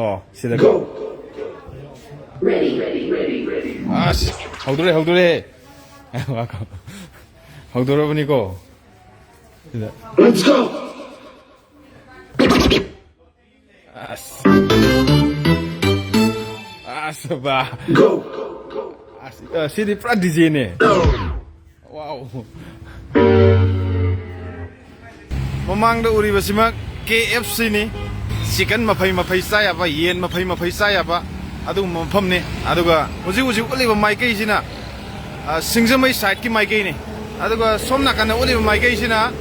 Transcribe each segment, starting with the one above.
Oh, sila go. Ready. How do they? How do you go? Let's go. Ba. Go. See the practice in it. Wow. Mamang the uri basima KFC ni chicken mafai saya apa yen mafai saya apa adu mafam ni aduga uji uliba maikai sina singzamai side ki maikai ni aduga somna kana uliba maikai sina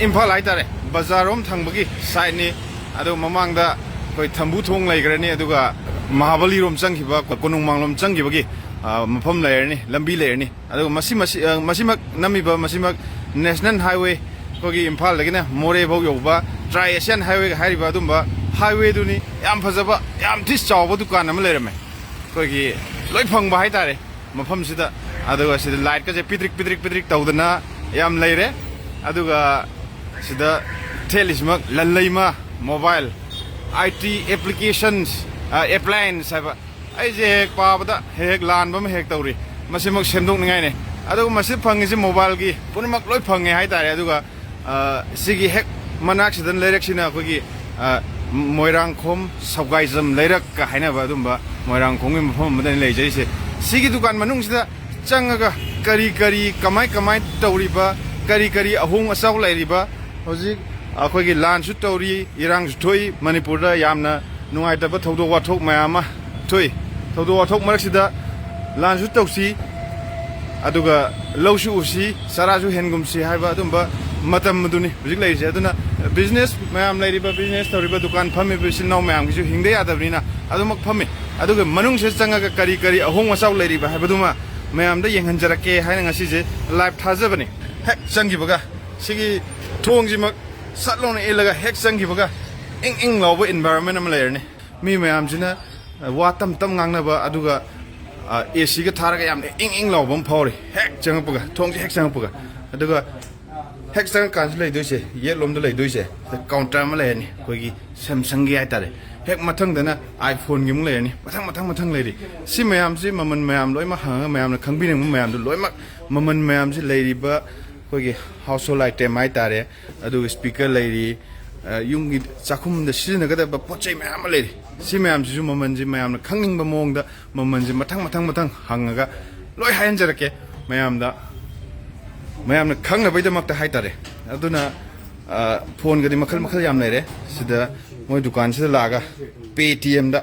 Imphal haitare bazarom thangbagi side ni adu mamang da koi thambu thong laigrani aduga Mahabali rom changhiba konung manglom changhibagi mafam layer ni lambi layer ni aduga masimak namiba masimak national highway kogi Imphal lagina more bau yoba Tri Asian highway hariba dumba highway duni yam phajaba yam this chawba dukan am leirame kogi loi phangba haitare mafam sida aduga sida light ka je pitrik tawdana yam leire aduga sida thelismak LANLEIMA mobile IT applications appliance haba ai je hek pabada hek lan bam hek tawri masimak semdong ngai ne aduga masip phangi je mobile gi punamak loi phange haitare aduga sigi hek manak sidan leirak sina kogi Moirangkhom sabgaizam leirak ka haina ba dumba Moirangkhom mi mafam madan leijai se sigi dukan manung sida changaga kari kamai tawriba kari ahung asaw lairiba hoji akogi lan su tawri irang su thoi Manipur da yamna nungai ta ba thodo wathok mayama thoi thodo wathok marak sida lan su tawsi aduga lawsu usi sarasu hengumsi haiba dumba matam maduni hujik laise aduna business mayam lairiba business tawriba dukan phami bisin naw mayam gisu hingde adabnina adumak phami aduga manung se changaga kari ahung asaw lairiba haibaduma mayam da yenghanjarake haina ngasi je live thajabani hek changgibaga sigi thongji mak satlona elaga hek changgibaga ing lawba environment am lairni mi mayam jina watam ngang na ba aduga AC ga tharaga yam ing lawbam phawri hek changpaga thongji hek changpaga aduga hek sang kan lei doise ye lom da lei doise counter ma lei ni kogi Samsung gi aitare hek mathang dana iPhone gi mu lei ni mathang lei ri si mayam si maman mayam loi ma hang mayam na khangbi nang mayam du loi ma maman mayam si lei ri ba kogi household item aitare adu speaker lei ri yung gi chakhum da sina ga da ba pochai mayam lei ri si mayam ji maman ji mayam na khangning ba mong da maman ji mathang hangaga loi hayan jarake mayam da mayamna khangna baidamakta haitare aduna phone gadi makhal yam leire sida moi dukan sida laga Paytm da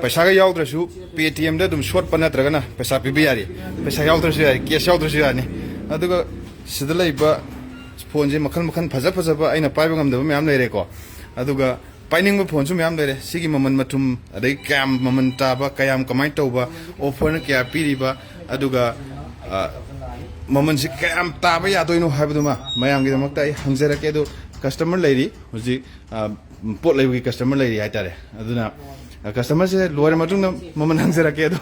paisa ga yaudраsu Paytm da dum short panatraga na paisa pibi yari paisa yaudраsu yari cash yaudраsu yani aduga sida laiba phone je makhal phaja ba aina paiba ngamda mayam leire ko aduga paining ba phone su mayam leire sigi maman mathum adai cam maman taba kayam kamai tauba offer na kya piriba aduga maman si kayam taba yadoino haibaduma mayam gi damakta ai hangjarake do customer lairi hoji pot laibi customer lairi aitare aduna customer se loire matung na maman hangjarake do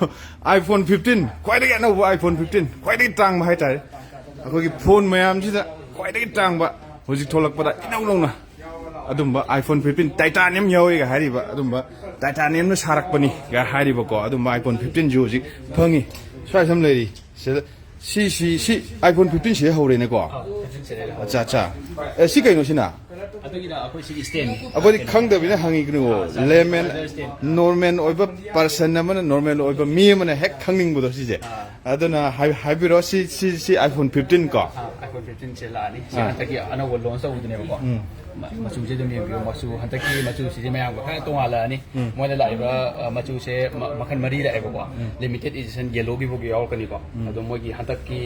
iPhone 15 kwaida ga no iPhone 15 kwaida tang ma haitare akogi phone mayam ji da kwaida tang ba hoji tholak pada inau na adumba iPhone 15 titanium yawi ga hariba adumba titanium no sarak pani ga hariba ko adumba iPhone 15 ji hoji phangi swai sam lairi si iPhone 15 se hore ne ko acha si kai no sina adugina akoi si stand abodi khangda bina hangi gnu lemon normal oiba person na normal oiba mi mana hek khangning bodo si je aduna hybiro si iPhone 15 ko iPhone 15 se la ni taki ana wo launch udne ko machu je dum yem machu hantaki machu si mayam ko tong ala ni mo la iba machu se makhan mari la ko limited edition yellow gi bo gi yaw kani ko ado mo gi hantaki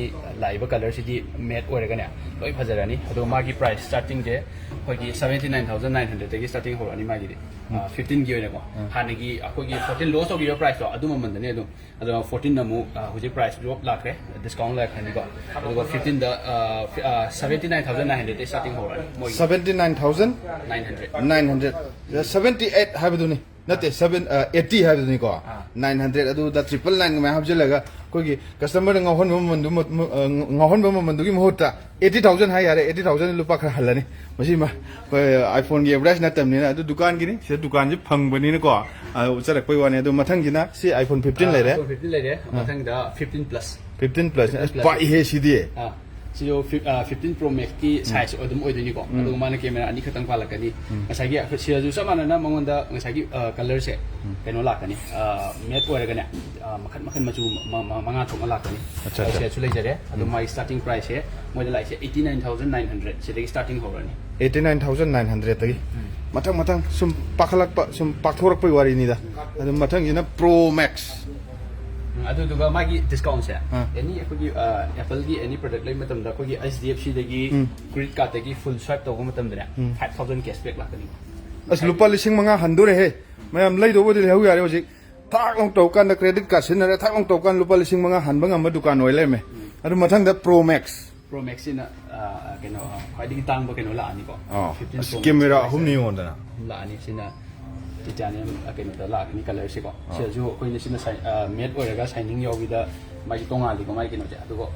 laiba color si di matte ore gane loi phajarani ado ma gi price starting je ko gi 79900 tagi starting ho ani ma gi 15 gi ore ko hanagi akoi gi 14 loss of your price to adu man dane ado 14 na mu huji price drop la kre discount la khani ko ado 15 da 79900 starting ho mo 79 9,900 78 하이브도니 나때 80 하이브도니 거 900 아두다 999 가 합질라가 거기 커스터머가 ngahon momon ngahon momon dugi mohota 80,000 hai yare 80,000 lupa khar halani masi ma iPhone gi average na tamni na adu dukan gi ni se dukan ji phangbani ne ko ucharak pai wani adu mathang gi na si iPhone 15 leire iPhone 15 leire mathang da 15 plus 15 plus pai he sidi siyo 15 Pro Max ki size odum oidoni ko adu mana camera ani khatang palakani ngasagi siya ju samana na mangonda ngasagi color se keno lakani matte oiraga ne makhan makhan machu manga thoma lakani siya chu leijare adu my starting price se moida lai se 89900 sidagi starting horani 89900 tagi mathang sum pakhalak pa sum pakhorak pai wari ni da adu mathang ina Pro Max adu duga magi discount se any akogi Apple gi any product lai matam da akogi HDFC dagi credit card dagi full swipe to matam da 5000 cashback lakani as lupa lising mga handure he mayam lai do bodi lehu yare hojik thak long to kan da credit card sinare thak long to kan lupa lising mga hanbang am dukan oile me adu mathang da Pro Max ina keno khwai tang ba keno la ani ko 15 camera hum ni onda la ani sina Titanium keno da la ni color se ko se ju ko ni sina matte oiraga shining yogi da mai tonga li ko mai keno ja adugo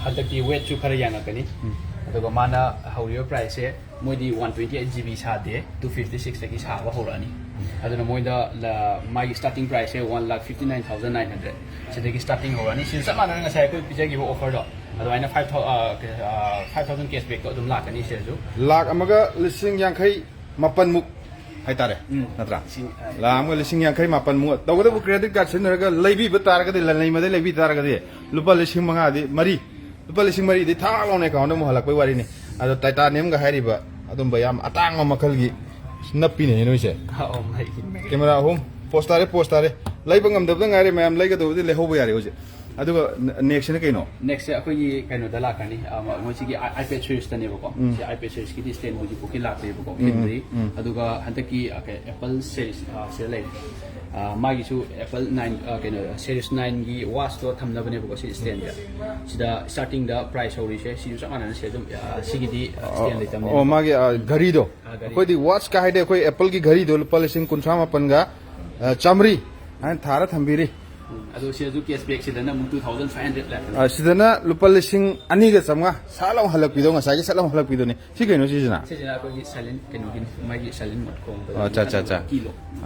hadaki weight chu khara yang akani adugo mana haurio price se moidi 128GB sa de 256 taki sa ba horani aduna moida la mai starting price se 1,59,900 sidagi starting horani sin samana nga sai ko pijagi ho offer do aduaina 5,000 cashback to dum lakani se ju lak amaga lising yang khai mapan muk hai tare natra la am lising yang khai mapan mu tawda bu credit card sinaraga leibi batar ga de LANLEIMA da leibi tar ga de lupa lising manga di mari lupa lising mari di tha long ne account mo halak pai wari ni ado titanium ga hai riba adum bayam atang ma makhal gi napi ne no se camera home postare leiba ngam da ngare mayam leiga do de le hobo yare oje aduga next ne kaino next se akoi kaino da lakani mo chi gi iPad series ta ne ba ko se iPad series ki stand mo ji ko ki lak le ba ko kinri aduga hantaki Apple series se le magi su Apple 9 kaino series 9 gi watch to thamna bane ba ko si stand ja sida starting da price hori se si sa mana se dum si gi di stand le tam oh magi ghari do koi di watch ka haide koi Apple gi ghari do policing kunchama panga chamri an thara thambiri ado se ju cashback sidana 2500 lakh sidana lupa lising ani ga samga salam halak pido nga sagi salam halak pido ni si kaino si jina ko gi silent kenu gin magi silent mode ko acha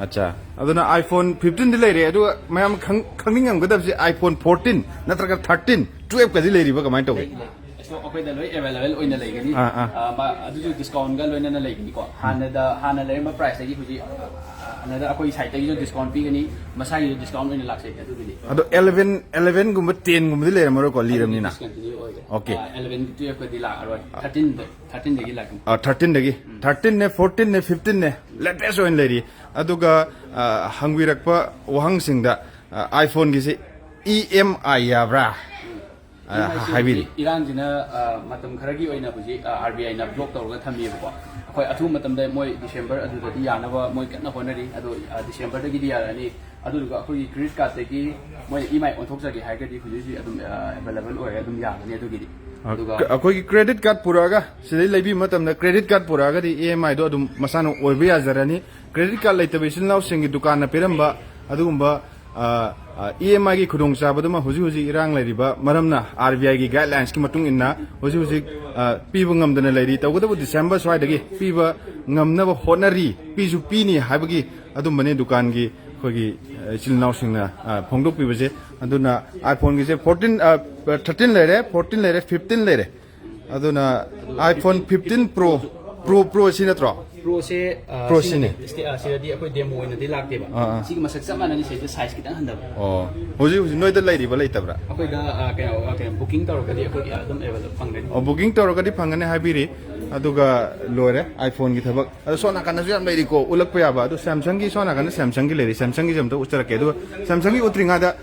acha aduna iPhone 15 di leire adu mayam khangning am gadab si iPhone 14 natraga 13 12 ka di leiri ba kamai to so akoy da loi available oina leigani ma adu discount ga loina na leigani ko hana le ma price gi huji another akoi site gi discount pi gani masai discount oina lakse adu gi adu 11 gum 10 gum di leire maro ko liram ni na okay 11 12 ko di la aro 13 dagi lak 13 dagi 13 ne 14 ne 15 ne latest oin leiri aduga hangwirakpa wahang singda iPhone gi si EMI yabra haibiri Iran jina matam kharagi oina buji RBI na block tawga thami ba akhoi athu matam da moi December adu da yana ba moi kana honari adu December da gi di yarani adu ga akhoi credit card da gi moi EMI on thok jagi haigadi huji adum available oy adum yarani adu gi akhoi credit card puraga sidai leibi matam na credit card puraga di EMI do adum masano oibe yazarani credit card leitabe sinlaw singi dukan na peramba adugumba EMI gi khudong chabaduma huji irang lairiba maramna RBI gi guidelines ki matung inna huji piba ngamdana lairi tawgadabu December swai dagi piba ngamnaba honari piju pini habagi adum bane dukan gi khogi chilnaw singna phongdok pibaje aduna iPhone gi se 13 leire 14 leire 15 leire aduna iPhone 15 Pro sinatro Pro se Pro sini sira di akoi demo oina di lakte ba sig masak samana ni se size kitang handa oh huji noi da lairi ba leitabra akoi da ka booking tawra kadi akoi adum available phangani booking tawra kadi phangane habiri aduga lore iPhone gi thabak adu sona kana ju am lairi ko ulak pa ba adu Samsung gi sona kana Samsung gi lairi Samsung gi jamta ustara ke adu Samsung gi utringa da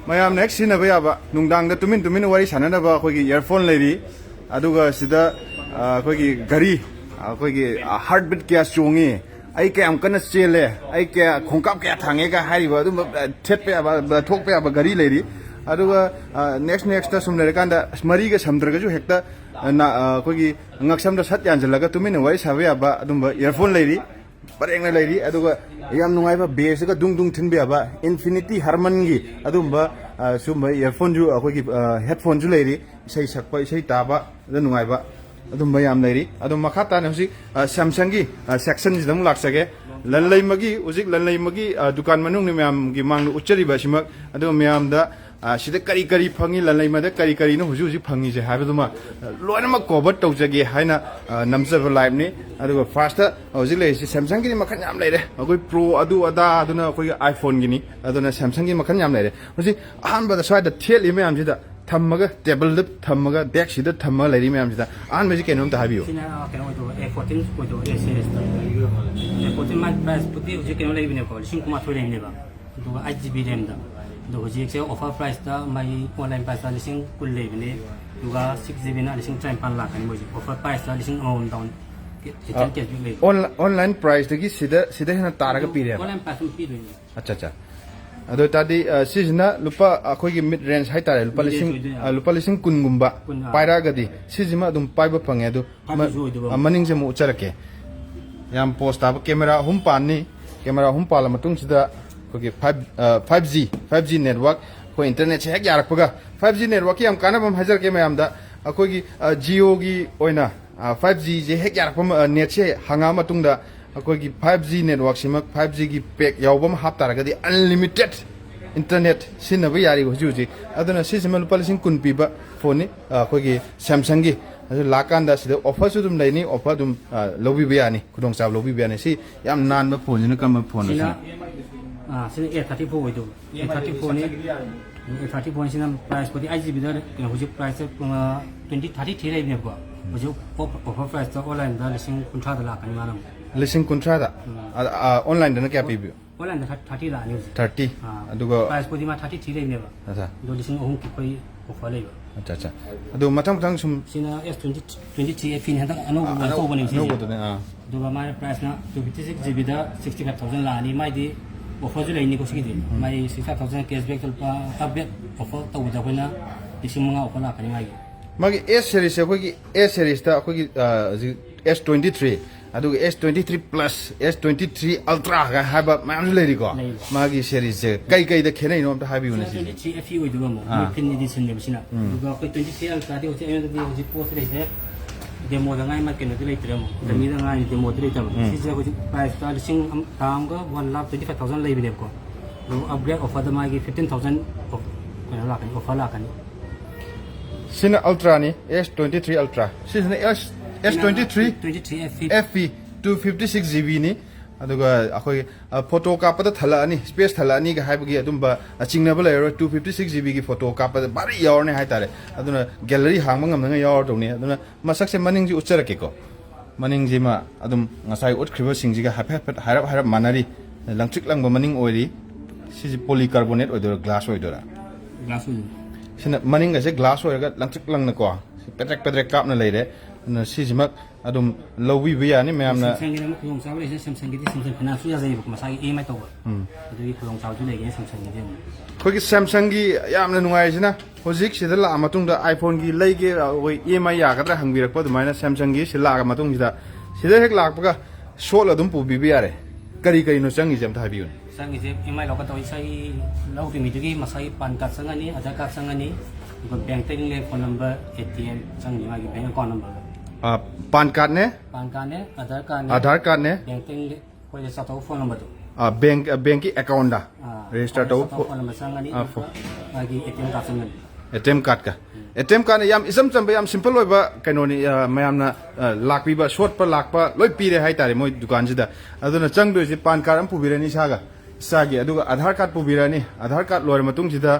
mayam next sina ba ya ba nungdang da tumin wari sanana ba akoi gi earphone lairi aduga sida akoi gi gari akoi gi heartbeat kya chongi ai ke am kana chele ai ke khongkap ke thange ga hari ba dum thet pe ba thok pe ba gari leiri aduga next ta sum le kan da smari ga samdra ga ju hekta ꯑꯩꯈꯣꯏꯒꯤ ꯉꯛꯁꯝꯗ ꯁꯠ ꯌꯥꯟꯁꯤꯜꯂꯒ ꯇꯨꯃꯤꯟꯅ ꯋꯥꯔꯤ ꯁꯥꯕ ꯌꯥꯕ ꯑꯗꯨꯝꯕ earphone ꯂꯩꯔꯤ ꯄꯔꯦꯡꯅ ꯂꯩꯔꯤ ꯑꯗꯨꯒ ꯌꯥꯝ ꯅꯨꯡꯉꯥꯏꯕ ꯕꯦꯁꯇꯒ dung ꯊꯤꯟꯕ ꯌꯥꯕ ꯏꯟꯐꯤꯅꯤꯇꯤ ꯍꯥꯔꯃꯟꯒꯤ ꯑꯗꯨꯝꯕ ꯁꯨꯝꯕ ꯏꯌꯥꯔꯐꯣꯟꯁꯨ ꯑꯩꯈꯣꯏꯒꯤ ꯍꯦꯗꯐꯣꯟꯁꯨ ꯂꯩꯔꯤ ꯏꯁꯩ ꯁꯛꯄ ꯏꯁꯩ ꯇꯥꯕ ꯑꯗ ꯅꯨꯡꯉꯥꯏꯕ ꯑꯗꯨꯝꯕ ꯌꯥꯝ ꯂꯩꯔꯤ ꯑꯗꯨ ꯃꯈꯥ ꯇꯥꯅ ꯍꯧꯖꯤꯛ ꯁꯦꯝꯁꯪꯒꯤ ꯁꯦꯛꯁꯟꯁꯤꯗ ꯑꯃꯨꯛ ꯂꯥꯛꯆꯒꯦ ꯂꯟꯂꯩꯃꯒꯤ ꯍꯧꯖꯤꯛ ꯂꯟꯂꯩꯃꯒꯤ ꯗꯨꯀꯥꯟ ꯃꯅꯨꯡꯗ ꯃꯌꯥꯝꯒꯤ ꯃꯥꯡꯗ ꯎꯠꯆꯔꯤꯕ ꯑꯁꯤꯃꯛ ꯑꯗꯨꯒ ꯃꯌꯥꯝꯗ ꯁꯤꯗ ꯀꯔꯤ ꯀꯔꯤ ꯐꯪꯉꯤ ꯂꯟꯂꯩꯃꯗ ꯀꯔꯤ ꯀꯔꯤꯅꯣ ꯍꯧꯖꯤꯛ ꯍꯧꯖꯤꯛ ꯐꯪꯉꯤꯁꯦ ꯍꯥꯏꯕꯗꯨꯃ ꯂꯣꯏꯅꯃꯛ ꯀꯣꯚꯔ ꯇꯧꯖꯒꯦ ꯍꯥꯏꯅ ꯅꯝꯖꯕ ꯂꯥꯏꯚꯅꯤ ꯑꯗꯨꯒ ꯐꯥꯔꯁꯇ ꯍꯧꯖꯤꯛ ꯂꯩꯔꯤꯁꯤ ꯁꯦꯝꯁꯪꯒꯤꯗꯤ ꯃꯈꯜ ꯌꯥꯝ ꯂꯩꯔꯦ ꯑꯩꯈꯣꯏ ꯄ꯭ꯔꯣ ꯑꯗꯨ ꯑꯗꯥ ꯑꯗꯨꯅ ꯑꯩꯈꯣꯏꯒꯤ ꯑꯥꯏꯐꯣꯟꯒꯤꯅꯤ ꯑꯗꯨꯅ ꯁꯦꯝꯁꯪꯒꯤ ꯃꯈꯜ ꯌꯥꯝ ꯂꯩꯔꯦ ꯍꯧꯖꯤꯛ ꯑꯍꯥꯟꯕꯗ ꯁ꯭ꯋꯥꯏꯗ ꯊꯦꯠꯂꯤ ꯃꯌꯥꯝꯁꯤꯗ ꯊꯝꯃꯒ ꯇꯦꯕꯜꯗ ꯊꯝꯃꯒ ꯗꯦꯛꯁꯤꯗ ꯊꯝꯃꯒ ꯂꯩꯔꯤ ꯃꯌꯥꯝꯁꯤꯗ ꯑꯍꯥꯟꯕꯁꯤ ꯀꯩꯅꯣꯝꯇ ꯍꯥꯏꯕꯤꯌꯨ ꯁꯤꯅ ꯀꯩꯅꯣ ꯑꯣꯏꯗꯧꯕ A14 ꯑꯣꯏꯗꯧꯕ A series A14 ꯃꯥꯏ ꯄ꯭ꯔꯥꯏꯁꯄꯨꯗꯤ ꯍꯧꯖꯤꯛ ꯀꯩꯅꯣ ꯂꯩꯕꯅꯦꯕꯀꯣ 12,000 ꯂꯩꯕꯅꯦꯕ ꯑꯗꯨꯒ 8GB ꯔꯦꯝꯗ ꯑꯗꯣ ꯍꯧꯖꯤꯛꯁꯦ ꯑꯣꯐꯔ ꯄ꯭ꯔꯥꯏꯁꯇ ꯃꯥꯒꯤ ꯑꯣꯟꯂꯥꯏꯟ ꯄ꯭ꯔꯥꯏꯁꯇ 10,000 ꯂꯩꯕꯅꯦ ꯑꯗꯨꯒ 6GBꯅ 15,000 ꯂꯥꯛꯀꯅꯤ ꯃꯣꯏꯁꯦ ꯑꯣꯐꯔ ꯄ꯭ꯔꯥꯏꯁꯇ 1,000 ꯗꯥꯎꯟ ꯀꯤꯆꯟ ꯀꯦꯁꯕꯦꯛ ꯂꯩ ꯑꯣꯟꯂꯥꯏꯟ ꯄ꯭ꯔꯥꯏꯁꯇꯒꯤ ꯁꯤꯗ ꯍꯦꯟꯅ ꯇꯥꯔꯒ ꯄꯤꯔꯦꯕ ꯑꯣꯟꯂꯥꯏꯟ ꯄ꯭ꯔꯥꯏꯁ ꯄꯤꯗꯣꯏꯅꯦ ꯑꯠꯆꯥ ꯑꯠꯆꯥ ꯑꯗꯨ ꯑꯣꯏꯇꯥꯔꯗꯤ ꯁꯤꯁꯤꯅ ꯂꯨꯄꯥ ꯑꯩꯈꯣꯏꯒꯤ ꯃꯤꯗ ꯔꯦꯟꯖ ꯍꯥꯏꯇꯥꯔꯦ ꯂꯨꯄꯥ ꯂꯤꯁꯤꯡ ꯀꯨꯟꯒꯨꯝꯕ ꯄꯥꯏꯔꯛꯑꯒꯗꯤ ꯁꯤꯁꯤꯃ ꯑꯗꯨꯝ ꯄꯥꯏꯕ ꯐꯪꯉꯦ ꯑꯗꯨ ꯃꯅꯤꯡꯁꯦ ꯑꯃꯨꯛ ꯎꯠꯆꯔꯛꯀꯦ ꯌꯥꯝ ꯄꯣꯁ ꯇꯥꯕ ꯀꯦꯃꯦꯔꯥ 3 ꯄꯥꯟꯅꯤ ꯀꯦꯃꯦꯔꯥ 3 ꯄꯥꯜꯂ ꯃꯇꯨꯡꯁꯤꯗ ꯑꯩꯈꯣꯏꯒꯤ 5G ꯅꯦꯠꯋꯥꯔꯛ ꯑꯩꯈꯣꯏ ꯏꯟꯇꯔꯅꯦꯠꯁꯦ ꯍꯦꯛ ꯌꯥꯔꯛꯄꯒ 5G ꯅꯦꯠꯋꯥꯔꯛꯀꯤ ꯌꯥꯝ ꯀꯥꯟꯅꯕ ꯑꯃ ꯍꯥꯏꯖꯔꯛꯀꯦ ꯃꯌꯥꯝꯗ ꯑꯩꯈꯣꯏꯒꯤ ꯖꯤꯑꯣꯒꯤ ꯑꯣꯏꯅ 5Gꯁꯦ ꯍꯦꯛ ꯌꯥꯔꯛꯄ ꯅꯦꯠꯁꯦ ꯍꯪꯉꯛꯑ ꯃꯇꯨꯡꯗ ꯑꯩꯈꯣꯏꯒꯤ 5G ꯅꯦꯠꯋꯥꯔꯛꯁꯤꯃꯛ 5Gꯒꯤ ꯄꯦꯛ ꯌꯥꯎꯕ ꯑꯃ ꯍꯥꯞꯇꯥꯔꯒꯗꯤ ꯑꯟꯂꯤꯃꯤꯇꯦꯗ ꯏꯟꯇꯔꯅꯦꯠ ꯁꯤꯖꯤꯟꯅꯕ ꯌꯥꯔꯤꯕ ꯍꯧꯖꯤꯛ ꯑꯗꯨꯅ ꯁꯤꯁꯤꯃ ꯂꯨꯄꯥ 10,000 ꯄꯤꯕ ꯐꯣꯟꯅꯤ ꯑꯩꯈꯣꯏꯒꯤ ꯁꯦꯝꯁꯪꯒꯤ ꯑꯗꯨ ꯂꯥꯛꯀꯥꯟꯗ ꯁꯤꯗ ꯑꯣꯐꯔꯁꯨ ꯑꯗꯨꯝ ꯂꯩꯅꯤ ꯑꯣꯐꯔ ꯑꯗꯨꯝ ꯂꯧꯕꯤꯕ ꯌꯥꯅꯤ ꯈꯨꯗꯣꯡꯆꯥꯕ ꯂꯧꯕꯤꯕ ꯌꯥꯅꯤ ꯁꯤ ꯌꯥꯝ ꯅꯥꯟꯕ ꯐꯣꯟꯁꯤꯅ ꯀꯔꯝꯕ ꯐꯣꯟ ꯁꯤꯅ A34 ꯑꯣꯏꯗꯧꯕ A34ꯅꯤ A34 ꯁꯤꯅ ꯄ꯭ꯔꯥꯏꯁꯄꯨꯗꯤ 8GBꯗ ꯀꯩꯅೋ ꯍꯧꯖꯤꯛ ꯄ꯭ꯔꯥꯏꯁꯁꯦ 33 ꯂꯩꯕꯅꯦꯕꯀꯣ ꯍꯧꯖꯤꯛ ꯑꯣꯐर ꯄ꯭राꯏꯁꯇ ꯑꯣꯟꯂꯥꯏꯟꯗ 50,000ꯗ ꯂꯥꯛꯀꯅꯤ ꯃꯥꯅ 50,000ꯗ ꯑꯣꯟꯂꯥꯏꯟꯗꯅ ꯀꯌా ꯄꯤꯕꯤꯌꯨ ꯑꯣꯟꯂꯥꯏꯟꯗ 30 ꯂꯥꯛꯑꯅꯤ ꯍꯧꯖꯤꯛ 30 ꯑꯗꯨꯒ ꯄ꯭ꯔꯥꯏꯁꯄꯨꯗꯤ ꯃꯥ 33 ꯂꯩꯕꯅꯦꯕ ꯑꯠꯆꯥ ꯑꯗꯣ 3,000 ꯑꯩꯈꯣꯏ ꯑꯣꯐꯔ ꯂꯩꯕ ꯑꯠꯆꯥ ꯑꯗꯨ ꯃꯊꯪ ꯁꯨꯝ ꯁꯤꯅ S23 FE ꯍꯟꯗꯛ ꯑꯅꯧꯕ ꯇꯧꯕꯅꯦ ꯁꯤꯁꯦ ꯑꯅꯧꯕꯗꯨꯅꯦ ꯑꯗꯨꯒ ꯃꯥꯒꯤ ꯄ꯭ꯔꯥꯏꯁꯅ 256GBꯗ 65,000 ꯂꯥꯛꯑꯅꯤ ꯃꯥꯏꯗꯤ ꯑꯣꯐꯔꯁꯨ ꯂꯩꯅꯤꯀꯣ ꯁꯤꯒꯤꯗꯤ ꯃꯥꯒꯤ 65,000 ꯀꯦꯁꯕꯦꯛꯇ ꯂꯨꯄ ꯕꯦꯛ ꯑꯣꯐꯔ ꯇꯧꯕꯗ ꯑꯩꯈꯣꯏꯅ 5,000 ꯑꯣꯐꯔ ꯂꯥꯛꯀꯅꯤ ꯃꯥꯒꯤ S series ꯑꯩꯈꯣꯏꯒꯤ S seriesꯇ ꯑꯩꯈꯣꯏꯒꯤ S23 ꯑꯗꯨꯒ S23 plus S23 ultra ꯍꯥꯏꯕ ꯃꯌꯥꯝꯁꯨ ꯂꯩꯔꯤꯀꯣ ꯃꯥꯒꯤ ꯁꯦꯔꯤꯁꯁꯦ ꯀꯩꯗ ꯈꯦꯠꯅꯩꯅꯣ ꯑꯝꯇ ꯍꯥꯏꯕꯤꯌꯨꯅꯦ ꯁꯤꯁꯦ 23 FE ꯑꯣꯏꯗꯣꯏꯕ ꯑꯃꯨꯛ ꯐꯤꯟ ꯑꯦꯗꯤꯁꯟꯅꯦꯕ ꯁꯤꯅ ꯑꯗꯨꯒ ꯑꯩꯈꯣꯏ 23 ultraꯗꯤ ꯍꯧꯖꯤꯛ ꯑꯩꯉꯣꯟꯗꯗꯤ ꯍꯧꯖꯤꯛ ꯄꯣꯠꯁꯦ ꯂꯩꯁꯦ ꯗꯦꯃꯣꯗ ꯉꯥꯏ ꯃꯥ ꯀꯩꯅꯣꯗꯤ ꯂꯩꯇ꯭ꯔꯦ ꯑꯃꯨꯛ ꯗꯃꯤꯗ ꯉꯥꯏ ꯗꯦꯃꯣꯗꯤ ꯂꯩꯇꯕ ꯁꯤꯁꯦ ꯍꯧꯖꯤꯛ ꯄ꯭ꯔꯥꯏꯁꯇ 1,25,000 ꯂꯩꯕꯅꯦꯕꯀꯣ ꯑꯗꯨ ꯑꯞꯒ꯭ꯔꯦꯗ ꯑꯣꯐꯔꯗ ꯃꯥꯒꯤ 15,000 ꯀꯩꯅꯣ ꯂꯥꯛꯀꯅꯤ ꯑꯣꯐꯔ ꯂꯥꯛꯀꯅꯤ sina ultra ni S23 ultra sina S23 FE 256GB ni aduga akoi photo kapada thala ani space thala ani ga haibagi adumba achingnaba layro 256GB gi photo kapada bari yawarne haitare aduna gallery hangma ngamna yawar dongni aduna masakse maning ji ucharake ko maning ji ma adum ngasai utkriba singji ga harap manari langchik langba maning oiri siji polycarbonate oidora glass oidora sina maning ga se glass oiraga langchik langna ko petrek kapna leire na sijimak adum lowi biya ni mayamna Samsung ni khulong chaw le Samsung gi Samsung kana su ya zai ko masai e mai tawba adui khulong chaw ju le ge Samsung gi dem khoi Samsung gi yamna nungai sina hojik sida la matung da iPhone gi leige oi EMI ya gadra hangbirak pa dumaina Samsung gi sila ga matung sida sida hek lak pa shol adum pu bi yare kari no changi jam tha biun sangi je EMI lo ka toy sai lo ti mi gi masai pan card sangani aadhar card sangani ko bank teng le phone number ATM sangi ma gi bank account number pan card ne aadhar card ne bank teng le ko le sa to phone number to bank ki account da register to phone number sangani ma gi ATM card sangani ATM card ka ATM card yam isam chamba yam simple oi ba kaino ni mayamna lakpi ba short pa lakpa loi pire hai tare moi dukan sida aduna changdo si pan card am pubirani saga sagi aduga aadhar card pubirani aadhar card lor matung sida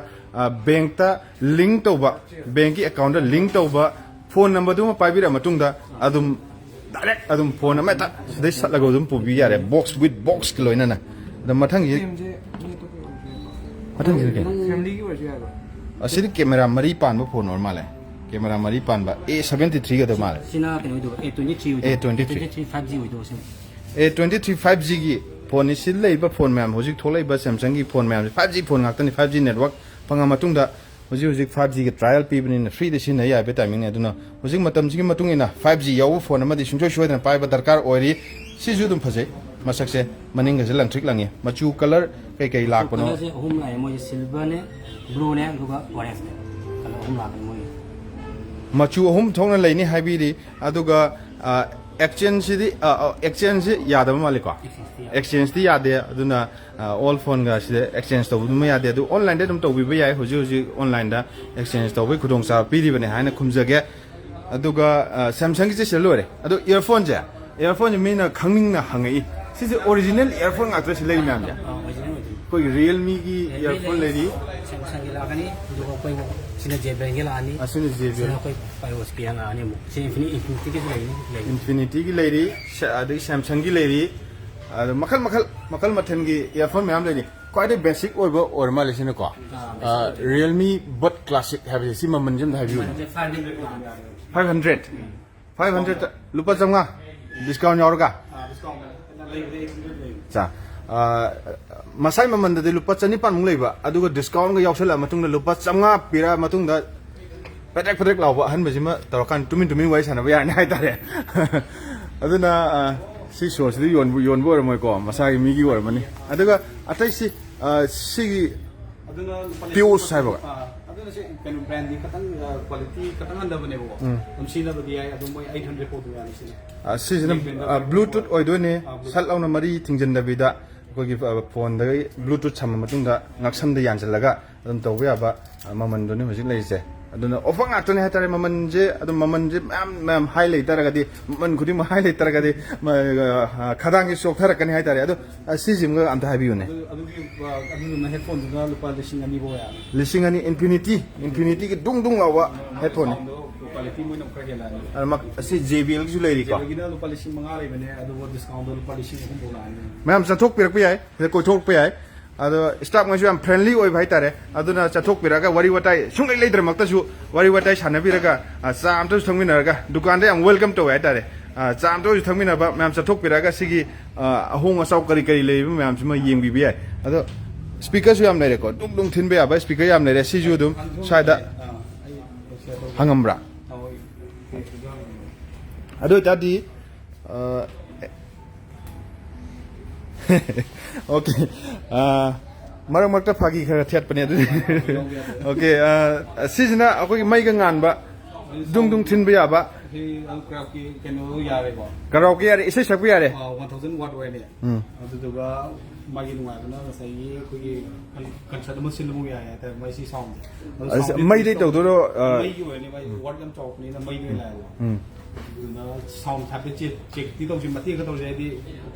bank ta link to ba bank ki account da link to ba phone number du ma paibira matung da adum direct adum phone ma ta sidai satlago dum pubi yare box with box kiloina na da mathang ji family ki wajah hai asiri camera mari pan ba phone normal hai camera mari pan ba A73 ga da mal sina keno do A23 5G oi do sim A23 5G gi phone ni sil lei ba phone ma'am hojik tholai ba Samsung gi phone ma'am 5G phone ngak tani 5G network panga matung da ꯍꯧꯖꯤꯛ 5G ꯒꯤ trial ꯄꯤꯕꯅꯤꯅ ꯐ꯭ꯔꯤꯗ ꯁꯤꯖꯤꯟꯅ ꯌꯥꯕ ꯇꯥꯏꯃꯤꯡꯅꯦ ꯑꯗꯨꯅ ꯍꯧꯖꯤꯛ ꯃꯇꯝꯁꯤꯒꯤ ꯃꯇꯨꯡ ꯏꯟꯅ 5G ꯌꯥꯎꯕ ꯐꯣꯟ ꯑꯃꯗꯤ ꯁꯨꯡꯁꯣꯏ ꯁꯣꯏꯗꯅ ꯄꯥꯏꯕ ꯗꯔꯀꯥꯔ ꯑꯣꯏꯔꯤ ꯁꯤꯁꯨ ꯑꯗꯨꯝ ꯐꯖꯩ ꯃꯁꯛꯁꯦ ꯃꯅꯤꯡꯒꯁꯦ ꯂꯪꯇ꯭ꯔꯤꯛ ꯂꯪꯉꯤ ꯃꯆꯨ ꯀꯂꯔ ꯀꯩ ꯂꯥꯛꯄꯅꯣ ꯀꯂꯔꯁꯦ ꯑꯍꯨꯝ ꯂꯥꯛꯑꯦ ꯃꯣꯏ ꯁꯤꯜꯚꯔꯅꯦ ꯕ꯭ꯂꯨꯅꯦ ꯑꯗꯨꯒ ꯑꯣꯔꯦꯟꯖꯅꯦ ꯀꯂꯔ ꯑꯍꯨꯝ ꯂꯥꯛꯀꯅꯤ ꯃꯣꯏ ꯃꯆꯨ ꯑꯍꯨꯝ ꯊꯣꯛꯅ ꯂꯩꯅꯤ ꯍꯥꯏꯕꯤꯔꯤ ꯑꯗꯨꯒ ꯑꯦꯛꯆꯦꯟꯖꯁꯤ ꯌꯥꯗꯕ ꯃꯥꯜꯂꯤꯀꯣ ꯑꯦꯛꯆꯦꯟꯖꯇꯤ ꯌꯥꯗꯦ ꯑꯗꯨꯅ ꯑꯣꯜ ꯐꯣꯟꯒ ꯁꯤꯗ ꯑꯦꯛꯆꯦꯟꯖ ꯇꯧꯕꯗꯨꯃ ꯌꯥꯗꯦ ꯑꯗꯨ ꯑꯣꯟꯂꯥꯏꯟꯗ ꯑꯗꯨꯝ ꯇꯧꯕꯤꯕ ꯌꯥꯏ ꯍꯧꯖꯤꯛ ꯑꯣꯟꯂꯥꯏꯟꯗ ꯑꯦꯛꯆꯦꯟꯖ ꯇꯧꯕꯒꯤ ꯈꯨꯗꯣꯡꯆꯥꯕ ꯄꯤꯔꯤꯕꯅꯦ ꯍꯥꯏꯅ ꯈꯨꯝꯖꯒꯦ ꯑꯗꯨꯒ ꯁꯦꯝꯁꯪꯒꯤꯁꯦ ꯁꯤꯗ ꯂꯣꯏꯔꯦ ꯑꯗꯣ ꯏꯌꯔꯐꯣꯟꯁꯦ ꯃꯤꯅ ꯈꯪꯅꯤꯡꯅ ꯍꯪꯉꯛꯏ ꯁꯤꯁꯦ ꯑꯣꯔꯤꯖꯤꯅꯦꯜ ꯏꯌꯔꯐꯣꯟ ꯉꯥꯛꯇ ꯁꯤ ꯂꯩ ꯃꯌꯥꯝꯁꯦ ꯑꯩꯈꯣꯏꯒꯤ ꯔꯤꯌꯦꯜꯃꯤꯒꯤ ꯏꯌꯔꯐꯣꯟ ꯂꯩꯔꯤ ꯁꯦꯝꯁꯪꯒꯤ ꯂꯥꯛꯀꯅꯤ ꯑꯗꯨꯒ ꯑꯩꯈꯣꯏ ꯁꯤꯅ ꯖꯦꯕ꯭ꯔꯦꯟꯒꯤ ꯂꯥꯛꯑꯅꯤ ꯑꯁꯤꯅ ꯁꯤꯅ JBL ꯑꯩꯈꯣꯏ ꯄꯥꯏꯑꯣꯁꯀꯤ ꯂꯥꯛꯑꯅꯤ ꯑꯃꯨꯛ ꯁꯤ ꯏꯟꯐꯤꯅꯤꯇꯤꯒꯤꯁꯨ ꯂꯩ ꯏꯟꯐꯤꯅꯤꯇꯤꯒꯤ ꯂꯩꯔꯤ ꯑꯗꯒꯤ ꯁꯦꯝꯁꯪꯒꯤ ꯂꯩꯔꯤ ꯑꯗꯣ ꯃꯈꯜ ꯃꯊꯦꯜꯒꯤ ꯏꯌꯔꯐꯣꯟ ꯃꯌꯥꯝ ꯂꯩꯔꯤ ꯈ꯭ꯋꯥꯏꯗꯒꯤ ꯕꯦꯁꯤꯛ ꯑꯣꯏꯕ ꯑꯣꯏꯔ ꯃꯥꯜꯂꯦ ꯁꯤꯅꯀꯣ ꯔꯤꯌꯦꯜꯃꯤ ꯕꯠ ꯀ꯭ꯂꯥꯁꯤꯛ ꯍꯥꯏꯕꯁꯦ ꯁꯤ ꯃꯃꯜꯁꯦ ꯑꯝꯇ ꯍꯥꯏꯕꯤꯌꯨ 500 ꯂꯨꯄꯥ 500 ꯗꯤꯁꯀꯥꯎꯟ ꯌꯥꯎꯔꯒ masai mamanda de lupa chani pan mung leiba aduga discount ga yausala matungda lupa 500 pira matungda pedek lawba han bajima tarakan tumin wai sana ba yani haitare aduna si source di yon bo mo ko masai mi gi wor mani aduga atai si si aduna pure cyber aduna si kanu brand di katang quality katang anda bane bo sina ba di ay adu moi 800 po yani sina sina bluetooth oidone sal launa mari tingjan da bida ko gi phone da bluetooth chama matungda ngaksam da yanjalaga adum tawba yaba maman do ne hojik leise aduna offer ngakto ne hatare maman je adum maman je mam highlight taragadi man khudi ma highlight taragadi khadang gi sok tharakani haitare adu sijim ga amta habiune adu na headphone da lupa lising ani bo ya lising ani infinity gi dung lawa headphone quality mo na kaya la mak si JBL ju leiri ko gina lupa lising mga rai bane adu discount do lupa lising ko bo la ma'am चथोक पिरक पे आए कोई थोक पे आए अदो staff में जो हम फ्रेंडली ओइ भाई तारे अदुना चथोक पिरका वरी वटाई सुंगै लेदर मक्तसु वरी वटाई साना पिरका चाम तो थंगमिनरगा दुकान दे हम वेलकम तो आए तारे चाम तो थंगमिनबा मैम चथोक पिरका सिगी अहोंग असाउ करी लेबि मैम सिमा येंगबि बि आए अदो स्पीकर सु याम लेरे को दुंग थिन बे आबा स्पीकर याम लेरे सिजु दुम साइदा हंगमब्रा अदो तादि okay marang marta phagi khara thiat pane adu okay sijna akoi mai ga ngan ba dung thin ba ya ba karaoke kenu yare bo karaoke yare isai sakbi yare 1000 watt way ne adu duga magi nunga na sai ko gi concert mo sin mo ya ta mai si sound mai dei to do mai gi way ne mai watt gam chok ni na mai gi la na sound tap check ti to jin mati ka to je di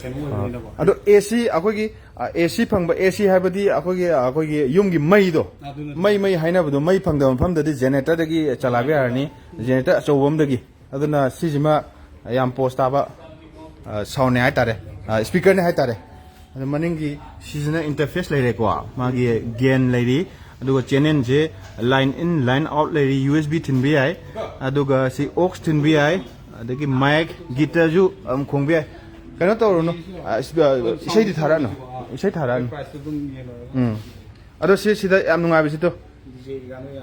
kenu way ne bo ado AC akoi gi AC phangba AC haibadi akoi gi yum gi mai do mai haina bu do mai phangda pham da di generator da gi chalabe arni generator achowam da gi aduna sijima yam post aba sound ne haitare speaker ne haitare maningi sijina interface leire ko magi gain leiri aduga channel je line in line out leiri USB thin bi ai aduga si aux thin bi ai adagi mic guitar ju khong bi ai kana to no isai di thara no isai thara no price dum ye no ado si sida yam nungai bi si to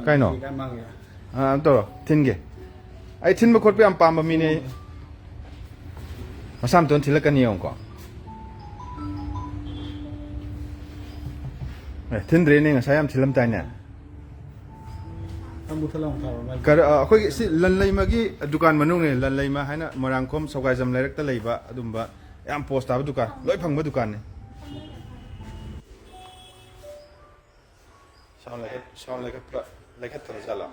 kai no to thin ge ai thin ba khot pe am pam ba mi ne masam ton thilakani yong ko thin re ne ngasai am thilam tai ne amu thalang thar mai kar akhoi si lanleima gi dukan manung ne lanleima haina Moirangkhom sogai jam lairak ta leiba adumba yam post aba dukan loi phangba dukan ne sound like a thala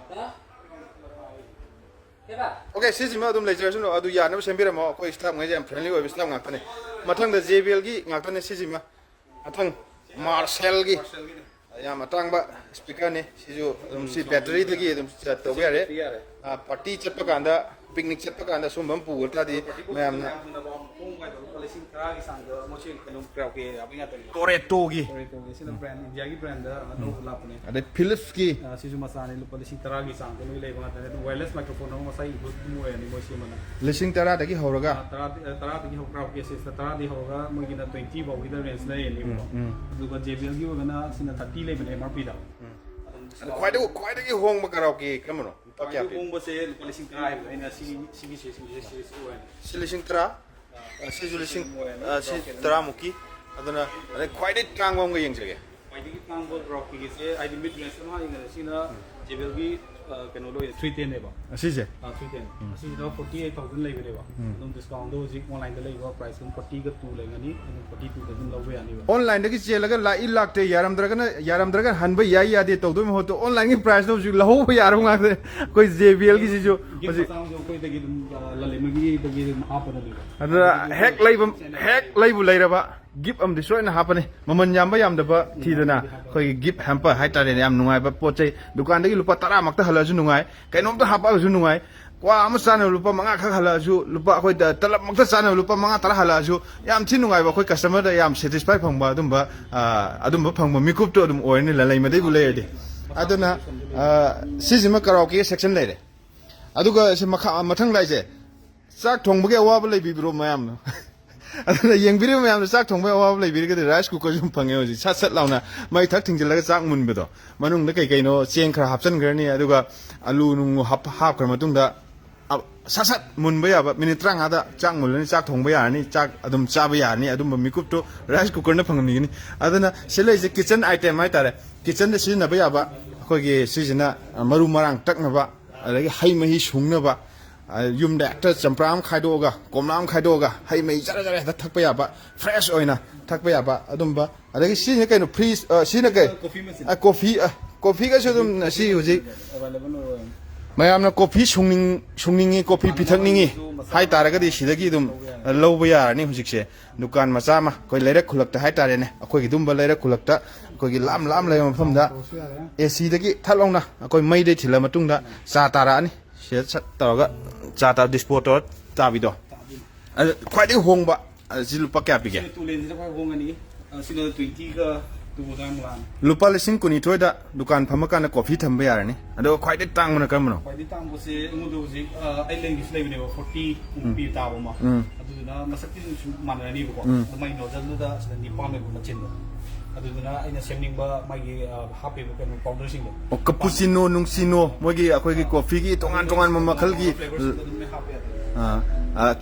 okay sijima adum lejer suno adu ya na sembira mo ko staff ngai jam friendly oi staff ngak tane mathang da JBL gi ngak tane sijima mathang Marcel gi ya matang ba speaker ne sijo si battery gi dum to be are party chatpa kanda picnic chatpa kanda sumbam pu ta di mayam na Toretto gi sina brand India gi brand da no lapne ade Philips gi sijo masane lupa lising tara gi sang ko lei ba ta wireless microphone no masai mo ni mo si mana lising tara da gi horaga tara di ho crowd ke se tara di hoga mo gi na 20 ba gi da range na ni mo du ga JBL gi ga na sina 30 lei bane MRP da ꯈ꯭ꯋꯥꯏꯗꯒꯤ ꯍꯣꯡꯕ ꯀꯔꯥꯎꯀꯤ ꯀꯔꯝꯕꯅꯣ ꯂꯨꯄꯥ ꯀꯌꯥ ꯄꯤ ꯍꯣꯡꯕꯁꯦ ꯂꯨꯄꯥ 9,000 ꯑꯩꯅ ꯁꯤꯒꯤꯁꯦ ꯑꯣꯏꯅ ꯁꯤ 10,000 ꯁꯤꯁꯨ 10,000 ꯑꯗꯨꯅ ꯑꯗꯩ ꯈ꯭ꯋꯥꯏꯗꯒꯤ ꯇꯥꯡꯕ ꯑꯃꯒ ꯌꯦꯡꯖꯒꯦ ꯈ꯭ꯋꯥꯏꯗꯒꯤ ꯇꯥꯡꯕ ꯀ꯭ꯔꯣꯀꯤꯒꯤꯁꯦ ꯍꯥꯏꯗꯤ ꯃꯤꯗ ꯔꯦꯟꯖ ꯑꯃ ꯌꯦꯡꯉꯦ ꯁꯤꯅ ꯖꯦꯕꯦꯜꯒꯤ ꯀꯩꯅꯣ ꯂꯣꯏ 310 네ꯕ ꯑꯁꯤꯁꯦ 310 ꯑꯁꯤꯗ 48,000 ꯂꯩꯕꯅꯦꯕ ꯑꯗꯨꯝ ꯗꯤꯁꯀꯥꯎꯟꯗꯣ ꯍꯧꯖꯤꯛ ꯑꯣꯟꯂꯥꯏꯟꯗ ꯂꯩꯕ ꯄ꯭ꯔꯥꯏꯁ ꯑꯗꯨꯝ 40ꯒ 2 ꯂꯩꯒꯅꯤ ꯑꯗꯨꯝ 42ꯗ ꯑꯗꯨꯝ ꯂꯧꯕ ꯌꯥꯅꯤꯕ ꯑꯣꯟꯂꯥꯏꯟꯗꯒꯤ ꯆꯦꯜꯂꯒ ꯂꯥꯛꯏ ꯂꯥꯛꯇꯦ ꯌꯥꯔꯝꯗ꯭ꯔꯒ ꯍꯟꯕ ꯌꯥꯏ ꯌꯥꯗꯦ ꯇꯧꯗꯣꯏ ꯃꯍꯨꯠꯇ ꯑꯣꯟꯂꯥꯏꯟꯒꯤ ꯄ꯭ꯔꯥꯏꯁꯇꯣ ꯍꯧꯖꯤꯛ ꯂꯧꯍꯧꯕ ꯌꯥꯔꯕ ꯉꯥꯛꯇꯅꯦ ꯑꯩꯈꯣꯏ JBLꯒꯤꯁꯤꯁꯨ ꯍꯧꯖꯤꯛ ꯑꯩꯈꯣꯏꯗꯒꯤ ꯑꯗꯨꯝ ꯂꯂꯩꯃꯒꯤꯗꯒꯤ ꯑꯗꯨꯝ ꯍꯥꯞꯄꯗꯅꯦꯕ ꯑꯗꯨꯅ ꯍꯦꯛ ꯂꯩꯕꯨ ꯂꯩꯔꯕ ꯒꯤꯐ ꯑꯃꯗꯤ ꯁꯣꯏꯅ ꯍꯥꯞꯄꯅꯤ ꯃꯃꯜ ꯌꯥꯝꯕ ꯌꯥꯝꯗꯕ ꯊꯤꯗꯅ ꯑꯩꯈꯣꯏꯒꯤ ꯒꯤꯐ ꯍꯦꯝꯄꯔ ꯍꯥꯏꯇꯥꯔꯦꯅꯦ ꯌꯥꯝ ꯅꯨꯡꯉꯥꯏꯕ ꯄꯣꯠ ꯆꯩ ꯗꯨꯀꯥꯟꯗꯒꯤ ꯂꯨꯄꯥ 10 ꯃꯛꯇ ꯍꯜꯂꯛꯑꯁꯨ ꯅꯨꯡꯉꯥꯏ ꯀꯩꯅꯣꯝꯇ ꯍꯥꯞꯄꯛꯑꯁꯨ ꯅꯨꯡꯉꯥꯏ ꯀ꯭ꯋꯥ ꯑꯃ ꯆꯥꯅꯕ ꯂꯨꯄꯥ 5 ꯈꯛ ꯍꯜꯂꯛꯑꯁꯨ ꯂꯨꯄꯥ ꯑꯩꯈꯣꯏ ꯇꯂꯞ ꯃꯛꯇ ꯆꯥꯅꯕ ꯂꯨꯄꯥ 5 10 ꯍꯜꯂꯛꯑꯁꯨ ꯌꯥꯝ ꯊꯤ ꯅꯨꯡꯉꯥꯏꯕ ꯑꯩꯈꯣꯏ ꯀꯁꯇꯃꯔꯗ ꯌꯥꯝ ꯁꯦꯇꯤꯁꯐꯥꯏ ꯐꯪꯕ ꯑꯗꯨꯝꯕ ꯐꯪꯕ ꯃꯤꯀꯨꯞꯇꯣ ꯑꯗꯨꯝ ꯑꯣꯏꯔꯅꯤ ꯂꯂꯩꯃꯗꯩꯕꯨ ꯂꯩꯔꯗꯤ ꯑꯗꯨꯅ ꯁꯤꯁꯤꯃ ꯀꯔꯥꯎꯀꯤ ꯁꯦꯛꯁꯟ ꯂꯩꯔꯦ ꯑꯗꯨꯒ ꯁꯤ ꯃꯊꯪ ꯂꯥꯛꯏꯁꯦ ꯆꯥꯛ ꯊꯣꯡꯕꯒꯤ ꯑꯋꯥꯕ ꯂꯩꯕꯤꯕ꯭ꯔꯣ ꯃꯌꯥꯝꯅ ꯑꯗꯨꯅ ꯌꯦꯡꯕꯤꯔꯤꯕ ꯃꯌꯥꯝꯅ ꯆꯥꯛ ꯊꯣꯡꯕꯒꯤ ꯑꯋꯥꯕ ꯂꯩꯕꯤꯔꯒꯗꯤ ꯔꯥꯏꯁ ꯀꯨꯀꯔꯁꯨ ꯐꯪꯉꯦ ꯍꯧꯖꯤꯛ ꯁꯠ ꯂꯥꯎꯅ ꯃꯩ ꯊꯛ ꯊꯤꯡꯖꯤꯜꯂꯒ ꯆꯥꯛ ꯃꯨꯟꯕꯗꯣ ꯃꯅꯨꯡꯗ ꯀꯩꯅꯣ ꯆꯦꯡ ꯈꯔ ꯍꯥꯞꯆꯤꯟꯈ꯭ꯔꯅꯤ ꯑꯗꯨꯒ ꯑꯂꯨ ꯅꯨꯡ ꯍꯥꯞꯈ꯭ꯔ ꯃꯇꯨꯡꯗ ꯁꯠ ꯃꯨꯟꯕ ꯌꯥꯕ ꯃꯤꯅꯤꯠ 30ꯗ ꯆꯥꯛ ꯃꯨꯜꯂꯅꯤ ꯆꯥꯛ ꯊꯣꯡꯕ ꯌꯥꯔꯅꯤ ꯆꯥꯛ ꯑꯗꯨꯝ ꯆꯥꯕ ꯌꯥꯔꯅꯤ ꯑꯗꯨꯝꯕ ꯃꯤꯀꯨꯞꯇꯣ ꯔꯥꯏꯁ ꯀꯨꯀꯔꯅ ꯐꯪꯍꯟꯒꯅꯤ ꯑꯗꯨꯅ ꯁꯤ ꯂꯩꯁꯦ ꯀꯤꯆꯟ ꯑꯥꯏꯇꯦꯝ ꯍꯥꯏꯇꯥꯔꯦ ꯀꯤꯆꯟꯗ ꯁꯤꯖꯤꯟꯅꯕ ꯌꯥꯕ ꯑꯩꯈꯣꯏꯒꯤ ꯁꯤꯁꯤꯅ ꯃꯔꯨ ꯃꯔꯥꯡ ꯇꯛꯅꯕ ꯑꯗꯒꯤ ꯍꯩ ꯃꯍꯤ ꯁꯨꯡꯅꯕ ꯌꯨꯝꯗ ꯍꯦꯛꯇ ꯆꯝꯄ꯭ꯔꯥ ꯑꯃ ꯈꯥꯏꯗꯣꯛꯑꯒ ꯀꯣꯝꯂꯥ ꯑꯃ ꯈꯥꯏꯗꯣꯛꯑꯒ ꯍꯩ ꯃꯍꯤ ꯖꯔ ꯍꯦꯛꯇ ꯊꯛꯄ ꯌꯥꯕ ꯐ꯭ꯔꯦꯁ ꯑꯣꯏꯅ ꯊꯛꯄ ꯌꯥꯕ ꯑꯗꯨꯝꯕ ꯑꯗꯒꯤ ꯁꯤꯁꯤꯅ ꯀꯩꯅꯣ ꯐ꯭ꯔꯤꯖ ꯁꯤꯅ ꯀꯩ ꯀꯣꯐꯤꯒꯁꯨ ꯑꯗꯨꯝ ꯁꯤ ꯍꯧꯖꯤꯛ ꯃꯌꯥꯝꯅ ꯀꯣꯐꯤ ꯁꯨꯡꯅꯤꯡꯉꯤ ꯀꯣꯐꯤ ꯄꯤꯊꯛꯅꯤꯡꯉꯤ ꯍꯥꯏꯇꯥꯔꯒꯗꯤ ꯁꯤꯗꯒꯤ ꯑꯗꯨꯝ ꯂꯧꯕ ꯌꯥꯔꯅꯤ ꯍꯧꯖꯤꯛꯁꯦ ꯗꯨꯀꯥꯟ ꯃꯆꯥ ꯑꯃ ꯑꯩꯈꯣꯏ ꯂꯩꯔꯛ ꯈꯨꯜꯂꯛꯇ ꯍꯥꯏꯇꯥꯔꯦꯅꯦ ꯑꯩꯈꯣꯏꯒꯤ ꯑꯗꯨꯝꯕ ꯂꯩꯔꯛ ꯈꯨꯜꯂꯛꯇ ꯑꯩꯈꯣꯏꯒꯤ ꯂꯥꯞ ꯂꯩꯕ ꯃꯐꯝꯗ ACꯗꯒꯤ ꯊꯠ ꯂꯥꯎꯅ ꯑꯩꯈꯣꯏ ꯃꯩꯗꯩ ꯊꯤꯜꯂ ꯃꯇꯨꯡꯗ ꯆꯥ ꯇꯥꯔꯛꯑꯅꯤ ꯁꯤꯗ ꯁꯠ ꯇꯧꯔꯒ ꯆꯥ ꯗꯤꯁꯄꯣ ꯇꯧꯔ ꯇꯥꯕꯤꯗꯣ ꯑꯗꯨ ꯈ꯭ꯋꯥꯏꯗꯒꯤ ꯍꯣꯡꯕ ꯁꯤ ꯂꯨꯄꯥ ꯀꯌꯥ ꯄꯤꯒꯦ ꯇꯨꯂꯦꯟꯁꯤꯗ ꯈ꯭ꯋꯥꯏ ꯍꯣꯡꯒꯅꯤ ꯁꯤꯅ 20ꯒ 2 ꯂꯨꯄꯥ 12,000 ꯗꯨꯀꯥꯟ ꯐꯝꯃꯀꯥꯟꯗ ꯀꯣꯐꯤ ꯊꯝꯕ ꯌꯥꯔꯅꯤ ꯑꯗꯨꯒ ꯈ꯭ꯋꯥꯏꯗꯒꯤ ꯇꯥꯡꯕꯅ ꯀꯔꯝꯕꯅꯣ ꯈ꯭ꯋꯥꯏꯗꯒꯤ ꯇꯥꯡꯕꯁꯦ ꯑꯩꯉꯣꯟꯗ ꯍꯧꯖꯤꯛ ꯑꯩ ꯂꯩꯒꯤꯁꯨ ꯂꯩꯕꯅꯦꯕ 40 ꯄꯤ ꯇꯥꯕ ꯑꯃ ꯑꯗꯨꯗꯨꯅ ꯃꯁꯛꯇꯤ ꯁꯨꯝ ꯃꯥꯟꯅꯔꯅꯤꯕꯀꯣ ꯃꯥꯏ ꯅꯣꯖꯜꯗꯨꯗ ꯁꯤꯗ 9 ꯂꯩꯕ ꯃꯆꯤꯟꯗꯣ ꯑꯗꯨꯗꯨꯅ ꯑꯩꯅ ꯁꯦꯝꯅꯤꯡꯕ ꯃꯥꯒꯤ ꯍꯥꯞꯄꯤꯕ ꯀꯩꯅꯣ ꯄꯥꯎꯗꯔꯁꯤꯡꯗꯣ ꯀꯄꯨꯆꯤꯅꯣ ꯅꯨꯡꯁꯤꯅꯣ ꯃꯣꯏꯒꯤ ꯑꯩꯈꯣꯏꯒꯤ ꯀꯣꯐꯤꯒꯤ ꯇꯣꯉꯥꯟꯕ ꯃꯈꯜꯒꯤ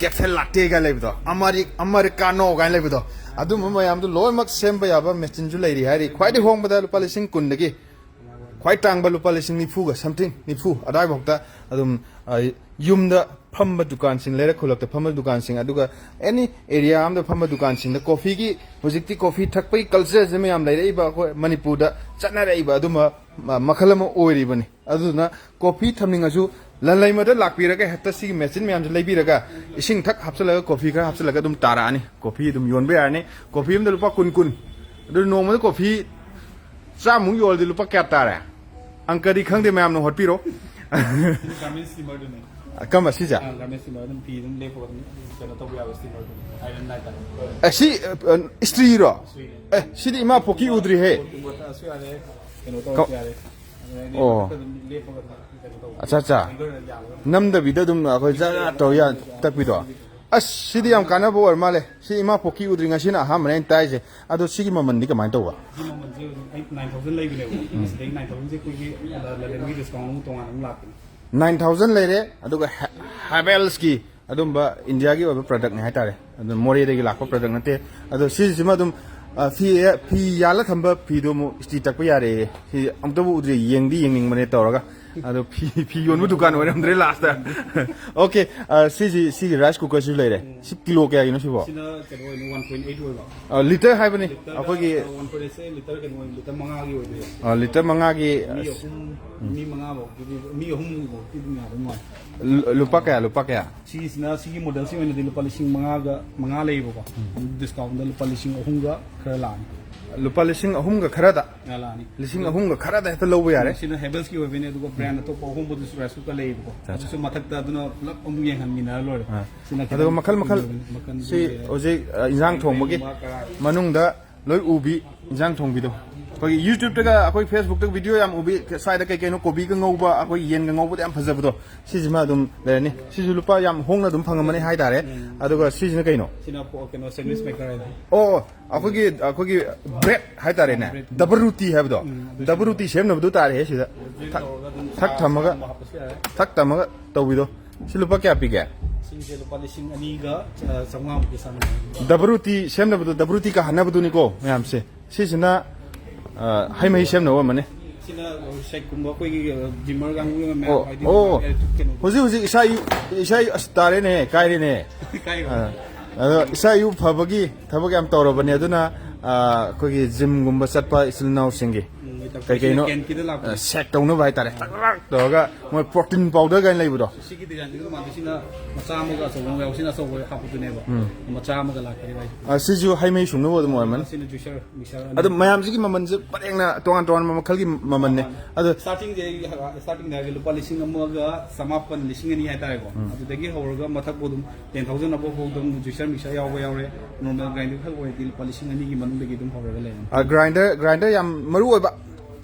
ꯀꯦꯐꯦ ꯂꯥꯇꯦꯒ ꯂꯩꯕꯗꯣ ꯑꯃꯦꯔꯤꯀꯥꯅꯣ ꯀꯥꯏꯅ ꯂꯩꯕꯗꯣ ꯑꯗꯨꯝꯕ ꯃꯌꯥꯝꯗꯣ ꯂꯣꯏꯅꯃꯛ ꯁꯦꯝꯕ ꯌꯥꯕ ꯃꯦꯆꯤꯟꯁꯨ ꯂꯩꯔꯤ ꯍꯥꯏꯔꯤ ꯈ꯭ꯋꯥꯏꯗꯒꯤ ꯍꯣꯡꯕꯗ ꯂꯨꯄꯥ 10,000 ꯈ꯭ꯋꯥꯏ ꯇꯥꯡꯕ ꯂꯨꯄꯥ 90,000 something 90 ꯑꯗꯥꯏꯐꯥꯎꯗ ꯑꯗꯨꯝ ꯌꯨꯝꯗ ꯐꯝꯕ ꯗꯨꯀꯥꯟꯁꯤꯡ ꯂꯩꯔꯛ ꯈꯨꯜꯂꯛꯇ ꯐꯝꯕ ꯗꯨꯀꯥꯟꯁꯤꯡ ꯑꯗꯨꯒ ꯑꯦꯅꯤ ꯑꯦꯔꯤꯌꯥ ꯑꯃꯗ ꯐꯝꯕ ꯗꯨꯀꯥꯟꯁꯤꯡꯗ ꯀꯣꯐꯤꯒꯤ ꯍꯧꯖꯤꯛꯇꯤ ꯀꯣꯐꯤ ꯊꯛꯄꯒꯤ ꯀꯜꯆꯔꯁꯦ ꯃꯌꯥꯝ ꯂꯩꯔꯛꯏꯕ ꯑꯩꯈꯣꯏ ꯃꯅꯤꯄꯨꯔꯗ ꯆꯠꯅꯔꯛꯏꯕ ꯑꯗꯨꯝꯕ ꯃꯈꯜ ꯑꯃ ꯑꯣꯏꯔꯤꯕꯅꯤ ꯑꯗꯨꯗꯨꯅ ꯀꯣꯐꯤ ꯊꯝꯅꯤꯡꯉꯁꯨ ꯂꯟꯂꯩꯃꯗ ꯂꯥꯛꯄꯤꯔꯒ ꯍꯦꯛꯇ ꯁꯤꯒꯤ ꯃꯦꯆꯤꯟ ꯃꯌꯥꯝꯁꯦ ꯂꯩꯕꯤꯔꯒ ꯏꯁꯤꯡ ꯊꯛ ꯍꯥꯞꯆꯤꯜꯂꯒ ꯀꯣꯐꯤ ꯈꯔ ꯍꯥꯞꯆꯤꯜꯂꯒ ꯑꯗꯨꯝ ꯇꯥꯔꯛꯑꯅꯤ ꯀꯣꯐꯤ ꯑꯗꯨꯝ ꯌꯣꯟꯕ ꯌꯥꯔꯅꯤ ꯀꯣꯐꯤ ꯑꯃꯗ ꯂꯨꯄꯥ 10 ꯑꯗꯨ ꯅꯣꯡꯃꯗ ꯀꯣꯐꯤ 100 ꯌꯣꯜꯂꯗꯤ ꯂꯨꯄꯥ ꯀꯌꯥ ꯇꯥꯔꯦ ꯑꯪꯀꯗꯤ ꯈꯪꯗꯦ ꯃꯌꯥꯝꯅ ꯍꯣꯠꯄꯤꯔꯣ ꯀꯝꯕ ꯁꯤꯖꯦ ꯁꯤ ꯏꯁꯇ꯭ꯔꯤꯔꯣ ꯁꯤꯗꯤ ꯏꯃꯥ ꯄꯣꯛꯀꯤ ꯎꯗ꯭ꯔꯤꯍꯦ ꯑꯣ ꯑꯠꯆꯥ ꯅꯝꯗꯕꯤꯗ ꯑꯗꯨꯝ ꯑꯩꯈꯣꯏ ꯖꯔ ꯇꯧ ꯇꯛꯄꯤꯗꯣ ꯑꯁ ꯁꯤꯗꯤ ꯌꯥꯝ ꯀꯥꯟꯅꯕ ꯑꯣꯏꯔ ꯃꯥꯜꯂꯦ ꯁꯤ ꯏꯃꯥ ꯄꯣꯛꯀꯤ ꯎꯗ꯭ꯔꯤ ꯉꯁꯤꯅ ꯑꯍꯥꯟꯕꯅꯦ ꯑꯩꯅ ꯇꯥꯏꯁꯦ ꯑꯗꯣ ꯁꯤꯒꯤ ꯃꯃꯜꯗꯤ ꯀꯃꯥꯏꯅ ꯇꯧꯕ ꯃꯃꯜꯁꯦ 9,000 ꯂꯩꯕꯅꯦꯕ ꯁꯤꯗꯒꯤ 9,000ꯁꯦ ꯑꯩꯈꯣꯏꯒꯤ ꯂꯂꯩꯃꯒꯤ ꯗꯤꯁꯀꯥꯎꯟ ꯑꯃꯨꯛ ꯇꯣꯉꯥꯟꯅ ꯑꯃꯨꯛ ꯂꯥꯛꯀꯅꯤ 9,000 ꯂꯩꯔꯦ ꯑꯗꯨꯒ ꯍꯥꯕꯦꯜꯁꯀꯤ ꯑꯗꯨꯝꯕ ꯏꯟꯗꯤꯌꯥꯒꯤ ꯑꯣꯏꯕ ꯄ꯭ꯔꯗꯛꯅꯦ ꯍꯥꯏꯇꯥꯔꯦ ꯑꯗꯨ ꯃꯣꯔꯦꯗꯒꯤ ꯂꯥꯛꯄ ꯄ꯭ꯔꯗꯛ ꯅꯠꯇꯦ ꯑꯗꯣ ꯁꯤꯁꯤꯃ ꯑꯗꯨꯝ ꯐꯤ ꯌꯥꯜꯂ ꯊꯝꯕ ꯐꯤꯗꯣ ꯑꯃꯨꯛ ꯏꯁꯇꯤ ꯇꯛꯄ ꯌꯥꯔꯦ ꯁꯤ ꯑꯃꯨꯛꯇꯕꯨ ꯎꯗ꯭ꯔꯤ ꯌꯦꯡꯅꯤꯡꯕꯅꯦ ꯇꯧꯔꯒ ꯑꯗꯣ ꯐꯤ ꯌꯣꯟꯕ ꯗꯨꯀꯥꯟ ꯑꯣꯏꯔꯝꯗ꯭ꯔꯦ ꯂꯥꯁꯇ ꯑꯣꯀꯦ ꯁꯤꯒꯤ ꯔꯥꯏꯁ ꯀꯨꯀꯔꯁꯨ ꯂꯩꯔꯦ ꯁꯤ ꯀꯤꯂꯣ ꯀꯌꯥꯒꯤꯅꯣ ꯁꯤꯕꯣ ꯁꯤꯅ ꯀꯩꯅꯣ ꯑꯣꯏꯅ 1.8 ꯑꯣꯏꯕ ꯂꯤꯇꯔ ꯍꯥꯏꯕꯅꯤ ꯑꯩꯈꯣꯏꯒꯤ 1.8ꯁꯦ ꯂꯤꯇꯔ ꯀꯩꯅꯣ ꯂꯤꯇꯔ 5ꯒꯤ ꯑꯣꯏꯗꯣꯏꯕ ꯂꯤꯇꯔ 5ꯒꯤ ꯃꯤ 5ꯐꯥꯎꯗꯤ ꯃꯤ 3ꯐꯥꯎꯗꯤ ꯑꯗꯨꯝ ꯌꯥꯕ ꯃꯥꯜꯂꯦ ꯂꯨꯄꯥ ꯀꯌꯥ ꯁꯤꯒꯤꯁꯤꯅ ꯁꯤꯒꯤ ꯃꯣꯗꯦꯜꯁꯤ ꯑꯣꯏꯅꯗꯤ ꯂꯨꯄꯥ 5,000 ꯂꯩꯌꯦꯕꯀꯣ ꯗꯤꯁꯀꯥꯎꯟꯗ ꯂꯨꯄꯥ 3,000ꯒ ꯈꯔ ꯂꯥꯛꯑꯅꯤ ꯂꯨꯄꯥ 3,000ꯒ ꯈꯔꯗ ꯂꯥꯛꯑꯅꯤ 3,000ꯒ ꯈꯔꯗ ꯍꯦꯛꯇ ꯂꯧꯕ ꯌꯥꯔꯦ ꯁꯤꯅ ꯍꯦꯕꯜꯁꯀꯤ ꯑꯣꯏꯕꯅꯦ ꯑꯗꯨꯒ ꯕ꯭ꯔꯥꯟ ꯑꯇꯣꯞꯄ ꯑꯍꯣꯡꯕꯗꯨꯁꯨ ꯔꯥꯏꯁ ꯀꯨꯀꯔ ꯂꯩꯌꯦꯕꯀꯣ ꯑꯗꯨꯁꯨ ꯃꯊꯛꯇ ꯑꯗꯨꯅ ꯄꯨꯂꯞ ꯑꯃꯨꯛ ꯌꯦꯡꯍꯟꯃꯤꯟꯅꯔ ꯂꯣꯏꯔꯦ ꯑꯗꯨꯒ ꯃꯈꯜ ꯁꯤ ꯍꯧꯖꯤꯛ ꯏꯟꯖꯥꯡ ꯊꯣꯡꯕꯒꯤ ꯃꯅꯨꯡꯗ ꯂꯣꯏ ꯎꯕꯤ ꯏꯟꯖꯥꯡ ꯊꯣꯡꯕꯤꯗꯣ ꯑꯩꯈꯣꯏꯒꯤ ꯌꯨꯇ꯭ꯌꯨꯕꯇꯒ ꯑꯩꯈꯣꯏ ꯐꯦꯁꯕꯨꯛꯇꯒ ꯚꯤꯗꯤꯑꯣ ꯌꯥꯝ ꯎꯕꯤ ꯁ꯭ꯋꯥꯏꯗ ꯀꯩ ꯀꯩꯅꯣ ꯀꯣꯕꯤꯒ ꯉꯧꯕ ꯑꯩꯈꯣꯏ ꯌꯦꯟꯒ ꯉꯧꯕꯗ ꯌꯥꯝ ꯐꯖꯕꯗꯣ ꯁꯤꯁꯤꯃ ꯑꯗꯨꯝ ꯂꯩꯔꯅꯤ ꯁꯤꯁꯨ ꯂꯨꯄꯥ ꯌꯥꯝ ꯍꯣꯡꯅ ꯑꯗꯨꯝ ꯐꯪꯉꯝꯃꯅꯤ ꯍꯥꯏꯇꯥꯔꯦ ꯑꯗꯨꯒ ꯁꯤꯁꯤꯅ ꯀꯩꯅꯣ ꯁꯤꯅ ꯀꯩꯅꯣ ꯁꯦꯟꯗꯋꯤꯆ ꯃꯦꯀꯔ ꯍꯥꯏꯗꯣ ꯑꯣ ꯑꯩꯈꯣꯏꯒꯤ ꯕ꯭ꯔꯦꯗ ꯍꯥꯏꯇꯥꯔꯦꯅꯦ ꯗꯕꯜ ꯔꯨꯇꯤ ꯍꯥꯏꯕꯗꯣ ꯗꯕꯜ ꯔꯨꯇꯤ ꯁꯦꯝꯅꯕꯗꯨ ꯇꯥꯔꯦ ꯁꯤꯗ ꯊꯛ ꯊꯝꯃꯒ ꯇꯧꯕꯤꯗꯣ ꯁꯤ ꯂꯨꯄꯥ ꯀꯌꯥ ꯄꯤꯒꯦ ꯁꯤꯁꯦ ꯂꯨꯄꯥ 2,200ꯃꯨꯛꯀꯤ ꯆꯥꯡ ꯗꯕꯜ ꯔꯨꯇꯤ ꯁꯦꯝꯅꯕꯗꯣ ꯗꯕꯜ ꯔꯨꯇꯤ ꯀ ꯍꯟꯅꯕꯗꯨꯅꯤꯀꯣ ꯃꯌꯥꯝꯁꯦ ꯁꯤꯁꯤꯅ ꯍꯩ ꯃꯍꯤ ꯁꯦꯝꯅꯕ ꯑꯃꯅꯤ ꯁꯤꯅ ꯁꯦꯛꯀꯨꯝꯕ ꯑꯩꯈꯣꯏꯒꯤ ꯖꯤꯝꯃꯔ ꯀꯥꯡꯕꯨ ꯑꯣ ꯃꯌꯥꯝ ꯍꯥꯏꯗꯤ ꯑꯣ ꯀꯩꯅꯣ ꯍꯧꯖꯤꯛ ꯏꯁꯥ ꯑꯁ ꯇꯥꯔꯦꯅꯦ ꯀꯥꯏꯔꯦꯅꯦ ꯑꯗꯣ ꯏꯁꯥ ꯏꯎ ꯐꯕꯒꯤ ꯊꯕꯛ ꯌꯥꯝ ꯇꯧꯔꯕꯅꯦ ꯑꯗꯨꯅ ꯑꯩꯈꯣꯏꯒꯤ ꯖꯤꯝꯒꯨꯝꯕ ꯆꯠꯄ ꯏꯆꯤꯜ ꯏꯅꯥꯎꯁꯤꯡꯒꯤ ꯀꯩ ꯀꯩꯅꯣ ꯁꯦꯛ ꯇꯧꯅꯕ ꯍꯥꯏꯇꯥꯔꯦ ꯇꯧꯔꯒ ꯃꯣꯏ ꯄ꯭ꯔꯣꯇꯤꯟ ꯄꯥꯎꯗꯔ ꯀꯥꯏꯅ ꯂꯩꯕꯗꯣ ꯁꯤꯒꯤ ꯗꯤꯖꯥꯏꯟꯁꯤꯒ ꯃꯥꯟꯅꯁꯤꯅ ꯃꯆꯥ ꯑꯃꯒ ꯑꯆꯧꯕ ꯑꯃꯒ ꯌꯥꯎꯁꯤꯅ ꯑꯆꯧꯕ ꯍꯥꯞꯄꯗꯨꯅꯦꯕ ꯃꯆꯥ ꯑꯃꯒ ꯂꯥꯛꯀꯅꯦꯕ ꯁꯤꯁꯨ ꯍꯩ ꯃꯍꯤ ꯁꯨꯡꯅꯕ ꯑꯗꯨꯝ ꯑꯣꯏꯔꯝꯃꯅꯤ ꯁꯤꯅ ꯖꯨꯏꯁꯔ ꯃꯤꯛꯁꯔ ꯑꯗꯨ ꯃꯌꯥꯝꯁꯤꯒꯤ ꯃꯃꯜꯁꯦ ꯄꯔꯦꯡꯅ ꯇꯣꯉꯥꯟ ꯇꯣꯉꯥꯟꯕ ꯃꯈꯜꯒꯤ ꯃꯃꯜꯅꯦ ꯑꯗꯣ ꯁ꯭ꯇꯥꯔꯇꯤꯡꯗ ꯍꯥꯏꯔꯒ ꯂꯨꯄꯥ 1,900 1,200 ꯍꯥꯏꯇꯥꯔꯦꯀꯣ ꯑꯗꯨꯗꯒꯤ ꯍꯧꯔꯒ ꯃꯊꯛꯄꯨ ꯑꯗꯨꯝ 10,000 ꯑꯕꯣꯛ ꯑꯗꯨꯝ ꯖꯨꯏꯁꯔ ꯃꯤꯛꯁꯔ ꯌꯥꯎꯕ ꯌꯥꯎꯔꯦ ꯅꯣꯔꯃꯦꯜ ꯒ꯭ꯔꯥꯏꯟꯗꯔ ꯈꯛ ꯑꯣꯏꯔꯗꯤ ꯂꯨꯄꯥ 2,000ꯒꯤ ꯃꯅꯨꯡꯗꯒꯤ ꯑꯗꯨꯝ ꯍꯧꯔꯒ ꯂꯩꯔꯅꯤ ꯒ꯭ꯔꯥꯏꯟꯗꯔ ꯌꯥꯝ ꯃꯔꯨ ꯑꯣꯏꯕ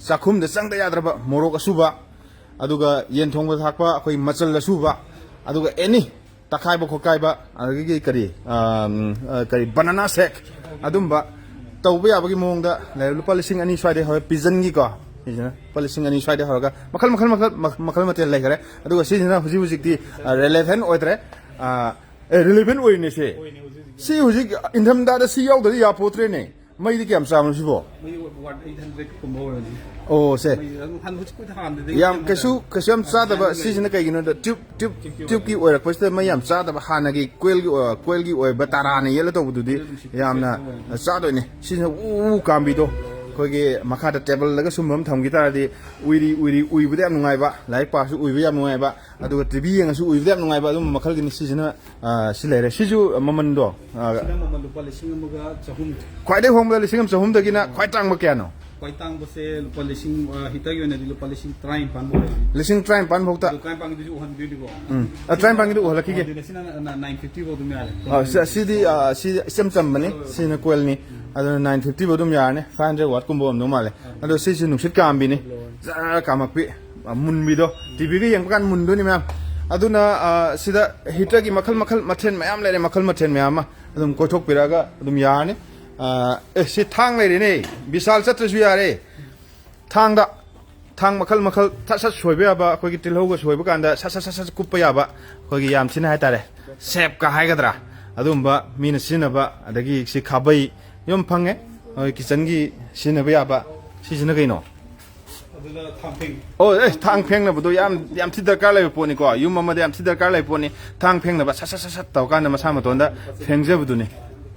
ꯆꯥꯛꯈꯨꯝꯗ ꯆꯪꯗ ꯌꯥꯗ꯭ꯔꯕ ꯃꯣꯔꯣꯛ ꯑꯁꯨꯕ ꯑꯗꯨꯒ ꯌꯦꯟ ꯊꯣꯡꯕ ꯊꯥꯛꯄ ꯑꯩꯈꯣꯏ ꯃꯆꯜ ꯑꯁꯨꯕ ꯑꯗꯨꯒ ꯑꯦꯅꯤ ꯇꯛꯈꯥꯏꯕ ꯈꯣꯠꯀꯥꯏꯕ ꯑꯗꯒꯤ ꯀꯔꯤ ꯕꯅꯥꯅꯥ ꯁꯦꯛ ꯑꯗꯨꯝꯕ ꯇꯧꯕ ꯌꯥꯕꯒꯤ ꯃꯑꯣꯡꯗ ꯂꯩ ꯂꯨꯄꯥ 2,000 ꯁ꯭ꯋꯥꯏꯗꯩ ꯍꯧꯔꯦ ꯄꯤꯖꯟꯒꯤꯀꯣ ꯁꯤꯁꯤꯅ ꯂꯨꯄꯥ 2,000 ꯁ꯭ꯋꯥꯏꯗꯩ ꯍꯧꯔꯒ ꯃꯈꯜ ꯃꯊꯦꯜ ꯂꯩꯈ꯭ꯔꯦ ꯑꯗꯨꯒ ꯁꯤꯁꯤꯅ ꯍꯧꯖꯤꯛꯇꯤ ꯔꯦꯂꯦꯚꯦꯟ ꯑꯣꯏꯗ꯭ꯔꯦ ꯔꯤꯂꯦꯚꯦꯟ ꯑꯣꯏꯔꯤꯅꯦ ꯁꯤ ꯍꯧꯖꯤꯛ ꯏꯪꯊꯝꯊꯥꯗ ꯁꯤ ꯌꯥꯎꯗ꯭ꯔꯗꯤ ꯌꯥꯄꯣꯠꯇ꯭ꯔꯦꯅꯦ ꯃꯩꯗꯤ ꯀꯌꯥꯝ ꯆꯥꯕꯅꯣ ꯁꯤꯕꯣ ꯑꯣ ꯁꯦ ꯌꯥꯝ ꯀꯩꯁꯨ ꯌꯥꯝ ꯆꯥꯗꯕ ꯁꯤꯁꯤꯅ ꯀꯩꯒꯤꯅꯣꯗ ꯇ꯭ꯌꯨꯕꯀꯤ ꯑꯣꯏꯔꯛꯄꯁꯤꯗ ꯃꯩ ꯌꯥꯝ ꯆꯥꯗꯕ ꯍꯥꯟꯅꯒꯤ ꯀꯣꯏꯜꯒꯤ ꯑꯣꯏꯕ ꯇꯔꯥꯅ ꯌꯦꯜꯂ ꯇꯧꯕꯗꯨꯗꯤ ꯌꯥꯝꯅ ꯆꯥꯗꯣꯏꯅꯦ ꯁꯤꯁꯤꯅ ꯀꯥꯝꯕꯤꯗꯣ ꯑꯩꯈꯣꯏꯒꯤ ꯃꯈꯥꯗ ꯇꯦꯕꯜꯗꯒ ꯁꯨꯝꯕ ꯑꯃ ꯊꯝꯈꯤ ꯇꯥꯔꯗꯤ ꯎꯏꯕꯗ ꯌꯥꯝ ꯅꯨꯡꯉꯥꯏꯕ ꯂꯥꯏꯔꯤꯛ ꯄꯥꯔꯁꯨ ꯎꯏꯕ ꯌꯥꯝ ꯅꯨꯡꯉꯥꯏꯕ ꯑꯗꯨꯒ ꯇꯤꯚꯤ ꯌꯦꯡꯉꯁꯨ ꯎꯏꯕꯗ ꯌꯥꯝ ꯅꯨꯡꯉꯥꯏꯕ ꯑꯗꯨꯝꯕ ꯃꯈꯜꯒꯤꯅꯤ ꯁꯤꯁꯤꯅ ꯁꯤ ꯂꯩꯔꯦ ꯁꯤꯁꯨ ꯃꯃꯟꯗꯣ ꯃꯃꯜ ꯂꯨꯄꯥ 1,100 ꯈ꯭ꯋꯥꯏꯗꯩ ꯍꯣꯡꯕꯗ 1,100ꯗꯒꯤꯅ ꯈ꯭ꯋꯥꯏ ꯇꯥꯡꯕ ꯀꯌꯥꯅꯣ ꯈ꯭ꯋꯥꯏ ꯇꯥꯡꯕꯁꯦ ꯂꯨꯄा 1,000 ꯍꯤꯇꯔꯒꯤ ꯑꯣꯏꯅꯗꯤ ꯂꯨꯄꯥ 19,000 19,000 ꯐꯥꯎꯇ 19,000ꯒꯤꯁꯨ ꯎꯍꯟꯕꯤꯔꯤꯀꯣ 19,000ꯒꯤꯗꯨ ꯎꯍꯜꯂꯛꯈꯤꯒꯦ ꯁꯤꯅ 950 ꯐꯥꯎ ꯑꯗꯨꯝ ꯌꯥꯔꯦ ꯁꯤꯗꯤ ꯏꯆꯝ ꯆꯝꯕꯅꯤ ꯁꯤꯅ ꯀꯣꯏꯜꯅꯤ ꯑꯗꯨꯅ 950 ꯐꯥꯎ ꯑꯗꯨꯝ ꯌꯥꯔꯅꯤ 500 ꯋꯥꯠ ꯀꯨꯝꯕ ꯑꯃꯗꯧ ꯃꯥꯜꯂꯦ ꯑꯗꯣ ꯁꯤꯁꯨ ꯅꯨꯡꯁꯤꯠ ꯀꯥꯝꯕꯤꯅꯤ ꯖꯔ ꯀꯥꯝꯃꯛꯄꯤ ꯃꯨꯟꯕꯤꯗꯣ ꯇꯤꯚꯤꯒ ꯌꯦꯡꯕ ꯀꯥꯟꯗ ꯃꯨꯟꯗꯣꯏꯅꯤ ꯃꯌꯥꯝ ꯑꯗꯨꯅ ꯁꯤꯗ ꯍꯤꯇꯔꯒꯤ ꯃꯊꯦꯜ ꯃꯌꯥꯝ ꯂꯩꯔꯦ ꯃꯈꯜ ꯃꯌꯥꯝ ꯑꯃ ꯑꯗꯨꯝ ꯀꯣꯏꯊꯣꯛꯄꯤꯔꯛꯑꯒ ꯑꯗꯨꯝ ꯌꯥꯔꯅꯤ ꯁꯤ ꯊꯥꯡ ꯂꯩꯔꯦꯅꯦ ꯕꯤꯁꯥꯜ ꯆꯠꯇ꯭ꯔꯁꯨ ꯌꯥꯔꯦ ꯊꯥꯡ ꯃꯈꯜ ꯁꯠ ꯁꯣꯏꯕ ꯌꯥꯕ ꯑꯩꯈꯣꯏꯒꯤ ꯇꯤꯜꯍꯧꯒ ꯁꯣꯏꯕ ꯀꯥꯟꯗ ꯁꯠ ꯀꯨꯞꯄ ꯌꯥꯕ ꯑꯩꯈꯣꯏꯒꯤ ꯌꯥꯝ ꯊꯤꯅ ꯍꯥꯏꯇꯥꯔꯦ ꯁꯦꯞꯀ ꯍꯥꯏꯒꯗ꯭ꯔꯥ ꯑꯗꯨꯝꯕ ꯃꯤꯅ ꯁꯤꯖꯤꯟꯅꯕ ꯑꯗꯒꯤ ꯁꯤ ꯈꯥꯕꯩ ꯌꯥꯝ ꯐꯪꯉꯦ ꯀꯤꯆꯟꯒꯤ ꯁꯤꯖꯤꯟꯅꯕ ꯌꯥꯕ ꯁꯤꯁꯤꯅ ꯀꯩꯅꯣ ꯑꯣ ꯊꯥꯡ ꯐꯦꯡꯅꯕꯗꯣ ꯌꯥꯝ ꯊꯤ ꯗꯔꯀꯥꯔ ꯂꯩꯕ ꯄꯣꯠꯅꯤꯀꯣ ꯌꯨꯝ ꯑꯃꯗ ꯌꯥꯝ ꯊꯤ ꯗꯔꯀꯥꯔ ꯂꯩꯕ ꯄꯣꯠꯅꯤ ꯊꯥꯡ ꯐꯦꯡꯅꯕ ꯁꯠ ꯇꯧꯔꯀꯥꯟꯗ ꯃꯁꯥ ꯃꯇꯣꯟꯗ ꯐꯦꯡꯖꯕꯗꯨꯅꯤ